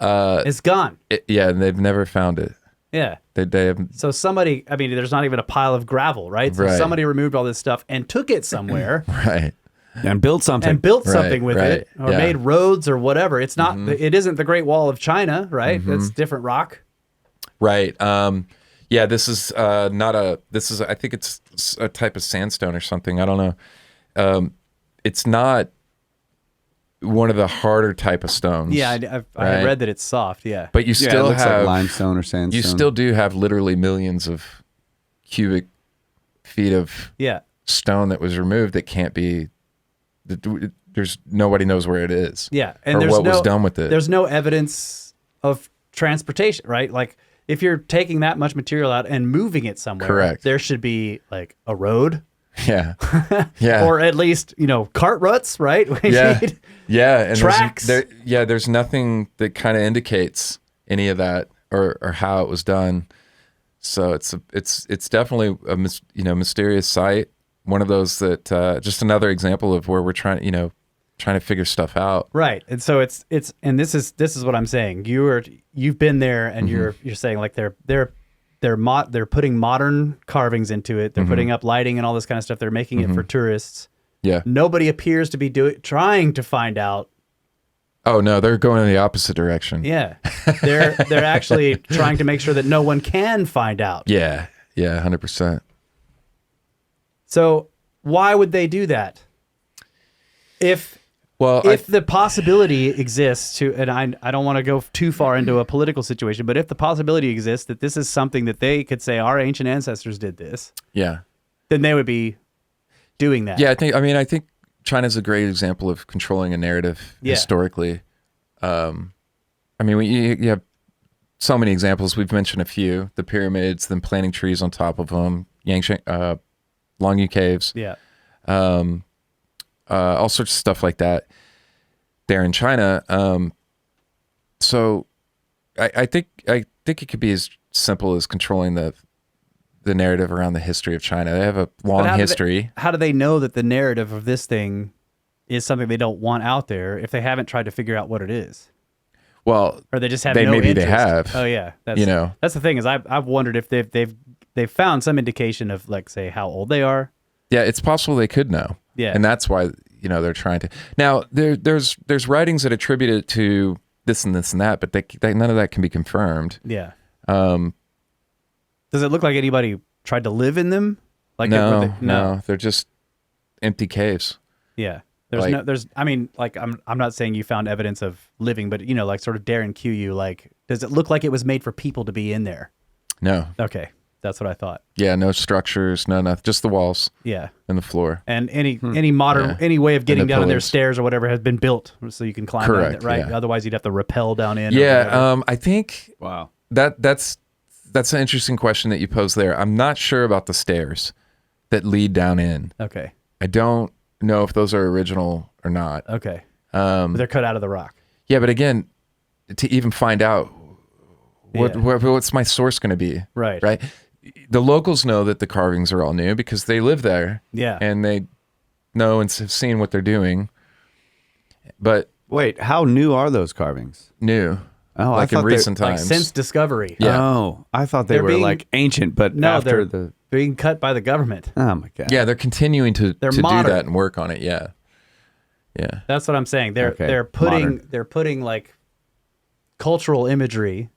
It's gone. and they've never found it. Yeah. They have, So somebody, I mean, there's not even a pile of gravel, right? So Right. somebody removed all this stuff and took it somewhere right. And build something. and built Right, something with right, it or yeah. made roads or whatever. It's not, it isn't the Great Wall of China, right? It's different rock. Right. Yeah, this is I think it's a type of sandstone or something. I don't know. It's not one of the harder type of stones. Yeah, I right? read that it's soft. Yeah. But you yeah, it still looks have like limestone or sandstone. you still do have literally millions of cubic feet of Yeah. stone that was removed that can't be. There's nobody knows where it is. Yeah. And or there's what no, was done with it. There's no evidence of transportation, right? Like if you're taking that much material out and moving it somewhere, Correct. there should be like a road Yeah. Yeah. or at least, cart ruts, right? We yeah. need- Yeah. And Tracks. there's nothing that kind of indicates any of that or how it was done. So it's definitely a mysterious site. One of those that just another example of where we're trying to figure stuff out. Right. And so it's and this is what I'm saying. You've been there and you're saying like they're putting modern carvings into it. They're putting up lighting and all this kind of stuff. They're making it for tourists. Yeah. Nobody appears to be trying to find out. Oh no, they're going in the opposite direction. Yeah. They're actually trying to make sure that no one can find out. Yeah. Yeah. 100%. So why would they do that? If Well, the possibility exists and I don't want to go too far into a political situation, but if the possibility exists that this is something that they could say our ancient ancestors did this, yeah. then they would be doing that. Yeah. I think China's a great example of controlling a narrative Yeah. historically. You have so many examples. We've mentioned a few: the pyramids, them planting trees on top of them, Yangshan, Longyou caves, Yeah. all sorts of stuff like that there in China. So I think it could be as simple as controlling the narrative around the history of China. They have a long history. How do they know that the narrative of this thing is something they don't want out there if they haven't tried to figure out what it is? Well, Or they just have They- no maybe they interest? have. Oh yeah, that's that's the thing is I've wondered if they've found some indication of like say how old they are. yeah, it's possible they could know. Yeah. And that's why, they're trying to. Now, there's writings that attribute it to this and this and that, but none of that can be confirmed. Yeah. Um, Does it look like anybody tried to live in them? Like no, they're just empty caves. Yeah. I'm not saying you found evidence of living, but like sort of dare and cue you. Like, does it look like it was made for people to be in there? No. Okay. That's what I thought. Yeah, no structures, no nothing, just the walls Yeah. and the floor. And any modern, any way of getting the down in their pillars. stairs or whatever has been built so you can climb down Correct, it, right? yeah. Otherwise you'd have to rappel down in. or Yeah, whatever. I think Wow. that's an interesting question that you pose there. I'm not sure about the stairs that lead down in. Okay. I don't know if those are original or not. Okay. But they're cut out of the rock. Yeah, but again, to even find out what's my source going to be? Right. Right. The locals know that the carvings are all new because they live there. Yeah. And they know and have seen what they're doing. But Wait, how new are those carvings? new. Oh, I like thought in they- recent Like times. since discovery. Yeah. Oh, I thought they They're were being- like ancient, but No, after they're being cut by the government. Oh my god. Yeah, they're continuing to do modern. that and work on it. Yeah. Yeah. That's what I'm saying. They're Okay. they're putting Modern. they're putting like cultural imagery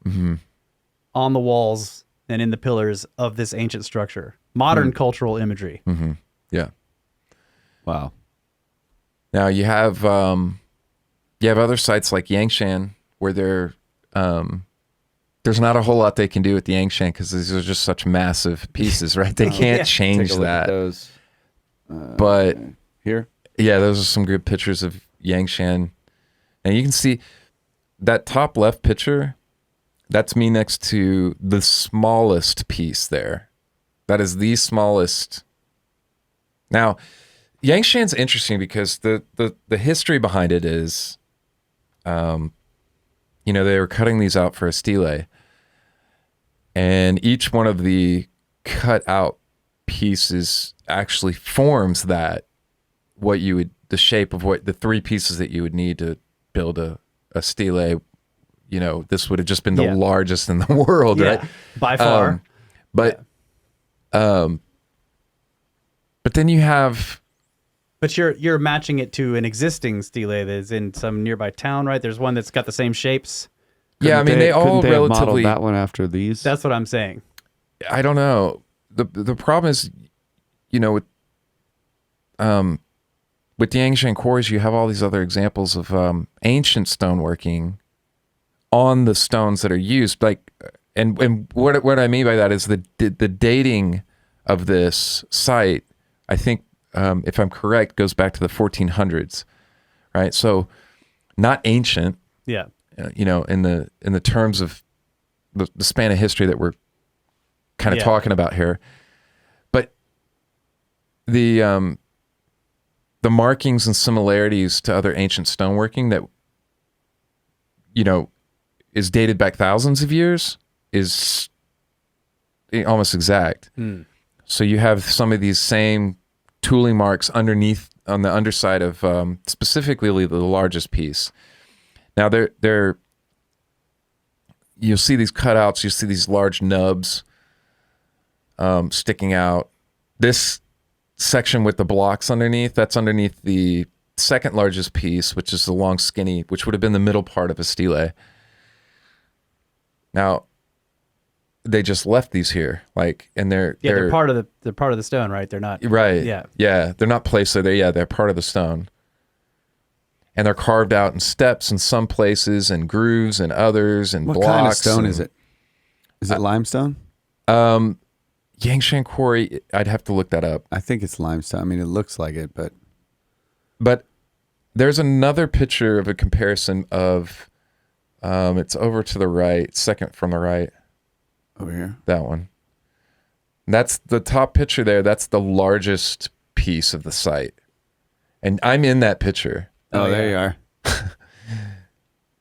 on the walls and in the pillars of this ancient structure. Modern cultural imagery. Yeah. Wow. Now you have other sites like Yangshan where there's not a whole lot they can do with the Yangshan because these are just such massive pieces, right? They can't change Take a look at that. those. But Here? yeah, those are some good pictures of Yangshan. And you can see that top left picture, that's me next to the smallest piece there. That is the smallest. Now, Yangshan's interesting because the history behind it is, they were cutting these out for a stele. And each one of the cut out pieces actually forms the shape of what the three pieces that you would need to build a stele. This would have just been the largest in the world, right? By far. But then you have, But you're matching it to an existing stele that is in some nearby town, right? There's one that's got the same shapes. they all couldn't have modeled relatively. that one after these. That's what I'm saying. I don't know. The problem is, with the Yangshan Quarries, you have all these other examples of ancient stoneworking on the stones that are used. Like, and what I mean by that is the dating of this site. I think, if I'm correct, goes back to the 1400s, right? So, not ancient. Yeah. In the terms of the span of history that we're kind of talking about here, but the markings and similarities to other ancient stoneworking that is dated back thousands of years is almost exact. So you have some of these same tooling marks underneath on the underside of specifically the largest piece. Now you'll see these cutouts, you see these large nubs sticking out. This section with the blocks underneath, that's underneath the second largest piece, which is the long skinny, which would have been the middle part of a stele. Now, they just left these here, and they're part of the stone, right? They're not right. Yeah, they're not placed there. They're part of the stone. And they're carved out in steps in some places, and grooves in others, and what blocks. kind of stone is it? Is it limestone? Yangshan Quarry, I'd have to look that up. I think it's limestone. I mean, it looks like it, but there's another picture of a comparison of, it's over to the right, second from the right. over here. That one. That's the top picture there. That's the largest piece of the site. And I'm in that picture. Oh, there you are.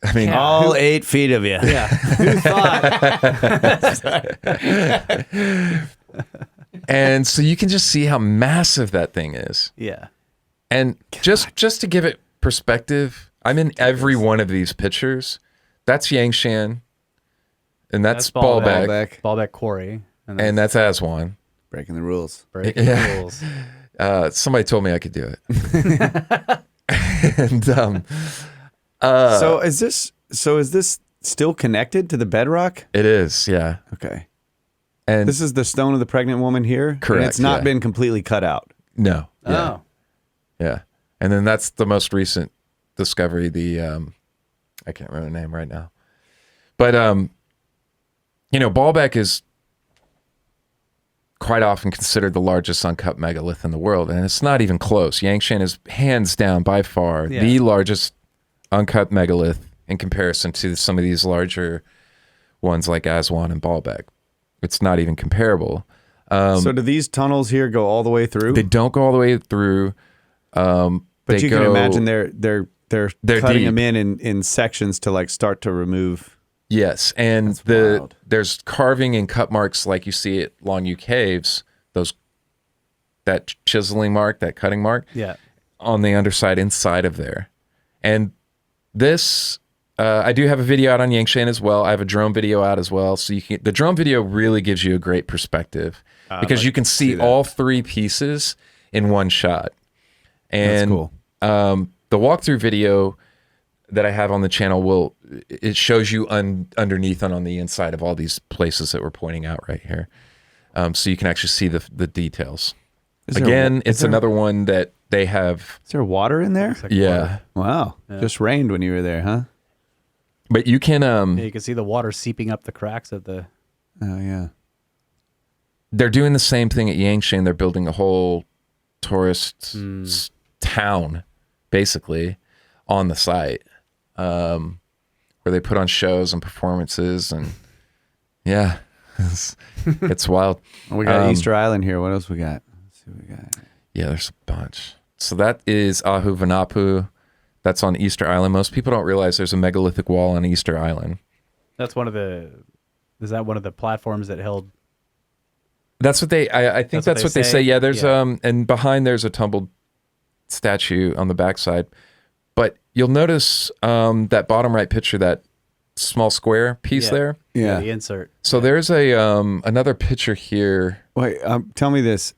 I mean, All 8 feet of you. Yeah. Who thought? and so you can just see how massive that thing is. Yeah. And just to give it perspective, I'm in every one of these pictures. That's Yangshan, and that's Baalbek, Baalbek Quarry. and that's Aswan. Breaking the rules. Breaking the rules. Somebody told me I could do it. And So is this still connected to the bedrock? it is, yeah. Okay. And This is the stone of the pregnant woman here? Correct, And it's not yeah. been completely cut out. no, yeah, Oh. yeah. And then that's the most recent discovery. The I can't remember the name right now, but Baalbek is quite often considered the largest uncut megalith in the world, and it's not even close. Yangshan is hands down by far the largest uncut megalith in comparison to some of these larger ones like Aswan and Baalbek. It's not even comparable. So do these tunnels here go all the way through? They don't go all the way through. But you can imagine they're cutting deep. them in sections to like start to remove. Yes, and That's wild. there's carving and cut marks like you see at Longyou Caves. That chiseling mark, that cutting mark, Yeah. on the underside inside of there. And this, I do have a video out on Yangshan as well. I have a drone video out as well. So the drone video really gives you a great perspective because you can see all three pieces in one shot. And That's cool. the walkthrough video that I have on the channel it shows you underneath and on the inside of all these places that we're pointing out right here. So you can actually see the details. It's another one that they have. Is there water in there? Like Yeah. water. Wow. Yeah. Just rained when you were there, huh? But you can, Yeah, you can see the water seeping up the cracks of the. Oh, yeah. they're doing the same thing at Yangshan. They're building a whole tourist town, basically, on the site, where they put on shows and performances, and yeah, it's wild. Well, we got Easter Island here. What else we got? Let's see what we got. Yeah, there's a bunch. So that is Ahu Vanapu. That's on Easter Island. Most people don't realize there's a megalithic wall on Easter Island. That's one of the. Is that one of the platforms that held? That's what they. I think that's what they say. Yeah, there's and behind there's a tumbled statue on the backside. But you'll notice that bottom right picture, that small square piece there. Yeah. The insert. So there's a another picture here. Wait, tell me this.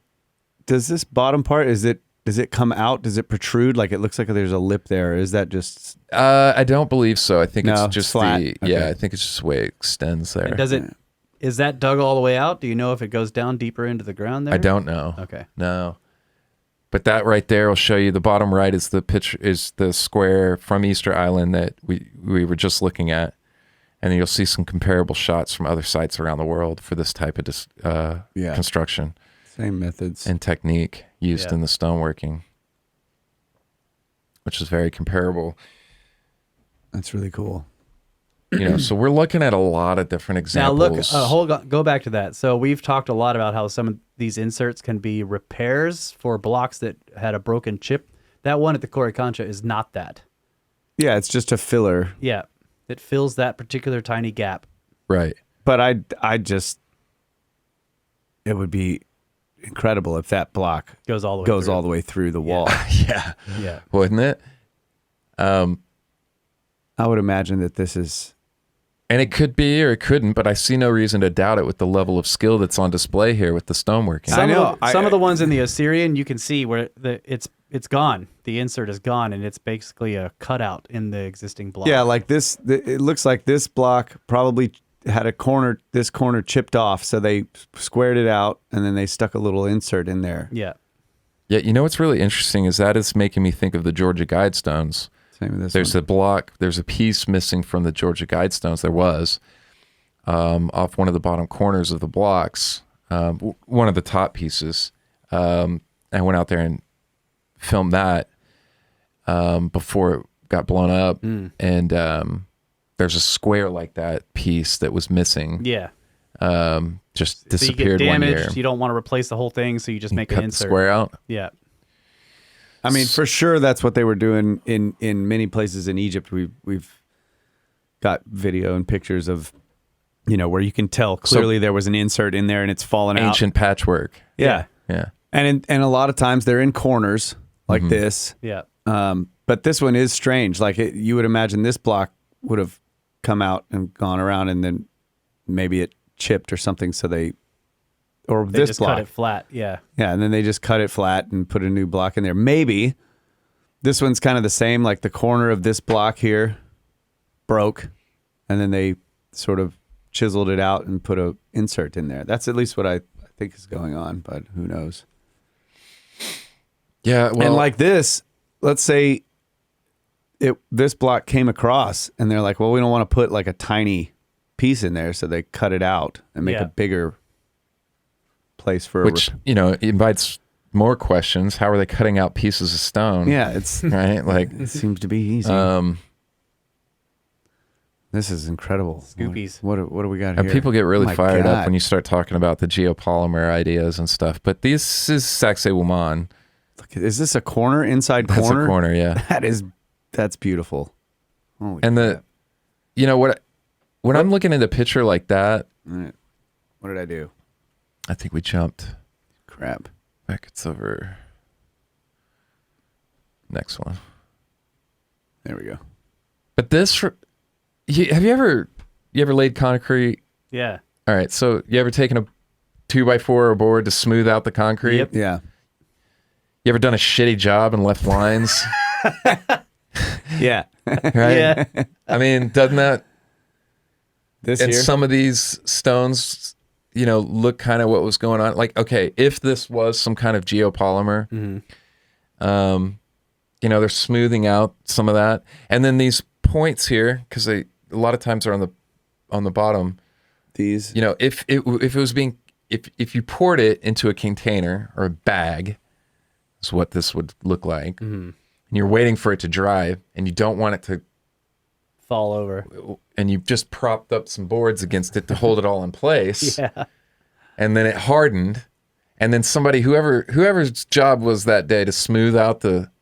Does this bottom part, does it come out? Does it protrude? Like it looks like there's a lip there. Or is that just... I don't believe so. I think it's just flat. Okay. I think it's just the way it extends there. And does it? Is that dug all the way out? Do you know if it goes down deeper into the ground there? I don't know. Okay. No. But that right there will show you. The bottom right is the picture, is the square from Easter Island that we were just looking at. And then you'll see some comparable shots from other sites around the world for this type of construction. Same methods. And technique used in the stoneworking, which is very comparable. That's really cool. So we're looking at a lot of different examples. Now look, go back to that. So we've talked a lot about how some of these inserts can be repairs for blocks that had a broken chip. That one at the Quarry Concha is not that. Yeah, it's just a filler. Yeah, it fills that particular tiny gap. Right. But it would be incredible if that block Goes all the way through the wall. Yeah. Yeah. Wouldn't it? I would imagine that this is... And it could be or it couldn't, but I see no reason to doubt it with the level of skill that's on display here with the stoneworking. Some of the ones in the Assyrian, you can see where it's gone. The insert is gone, and it's basically a cutout in the existing block. Yeah, like this. It looks like this block probably had this corner chipped off, so they squared it out, and then they stuck a little insert in there. Yeah. Yeah, you know what's really interesting is that it's making me think of the Georgia Guidestones. Same with this There's one. a block, there's a piece missing from the Georgia Guidestones. There was, off one of the bottom corners of the blocks, one of the top pieces. I went out there and filmed that before it got blown up. And there's a square like that piece that was missing. Yeah. Just So you disappeared get one damaged. year. You don't want to replace the whole thing, so you just make Cut an the insert. square out. Yeah. I mean, for sure, that's what they were doing in many places in Egypt. We've got video and pictures of, where you can tell clearly there was an insert in there and it's fallen out. Ancient patchwork. Yeah. Yeah. And a lot of times they're in corners like this. Yeah. But this one is strange. Like you would imagine this block would have come out and gone around, and then maybe it chipped or something. So they this just block cut it flat. Yeah. Yeah, and then they just cut it flat and put a new block in there. Maybe this one's kind of the same. Like the corner of this block here broke, and then they sort of chiseled it out and put a insert in there. That's at least what I think is going on, but who knows? Yeah. Well, And like this, let's say this block came across, and they're like, well, we don't want to put like a tiny piece in there, so they cut it out and make a bigger place for which invites more questions. How are they cutting out pieces of stone? Yeah, it's right. Like it seems to be easy. This is incredible. Scoopies. What do we got and here? people get really Oh my fired God. up when you start talking about the geopolymer ideas and stuff. But this is Saxe Woman. Look, is this a corner inside That's corner? a corner, yeah. That's beautiful. Holy And crap. when I'm looking at a picture like that, All right. What did I do? I think we jumped Crap. back. It's over. Next one. There we go. But this, have you ever laid concrete? Yeah. All right. So you ever taken a 2x4 or a board to smooth out the concrete? Yep. Yeah. You ever done a shitty job and left lines? Yeah. right? Yeah. I mean, doesn't that? This And here. some of these stones, look kind of what was going on. Like, okay, if this was some kind of geopolymer, they're smoothing out some of that, and then these points here, because a lot of times are on the bottom. These. If it was being if you poured it into a container or a bag, is what this would look like, and you're waiting for it to dry, and you don't want it to Fall over. and you've just propped up some boards against it to hold it all in place. Yeah. And then it hardened. And then whoever's job was that day to smooth out the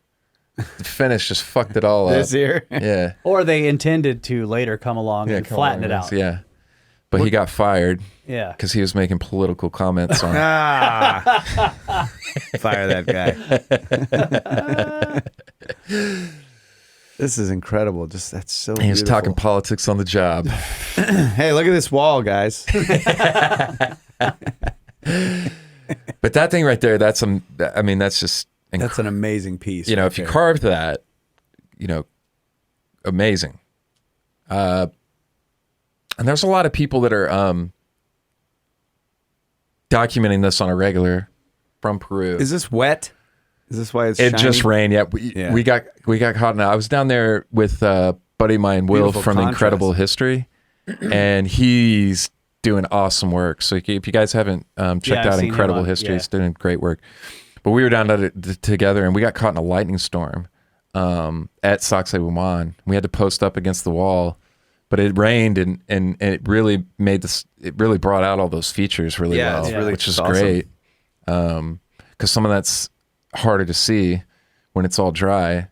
finish just fucked it all up. This here. Yeah. Or they intended to later come along and flatten it out. Yeah. But he got fired Yeah. because he was making political comments on Fire that guy. This is incredible. Just that's so He was beautiful. talking politics on the job. Hey, look at this wall, guys. But that thing right there, that's just That's an amazing piece. if you carved that, amazing. And there's a lot of people that are documenting this on a regular from Peru. Is this wet? Is this why it's It shiny? just rained. Yeah, we got caught in it. I was down there with buddy of mine, Will, Beautiful from contrast. Incredible History, and he's doing awesome work. So if you guys haven't checked I've out seen him Incredible on- History, yeah. he's doing great work. But we were down together, and we got caught in a lightning storm at Sacsayhuaman. We had to post up against the wall, but it rained, and it really made this. It really brought out all those features really Yeah, well, it's really which is awesome. great. Because some of that's harder to see when it's all dry.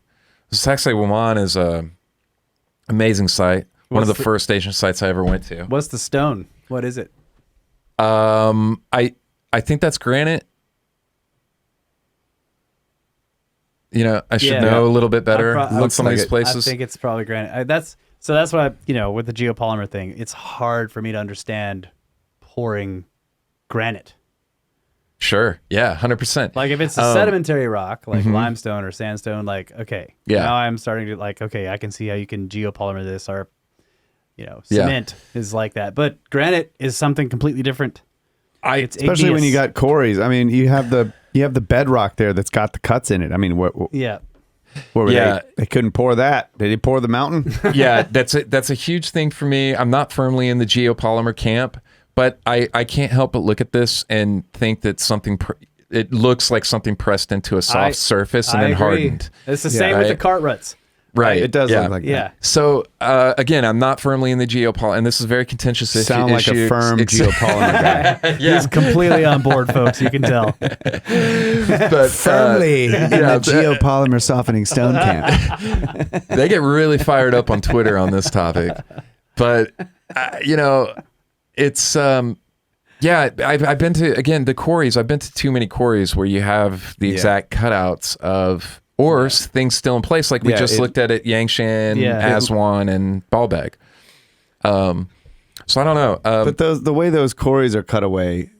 Sacsayhuaman is a amazing site. One of the first Asian sites I ever went to. What's the stone? What is it? I think that's granite. I should Yeah. know a little bit better. I pro- Look some of these like it. places. I think it's probably granite. That's why, with the geopolymer thing, it's hard for me to understand pouring granite. Sure. Yeah, 100%. Like if it's a sedimentary rock, like limestone or sandstone, like, okay. Yeah. Now I'm starting to okay, I can see how you can geopolymer this, or, cement is like that. But granite is something completely different. It's Especially when igneous. you got quarries. I mean, you have the bedrock there that's got the cuts in it. I mean, what Yeah. were Yeah. they couldn't pour that. Did they pour the mountain? Yeah, that's a huge thing for me. I'm not firmly in the geopolymer camp, but I can't help but look at this and think that it looks like something pressed into a soft surface and I then agree. hardened. It's the same with the Right. cart ruts. Right. It does yeah. look like Yeah. that. So again, I'm not firmly in the geopol, and this is a very contentious Sound like issue. a firm geopolymer guy. He's completely on board, folks. You can tell. But, Firmly in the geopolymer softening stone camp. they get really fired up on Twitter on this topic. But it's I've been to the quarries. I've been to too many quarries where you have the exact cutouts of things still in place, like we just looked at Yangshan, Aswan, and Baalbek. So I don't know. But the way those quarries are cut away,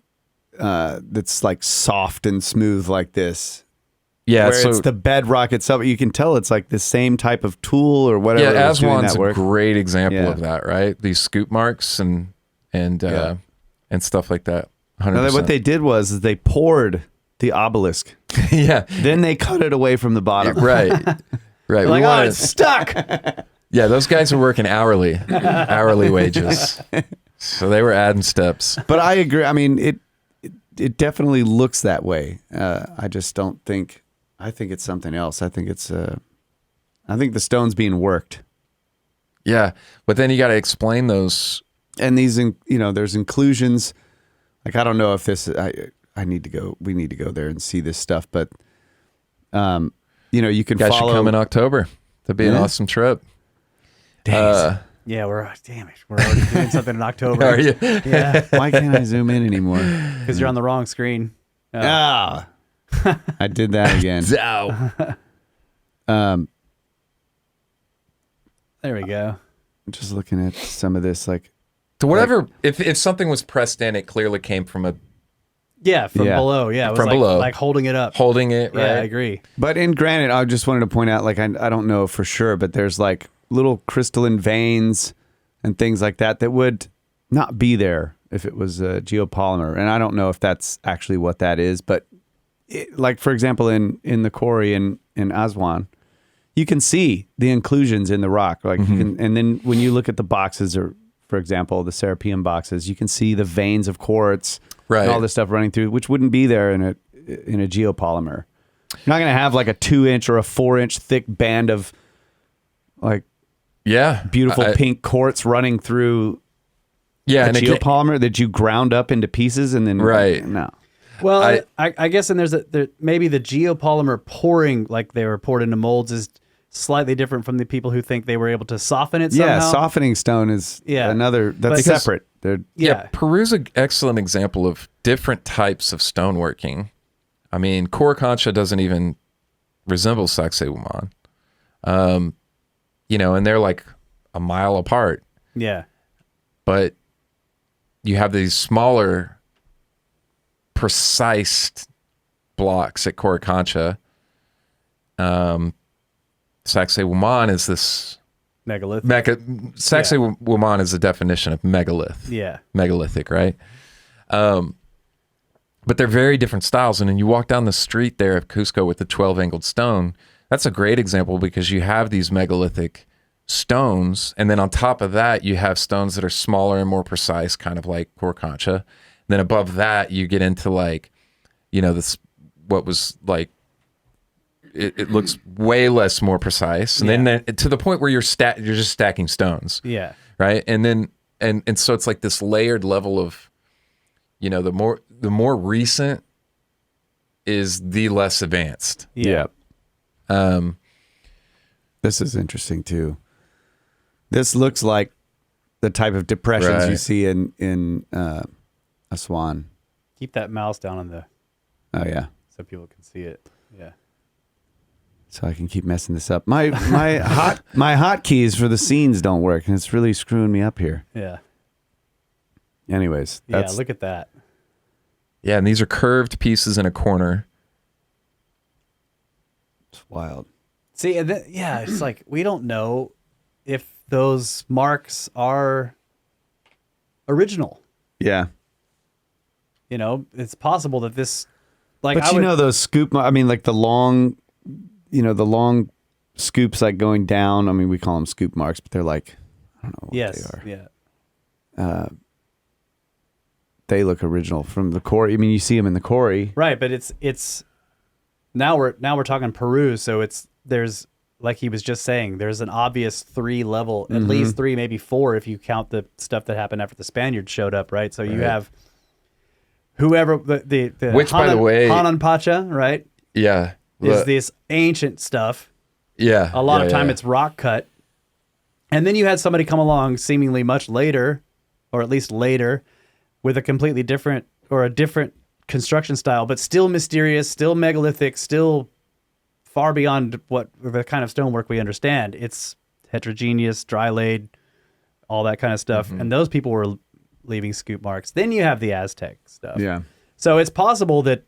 that's like soft and smooth like this. yeah, Where so it's the bedrock itself. You can tell it's like the same type of tool or whatever. yeah, was doing Aswan's that a work. great example Yeah. of that, right? These scoop marks and stuff like that. 100%. Now, what they did was they poured the obelisk. yeah, Then they cut it away from the bottom. right, right. Like, We wanted- it's stuck. yeah, those guys are working hourly wages, so they were adding steps. But I agree. I mean, it definitely looks that way. I just don't think. I think it's something else. I think it's. I think the stone's being worked, Yeah, but then you got to explain those. and these, there's inclusions. Like I don't know if this. I need to go. We need to go there and see this stuff. But, you can Guys follow. should come in October. That'd be an Yeah. awesome trip. Yeah, damn it. We're already doing something in October. Are you? Yeah, Why can't I zoom in anymore? because you're on the wrong screen. Ah, I did that again. There we go. I'm just looking at some of this, like So whatever, if something was pressed in, it clearly came from a Yeah, from Yeah. below. Yeah, it was From below. like holding it up. holding it, right? Yeah, I agree. But in granted, I just wanted to point out, like, I don't know for sure, but there's like little crystalline veins and things like that that would not be there if it was a geopolymer. And I don't know if that's actually what that is, but like, for example, in the quarry in Aswan, you can see the inclusions in the rock. Like you can, and then when you look at the boxes, or for example, the Serapeum boxes, you can see the veins of quartz Right. and all this stuff running through, which wouldn't be there in a geopolymer. You're not going to have like a 2-inch or a 4-inch thick band of like Yeah. beautiful pink quartz running through Yeah, a and geopolymer that you ground up into pieces and then Right. no. Well, I guess, and maybe the geopolymer pouring, like they were poured into molds, is slightly different from the people who think they were able to soften it somehow. Yeah, softening stone is another, that's Because- separate. They're, Yeah, Peru's an excellent example of different types of stoneworking. I mean, Coricancha doesn't even resemble Sacsayhuaman. And they're like a mile apart. Yeah. But you have these smaller, precise blocks at Coricancha. Sacsayhuaman is this... Megalith. Sacsayhuaman is the definition of megalith. Yeah. Megalithic, right? But they're very different styles. And then you walk down the street there of Cusco with the 12-angled stone. That's a great example because you have these megalithic stones. And then on top of that, you have stones that are smaller and more precise, kind of like Coricancha. And then above that, you get into like, this, what was like, it looks way less more precise. And then to the point where you're just stacking stones. Yeah. Right. And then, and so it's like this layered level of, the more recent is the less advanced. yeah. This is interesting too. This looks like the type of depressions you see in Aswan. Keep that mouse down on the, Oh yeah. so people can see it. Yeah. So I can keep messing this up. My hotkeys for the scenes don't work, and it's really screwing me up here. Yeah. Anyways, Yeah. Look at that. Yeah. And these are curved pieces in a corner. it's wild. See, and it's like we don't know if those marks are original. Yeah. It's possible that this, like, But those scoop, I mean, like the long scoops, like going down. I mean, we call them scoop marks, but they're like, I don't know what yes, they are. yeah, They look original from the quarry. I mean, you see them in the quarry. right. But it's now we're talking Peru, so there's, like he was just saying, there's an obvious 3 level, at least 3, maybe 4 if you count the stuff that happened after the Spaniards showed up, right? So you have whoever the Which, by the way, Hanan Pacha, right? Yeah. Is this ancient stuff. Yeah. A lot of time it's rock cut. And then you had somebody come along seemingly much later, or at least later, with a completely different or a different construction style, but still mysterious, still megalithic, still far beyond what the kind of stonework we understand. It's heterogeneous, dry laid, all that kind of stuff. And those people were leaving scoop marks. Then you have the Aztec stuff. Yeah. So it's possible that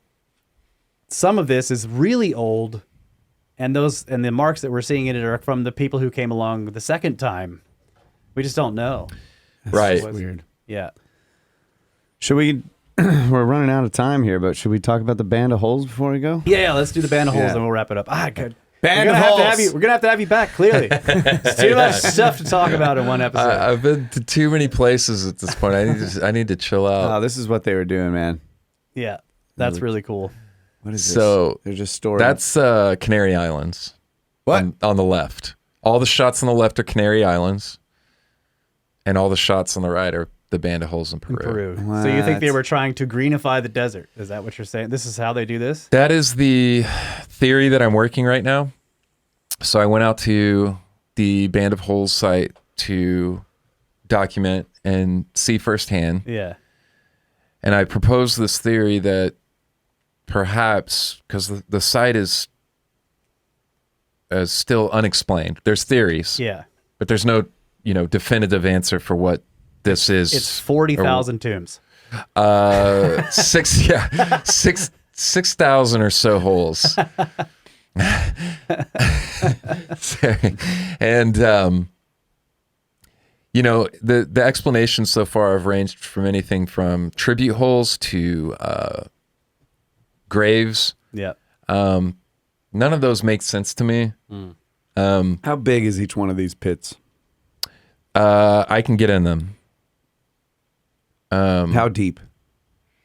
some of this is really old, and the marks that we're seeing in it are from the people who came along the second time. We just don't know. Right. That's weird. Yeah. Should we? We're running out of time here, but should we talk about the band of holes before we go? Yeah, let's do the band of holes Yeah. and we'll wrap it up. Good. Band we're of gonna have to holes. have you. We're gonna have to have you back. Clearly, it's too much stuff to talk about in one episode. I've been to too many places at this point. I need to chill out. Oh, this is what they were doing, man. Yeah, that's really cool. What is this? So They're just storing. that's Canary Islands. What? On the left. All the shots on the left are Canary Islands, and all the shots on the right are the band of holes in Peru. Peru. So you think they What? were trying to greenify the desert? Is that what you're saying? This is how they do this? That is the theory that I'm working right now. So I went out to the Band of Holes site to document and see firsthand. Yeah. And I proposed this theory that perhaps, because the site is still unexplained. There's theories, Yeah. but there's no definitive answer for what this is. It's 40,000 tombs. Six 6,000 or so holes. And the explanations so far have ranged from anything from tribute holes to graves. Yeah. None of those make sense to me. How big is each one of these pits? I can get in them. How deep?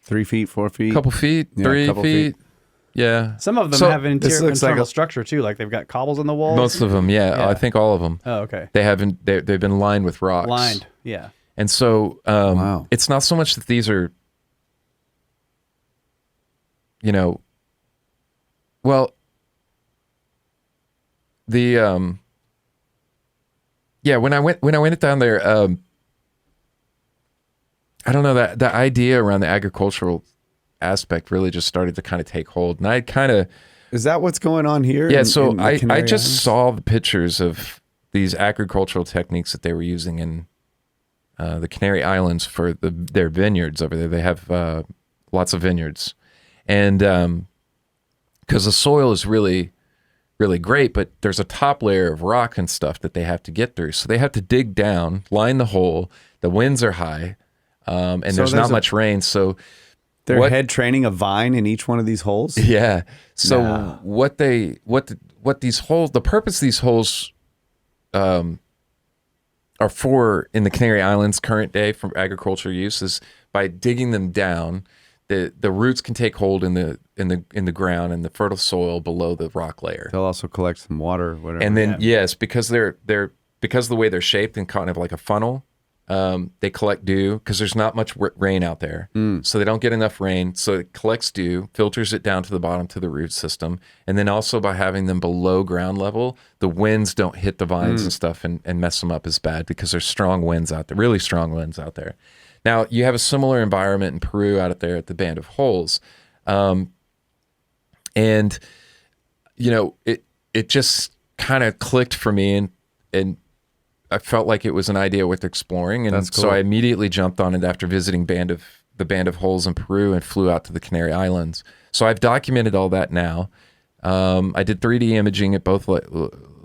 3 feet, 4 feet? Couple feet, Yeah, 3 couple feet. Yeah. Some of them So have an this looks like internal a- structure too, like they've got cobbles in the walls. Most of them, yeah. I think all of them. Oh, okay. They've been lined with rocks. Lined, yeah. And so Wow. it's not so much that these are, well, the when I went down there, I don't know, that the idea around the agricultural aspect really just started to kind of take hold, and I kind of Is that what's going on here? yeah. in- So in the I Canary just Islands? saw the pictures of these agricultural techniques that they were using in the Canary Islands for their vineyards over there. They have lots of vineyards, and because the soil is really, really great, but there's a top layer of rock and stuff that they have to get through. So they have to dig down, line the hole. The winds are high, and So there's there's not a- much rain. So They're what- head training a vine in each one of these holes? yeah. So No. what these holes, the purpose of these holes are for in the Canary Islands current day for agricultural use is by digging them down, the roots can take hold in the ground and the fertile soil below the rock layer. They'll also collect some water, whatever. And then yes, because because of the way they're shaped and kind of like a funnel, they collect dew because there's not much rain out there. So they don't get enough rain. So it collects dew, filters it down to the bottom to the root system. And then also by having them below ground level, the winds don't hit the vines and stuff and mess them up as bad because there's strong winds out there, really strong winds out there. Now, you have a similar environment in Peru out there at the Band of Holes. And, it just kind of clicked for me and I felt like it was an idea worth exploring. And That's so cool. I immediately jumped on it after visiting the Band of Holes in Peru and flew out to the Canary Islands. So I've documented all that now. I did 3D imaging at both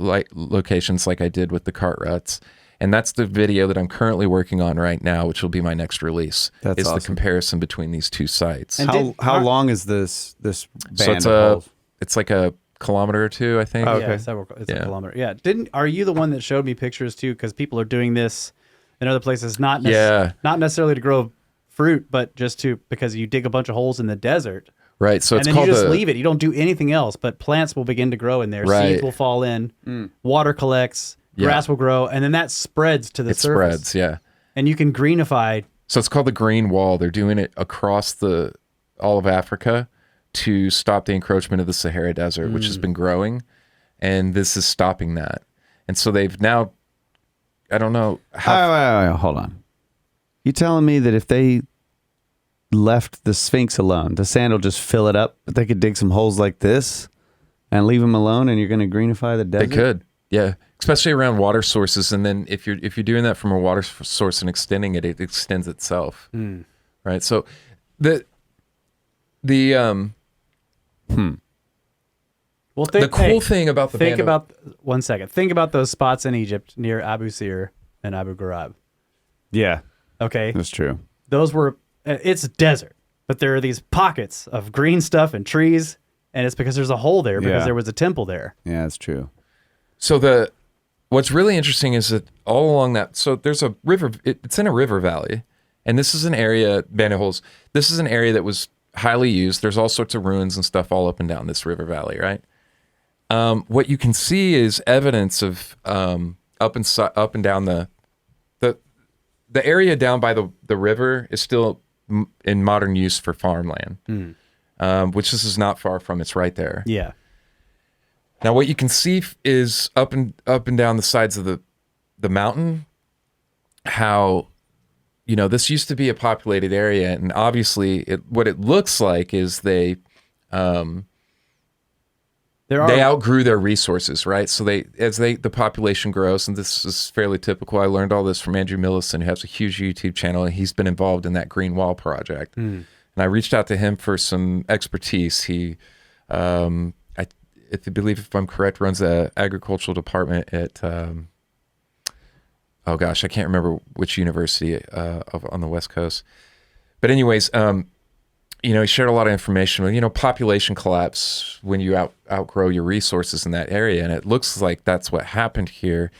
locations like I did with the cart ruts. And that's the video that I'm currently working on right now, which will be my next release. That's is the awesome. comparison between these two sites. And How long is this band So it's of holes? it's like a kilometer or two, I think. Oh, Yeah, okay. it's Yeah. a kilometer. Yeah. Are you the one that showed me pictures too? Because people are doing this in other places, not necessarily to grow fruit, but just because you dig a bunch of holes in the desert. Right. So it's and then called you just leave it. You don't do anything else, but plants will begin to grow in there. Right. Seeds will fall in, water collects, Yeah. grass will grow, and then that spreads to the it surface. spreads, yeah. And you can greenify. So it's called the Green Wall. They're doing it across all of Africa to stop the encroachment of the Sahara Desert, which has been growing, and this is stopping that. And so they've now, I don't know how. Wait, hold on. You telling me that if they left the Sphinx alone, the sand will just fill it up, but they could dig some holes like this and leave them alone, and you're going to greenify the They desert? could, yeah, especially around water sources. And then if you're doing that from a water source and extending it, it extends itself, right? So the Well, the cool thing about the think band of- about 1 second. Think about those spots in Egypt near Abu Sir and Abu Ghraib. Yeah, Okay, that's true. those were it's desert, but there are these pockets of green stuff and trees, and it's because there's a hole there because Yeah. there was a temple there. Yeah, that's true. So what's really interesting is that all along that, so there's a river, it's in a river valley, and this is an area, Band of Holes, this is an area that was highly used. There's all sorts of ruins and stuff all up and down this river valley, right? What you can see is evidence of up and down the area down by the river is still in modern use for farmland, which this is not far from. It's right there. Yeah, Now, what you can see is up and down the sides of the mountain, how, this used to be a populated area, and obviously, what it looks like is there There are they outgrew their resources, right? So the population grows, and this is fairly typical. I learned all this from Andrew Millison, who has a huge YouTube channel, and he's been involved in that Green Wall project. And I reached out to him for some expertise. He, I believe if I'm correct, runs the agricultural department at, oh gosh, I can't remember which university on the West Coast. But anyways, he shared a lot of information. Population collapse when you outgrow your resources in that area, and it looks like that's what happened here.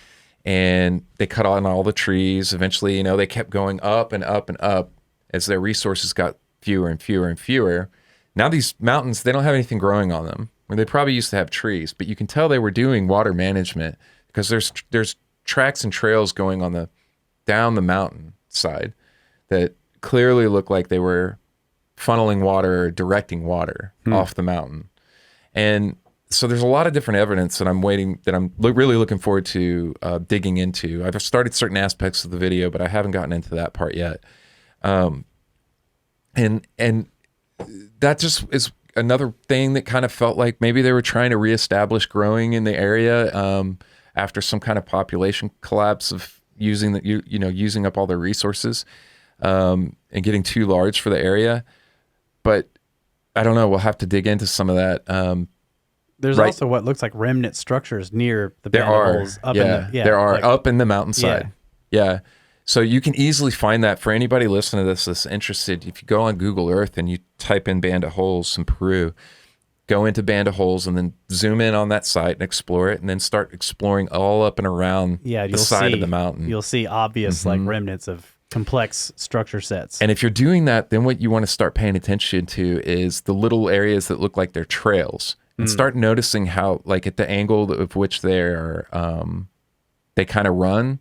And they cut on all the trees. Eventually, they kept going up and up and up as their resources got fewer and fewer and fewer. Now these mountains, they don't have anything growing on them. Where they probably used to have trees, but you can tell they were doing water management because there's tracks and trails going down the mountain side that clearly look like they were funneling water or directing water off the mountain. And so there's a lot of different evidence that I'm really looking forward to digging into. I've started certain aspects of the video, but I haven't gotten into that part yet. And that just is another thing that kind of felt like maybe they were trying to reestablish growing in the area after some kind of population collapse of using up all their resources and getting too large for the area. But I don't know. We'll have to dig into some of that. There's also what looks like remnant structures near the band of holes. There are up in the mountainside. Yeah. So you can easily find that for anybody listening to this that's interested. If you go on Google Earth and you type in Band of Holes in Peru, go into Band of Holes and then zoom in on that site and explore it, and then start exploring all up and around the side of the mountain. You'll see obvious like remnants of complex structure sets. And if you're doing that, then what you want to start paying attention to is the little areas that look like they're trails, and start noticing how, like, at the angle of which they're they kind of run.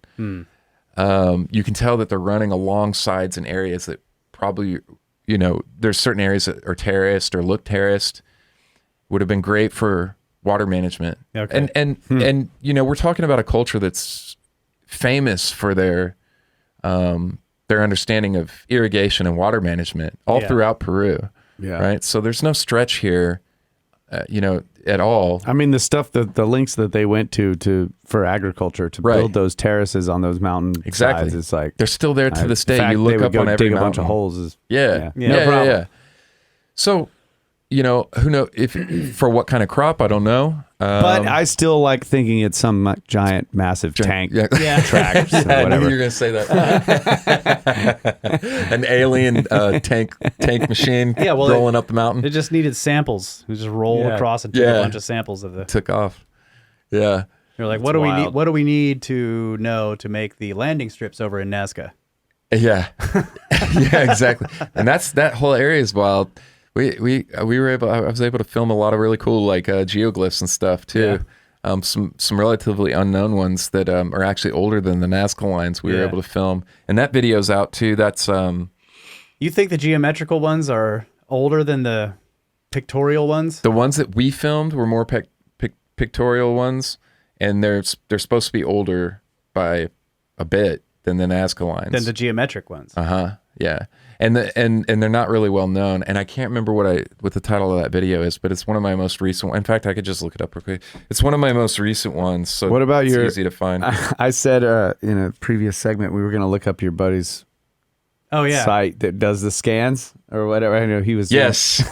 You can tell that they're running along sides in areas that probably, there's certain areas that are terraced or look terraced. Would have been great for water management. Okay. And we're talking about a culture that's famous for their understanding of irrigation and water management all throughout Peru. Yeah. Right. So there's no stretch here, at all. I mean, the links that they went to for agriculture to build those terraces on those mountain sides, it's like they're still there to this day. You look up on every dig mountain. a bunch of holes. No problem. Yeah. So, who knows for what kind of crop? I don't know. But I still like thinking it's some giant, massive tank track. I knew you were going to say that. An alien tank machine rolling up the mountain. It just needed samples. It just rolled across and took a bunch of samples of the. Took off. Yeah. You're like, what do we need? What do we need to know to make the landing strips over in Nazca? Yeah. Yeah, exactly. And that whole area is wild. I was able to film a lot of really cool geoglyphs and stuff too. Yeah. Some relatively unknown ones that are actually older than the Nazca lines we were able to film. And that video's out too. That's You think the geometrical ones are older than the pictorial ones? The ones that we filmed were more pictorial ones, and they're supposed to be older by a bit than the Nazca lines. Than the geometric ones. Yeah. And they're not really well known, and I can't remember what the title of that video is, but it's one of my most recent. In fact, I could just look it up real quick. It's one of my most recent ones. So what about it's easy to find. I said in a previous segment we were going to look up your buddy's site that does the scans or whatever. I know he was so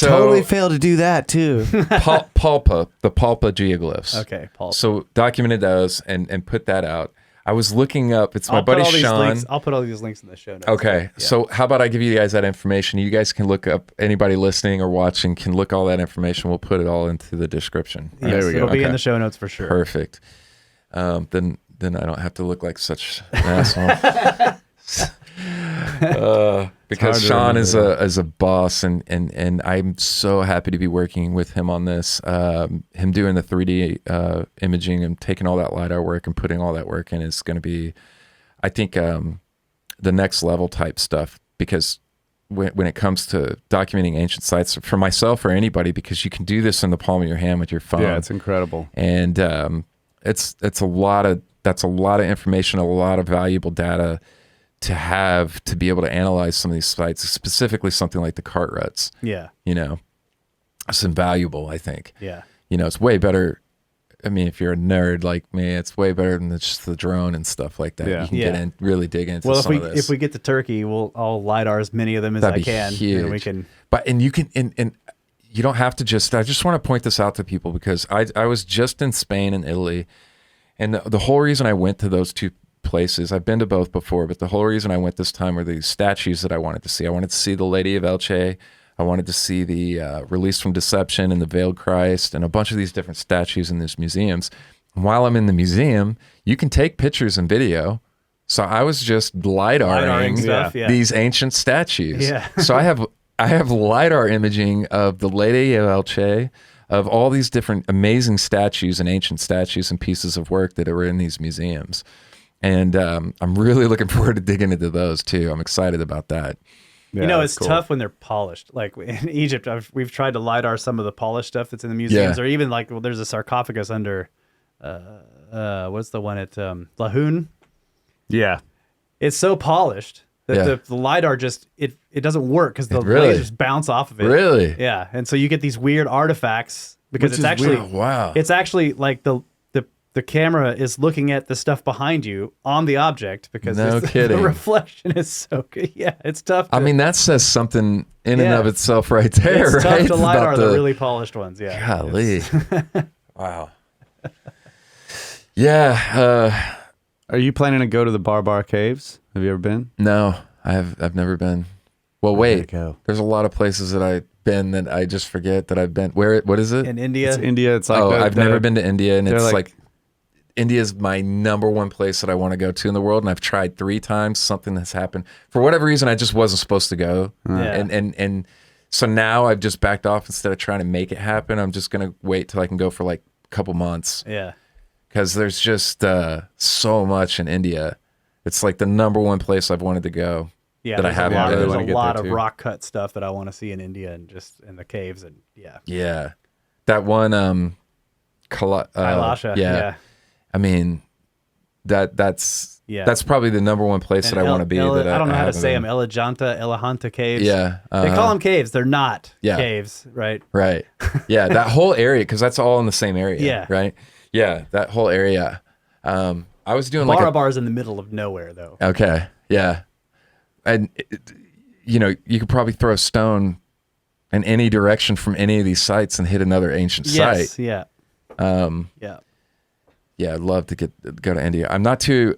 totally failed to do that too. Pulpa, the Pulpa geoglyphs. Okay, Pulpa. So documented those and put that out. I was looking up. It's my buddy Sean. I'll put all these links in the show notes. Okay. Yeah. So how about I give you guys that information? You guys can look up, anybody listening or watching can look all that information. We'll put it all into the description. Yes, there we go. It'll be in the show notes for sure. Perfect. Then I don't have to look like such an asshole. Because Sean is a boss, and I'm so happy to be working with him on this. Him doing the 3D imaging and taking all that LiDAR work and putting all that work in is going to be, I think, the next level type stuff. Because when it comes to documenting ancient sites for myself or anybody, because you can do this in the palm of your hand with your phone. Yeah, it's incredible. And it's a lot of information, a lot of valuable data to have to be able to analyze some of these sites, specifically something like the cart ruts. Yeah. it's invaluable, I think. Yeah. You know, it's way better. I mean, if you're a nerd like me, it's way better than just the drone and stuff like that. Yeah. You can get in, really dig into Well, some of this. if we get to Turkey, I'll LiDAR as many of them as That'd I be can. huge. And we can. And you can, and you don't have to just, I just want to point this out to people because I was just in Spain and Italy. And the whole reason I went to those two places, I've been to both before, but the whole reason I went this time were these statues that I wanted to see. I wanted to see the Lady of Elche. I wanted to see the Release from Deception and the Veiled Christ and a bunch of these different statues in these museums. And while I'm in the museum, you can take pictures and video. So I was just LiDARing stuff, yeah. these ancient statues. Yeah. So I have LiDAR imaging of the Lady of Elche, of all these different amazing statues and ancient statues and pieces of work that are in these museums. And I'm really looking forward to digging into those too. I'm excited about that. Yeah, You know, that's it's cool. tough when they're polished. Like in Egypt, we've tried to LiDAR some of the polished stuff that's in the museums, Yeah. or even like, well, there's a sarcophagus under, what's the one at Lahoun? Yeah. It's so polished that Yeah. the LiDAR just, it doesn't work because the Really? lasers bounce off of it. Really? Yeah. And so you get these weird artifacts because Which it's is actually, weird. Wow. it's actually like the camera is looking at the stuff behind you on the object because No the kidding. reflection is so good. Yeah, it's tough. I mean, that says something in and Yeah. of itself right there, it's right? tough to LiDAR About the really polished ones. Yeah. Golly. Wow. Yeah. Are you planning to go to the Barbar Caves? Have you ever been? No, I've never been. Well, wait. go. There's a lot of places that I've been that I just forget that I've been. What is it? In India. It's India. It's like I've never been to India, and they're it's like- like India's my number one place that I want to go to in the world, and I've tried 3 times. Something has happened for whatever reason. I just wasn't supposed to go, Yeah. and so now I've just backed off. Instead of trying to make it happen, I'm just gonna wait till I can go for like a couple months Yeah. because there's just so much in India. It's like the number one place I've wanted to go. Yeah. That I there's a haven't lot, been. there's Wanna a get lot there of too. rock cut stuff that I want to see in India and just in the caves and yeah. Yeah, that one Kailasha. Yeah. I mean, that's Yeah. that's probably the number one place that I want to be. That I don't know how to haven't say been. them. Elejanta caves. Yeah, They call them caves. They're not Yeah. caves, right? right. Yeah, that whole area because that's all in the same area. Yeah. right. Yeah, that whole area. I was doing like Barabar's in the middle of nowhere, though. okay, yeah, and you know you could probably throw a stone in any direction from any of these sites and hit another ancient Yes. site. Yeah. Yeah. Yeah, I'd love to go to India. I'm not too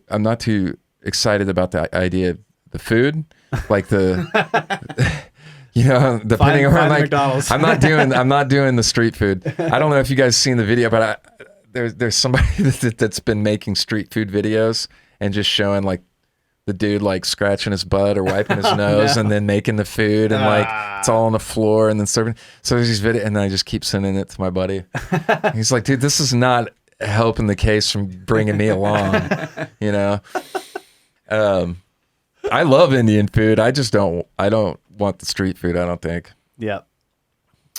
excited about the idea of the food, like the you know, depending on find like McDonald's. I'm not doing the street food. I don't know if you guys seen the video, but there's somebody that's been making street food videos and just showing like the dude like scratching his butt or wiping his nose and then making the food and like it's all on the floor and then serving. So there's these videos and I just keep sending it to my buddy. He's like, dude, this is not helping the case from bringing me along, you know. I love Indian food. I don't want the street food. I don't think. Yeah.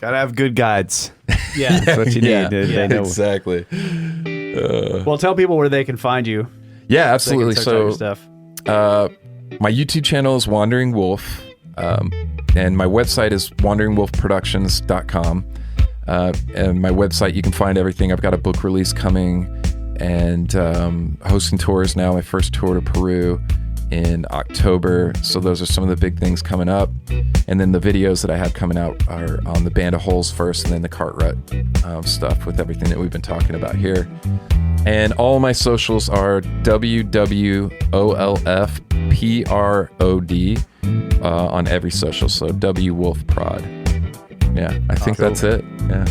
Gotta have good guides. Yeah. That's what you Yeah, need. They know. exactly. Well, tell people where they can find you. Yeah, So they can absolutely. search out your So stuff. my YouTube channel is Wandering Wolf, and my website is wanderingwolfproductions.com. And my website, you can find everything. I've got a book release coming and hosting tours now. My first tour to Peru in October. So those are some of the big things coming up. And then the videos that I have coming out are on the Band of Holes first and then the Cartwright stuff with everything that we've been talking about here. And all my socials are WWOLFPROD on every social. So WWolfProd. Yeah, I think that's it. Yeah.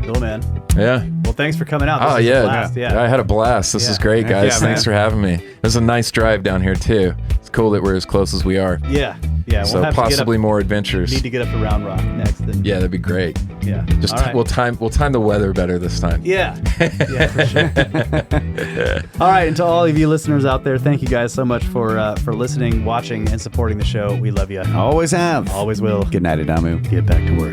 Cool, man. Yeah. Well, thanks for coming out. This Oh, was a yeah. blast. Yeah. I had a blast. This is great, Heck guys. yeah, Thanks man. for having me. It was a nice drive down here, too. It's cool that we're as close as we are. Yeah. Yeah. So we'll have possibly to more adventures. need to get up to Round Rock next. And, Yeah, that'd be great. Yeah. Just All right. we'll time the weather better this time. Yeah. Yeah, for sure. All right. And to all of you listeners out there, thank you guys so much for listening, watching, and supporting the show. We love you. Always have. Always will. Good night, Adamu. Get back to work.